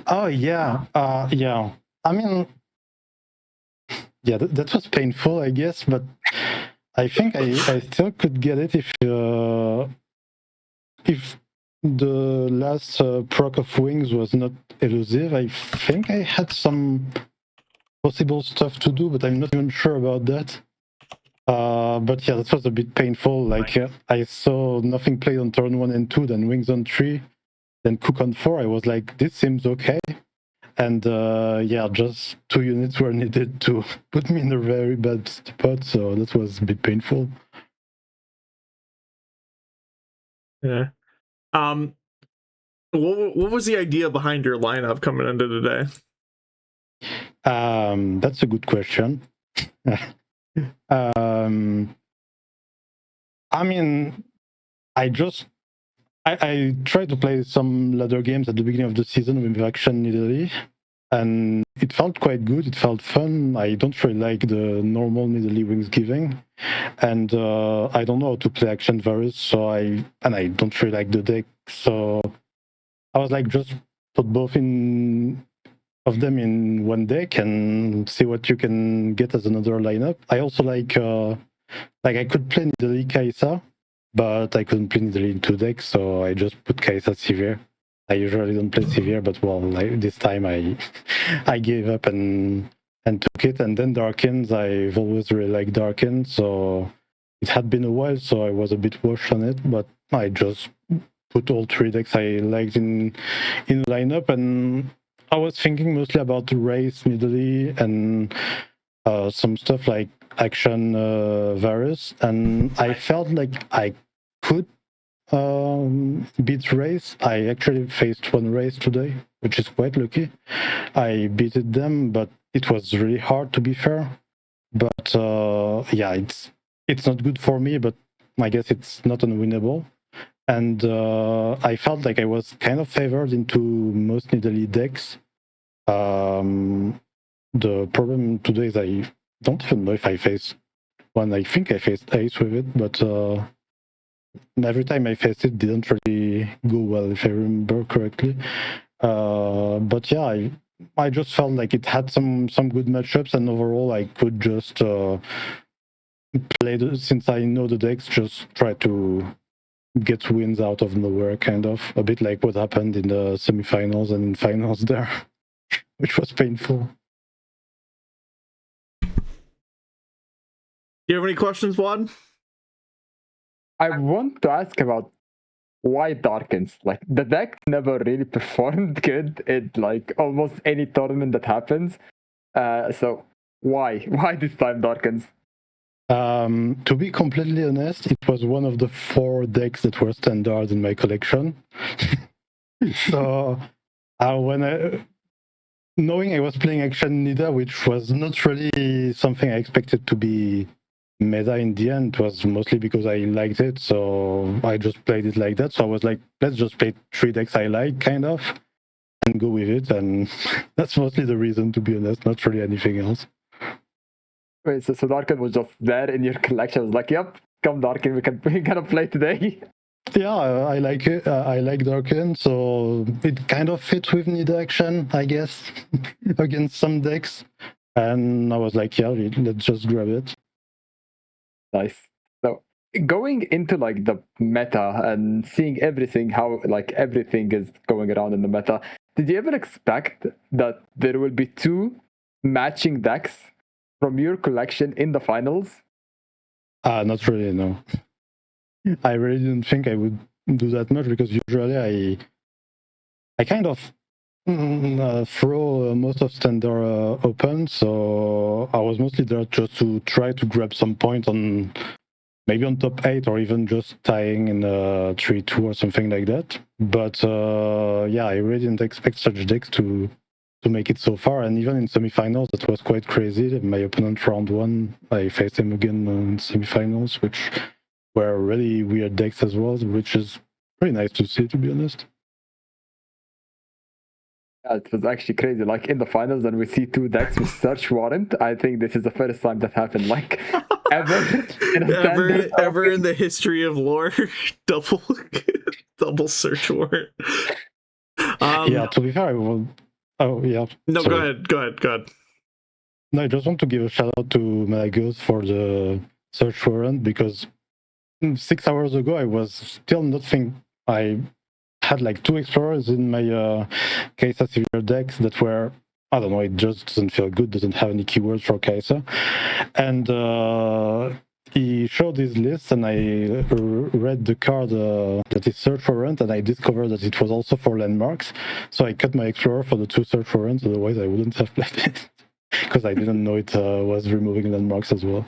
Oh yeah, yeah. I mean, yeah, that was painful, I guess, but I think I still could get it if the last proc of wings was not elusive. I think I had some possible stuff to do, but I'm not even sure about that. But yeah, that was a bit painful. Like I saw nothing played on turn 1 and 2, then wings on 3, then cook on 4. I was like, this seems okay. And yeah, just 2 units were needed to put me in a very bad spot, so that was a bit painful. Yeah. What was the idea behind your lineup coming into today? That's a good question. I mean, I tried to play some ladder games at the beginning of the season with Action in Italy, and it felt quite good. It felt fun. I don't really like the normal Nidalee wings giving, and I don't know how to play Action Varus, so I don't really like the deck. So I was like, just put both of them in one deck and see what you can get as another lineup. I also like I could play Nidalee Kaisa, but I couldn't play Nidalee in 2 decks, so I just put Kaisa Severe. I usually don't play Severe, but well, this time I gave up and took it. And then Darkins, I've always really liked Darkins, so it had been a while, so I was a bit washed on it, but I just put all 3 decks I liked in lineup, and I was thinking mostly about race, Nidalee, and some stuff like Action Varus, and I felt like I could beat race. I actually faced 1 race today, which is quite lucky. I beated them, but it was really hard, to be fair. But yeah, it's not good for me, but I guess it's not unwinnable. And I felt like I was kind of favored into most Nidalee decks. The problem today is I don't even know if I faced one. I think I faced Ace with it, but every time I faced it didn't really go well, if I remember correctly. But yeah, I just felt like it had some good matchups, and overall I could just play since I know the decks, just try to get wins out of nowhere, kind of a bit like what happened in the semifinals and in finals there, which was painful. Do you have any questions, Wad? I want to ask about why Darkens. Like the deck never really performed good in like almost any tournament that happens. So why? Why this time Darkens? To be completely honest, it was one of the 4 decks that were standard in my collection. So knowing I was playing Action Nida, which was not really something I expected to be meta in the end, was mostly because I liked it, so I just played it like that. So I was like, let's just play 3 decks I like, kind of, and go with it. And that's mostly the reason, to be honest, not really anything else. Wait, so Darken was just there in your collection. I was like, yep, come Darken, we're gonna play today. Yeah, I like it. I like Darken, so it kind of fits with Need Action, I guess, against some decks. And I was like, yeah, let's just grab it. Nice. So going into like the meta and seeing everything, how like everything is going around in the meta, did you ever expect that there will be 2 matching decks from your collection in the finals? Not really, no. I really didn't think I would do that much, because usually I kind of throw most of standard open, so I was mostly there just to try to grab some point on maybe on top 8, or even just tying in 3-2 or something like that. But yeah, I really didn't expect such decks to make it so far. And even in semifinals, that was quite crazy. My opponent round 1, I faced him again in semifinals, which were really weird decks as well, which is pretty nice to see, to be honest. Yeah, it was actually crazy. Like in the finals, and we see 2 decks with search warrant. I think this is the first time that happened, like ever in a standard. ever in the history of LoR. double search warrant. Yeah, to be fair, I will. Oh yeah. No, sorry. go ahead. No, I just want to give a shout out to Malagos for the search warrant, because 6 hours ago I was still not thinking. I had like 2 explorers in my Kaisa Severe decks that were, I don't know, it just doesn't feel good, doesn't have any keywords for Kaisa. And he showed his list, and I read the card that is search warrant, and I discovered that it was also for landmarks. So I cut my explorer for the 2 search warrants, otherwise I wouldn't have played it, because I didn't know it was removing landmarks as well.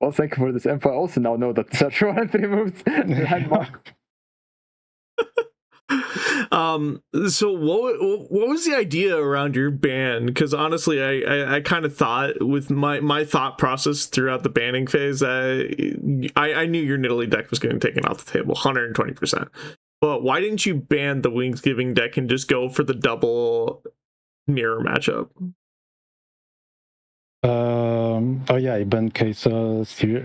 Well, thank you for this info. I also now know that search warrant removes landmark. So what was the idea around your ban? Because honestly, I kind of thought, with my thought process throughout the banning phase, I knew your Nidalee deck was getting taken off the table 120%. But why didn't you ban the Wings Giving deck and just go for the double mirror matchup? Oh yeah, I banned Kaisa Severe.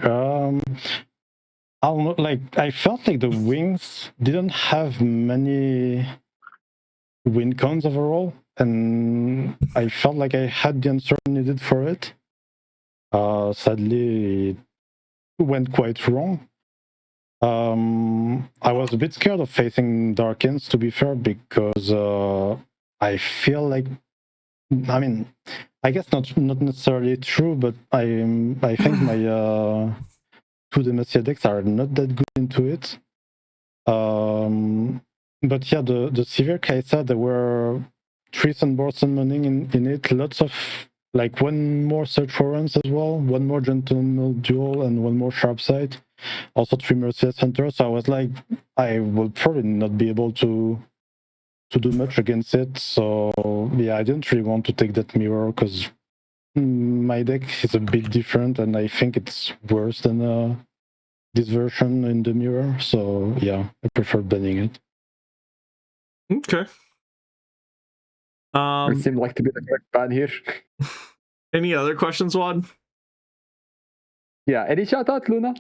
I don't know, like, I felt like the Wings didn't have many win cons overall, and I felt like I had the answer needed for it. Sadly, it went quite wrong. I was a bit scared of facing Darkins, to be fair, because I feel like, I mean, I guess not necessarily true, but I think my 2 Demacia decks are not that good into it. But yeah, the Severe Kaisa, there were 3 Sunboard summoning in it, lots of, like, 1 more search warrants as well, 1 more Gentleman Duel, and 1 more Sharp Sight, also 3 Merciless Hunter. So I was like, I will probably not be able to do much against it. So yeah, I didn't really want to take that mirror, because my deck is a bit different, and I think it's worse than this version in the mirror. So yeah, I prefer banning it. Okay. It seemed like to be the correct ban here. Any other questions, Wad? Yeah, any shout out, Luna?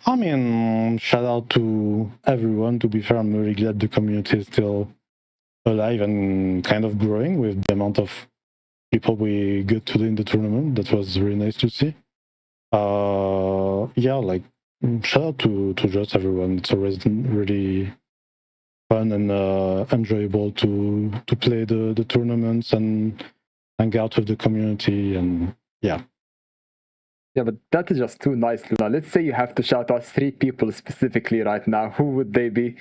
I mean, shout out to everyone. To be fair, I'm really glad the community is still alive and kind of growing with the amount of people we got to do in the tournament. That was really nice to see. Yeah, like shout out to just everyone. It's always really fun and enjoyable to play the tournaments and hang out with the community, and yeah. Yeah, but that is just too nice, Luna. Let's say you have to shout out 3 people specifically right now. Who would they be?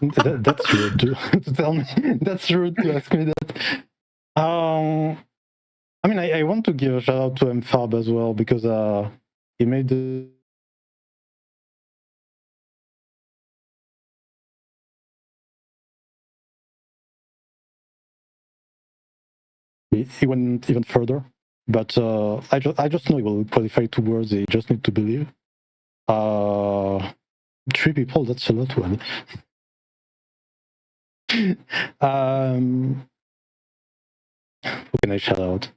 That's rude to tell me. That's rude to ask me that. I mean, I want to give a shout out to MFab as well, because he made the he went even further. But I just know he will qualify towards. He just need to believe. 3 people, that's a lot, one. Who can I shout out?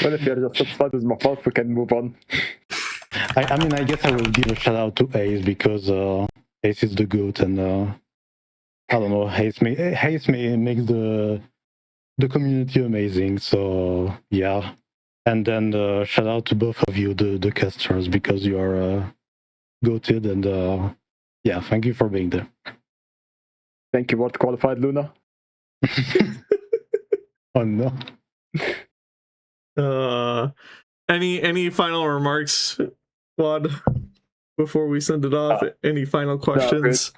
Well, if you're just upset with Mafalp, we can move on. I mean, I guess I will give a shout out to Ace, because Ace is the GOAT, and I don't know, Ace makes the community amazing. So yeah, and then shout out to both of you, the casters, because you are goated, and yeah, thank you for being there. Thank you, World Qualified Luna. Oh no. Any final remarks, Wad, before we send it off? Any final questions?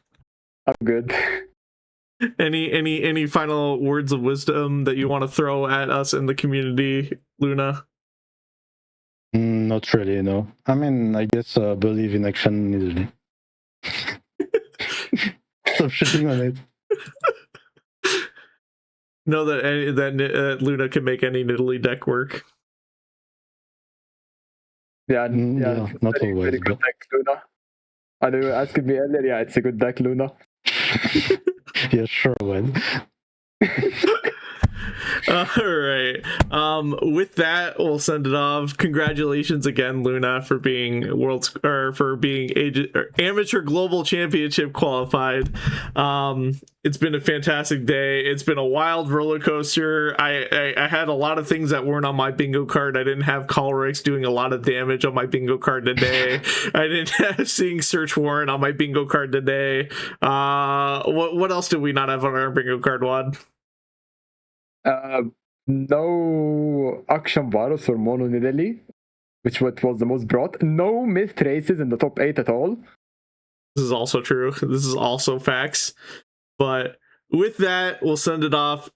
I'm good. Any final words of wisdom that you want to throw at us in the community, Luna? Not really, no. I mean, I guess believe in action easily. Stop shitting on it. Know that Luna can make any Nidalee deck work. Yeah, Yeah, it's not very, always, very good but deck, Luna. I know you asked me earlier. Yeah, it's a good deck, Luna. yeah, sure, well. All right. With that, we'll send it off. Congratulations again, Luna, for being amateur global championship qualified. It's been a fantastic day. It's been a wild roller coaster. I had a lot of things that weren't on my bingo card. I didn't have Colrix doing a lot of damage on my bingo card today. I didn't have Seeing Search Warrant on my bingo card today. What else did we not have on our bingo card, Wad? No Action Virus or Mono Nidalee, which was the most brought. No Myth Races in the top 8 at all. This is also true. This is also facts. But with that, we'll send it off.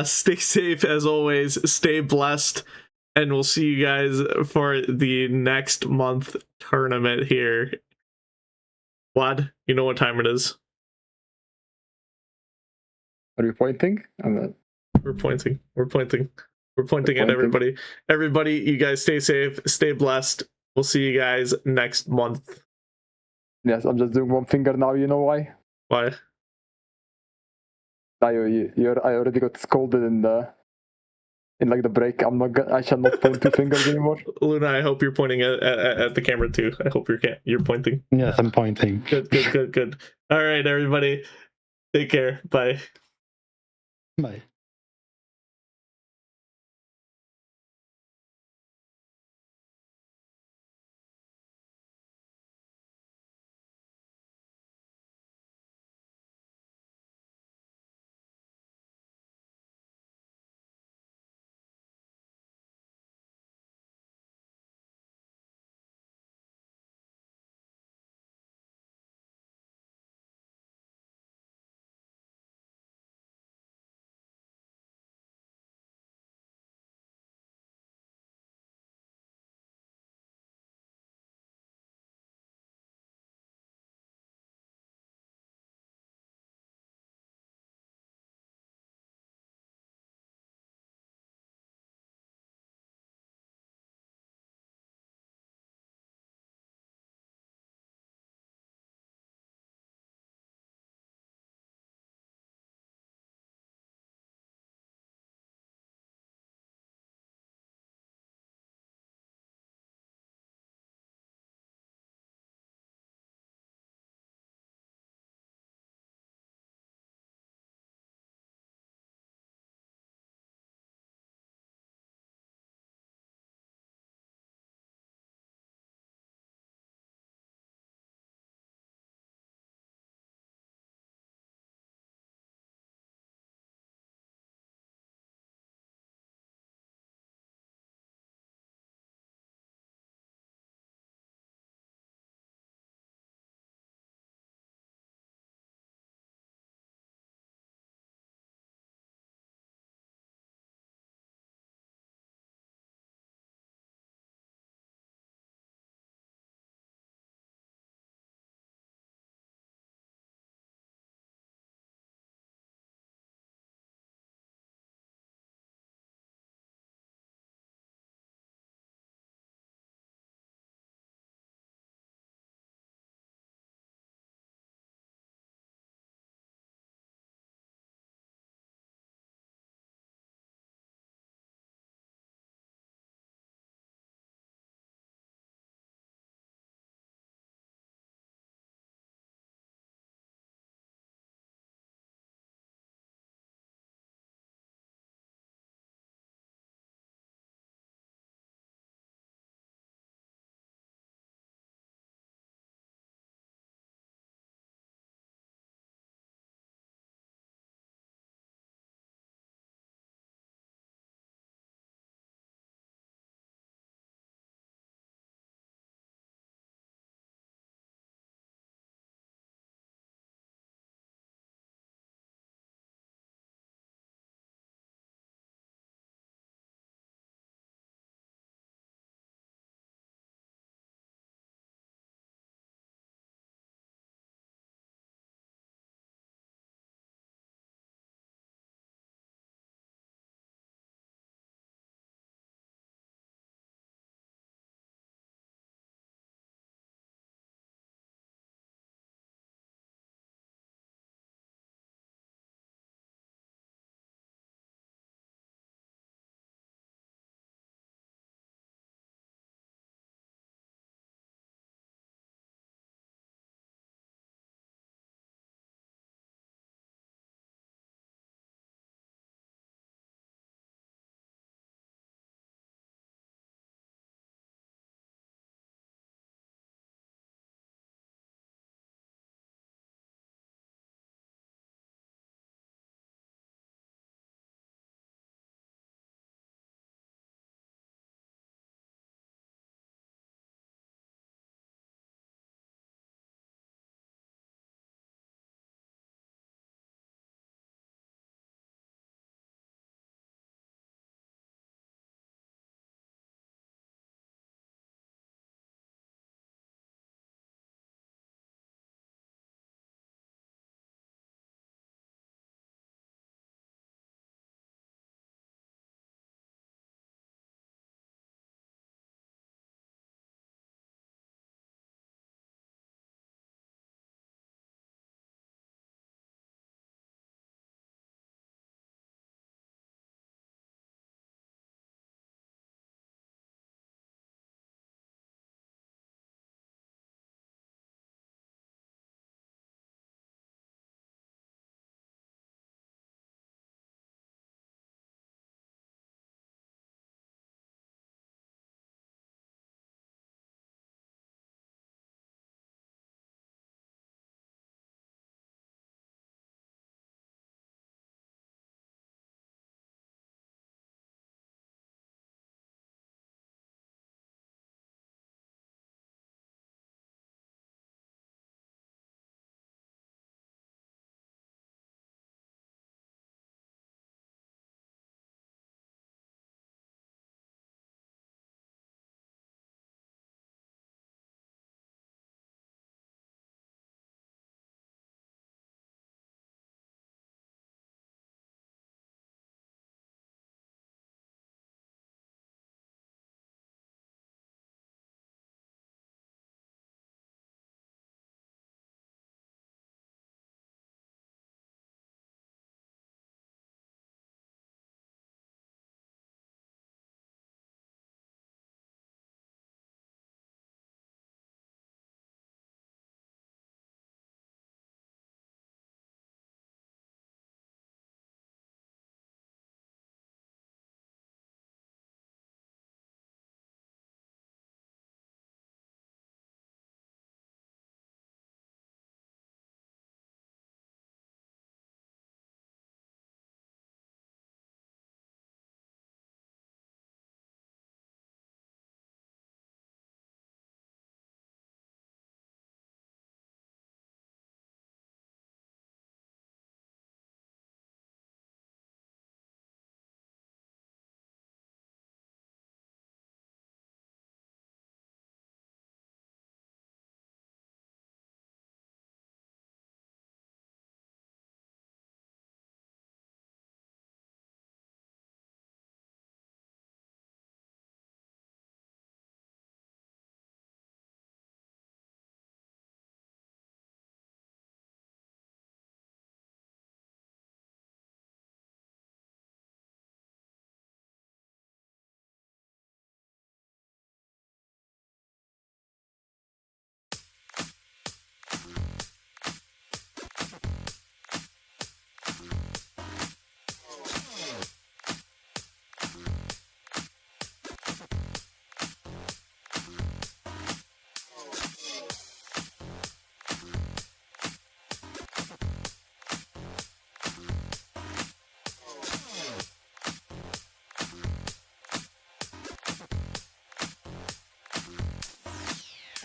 Stay safe as always. Stay blessed. And we'll see you guys for the next month tournament here. Wad, you know what time it is. Are you pointing? I'm not. We're pointing at everybody. Everybody, you guys stay safe, stay blessed. We'll see you guys next month. Yes, I'm just doing one finger now. You know why? Why? I already got scolded in like the break. I shall not point 2 fingers anymore. Luna, I hope you're pointing at the camera too. I hope you're pointing. Yes, I'm pointing. Good. All right, everybody. Take care. Bye. Bye.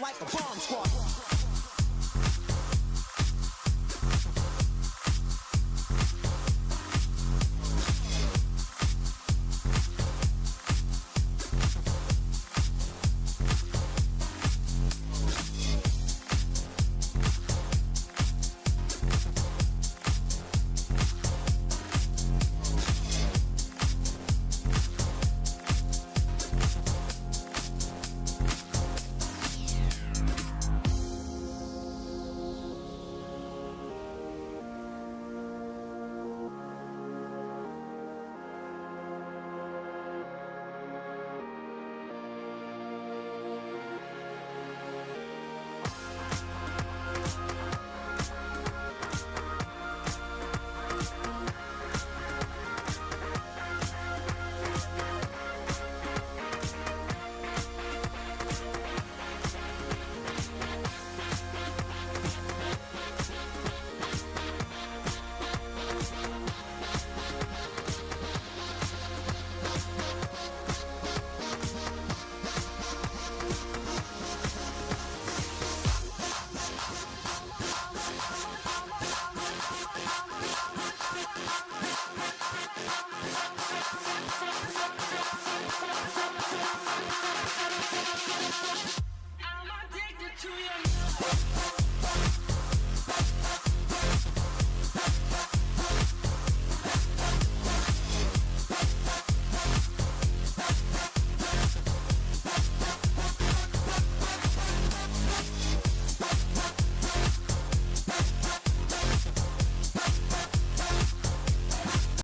like a bomb squad. I'm addicted to your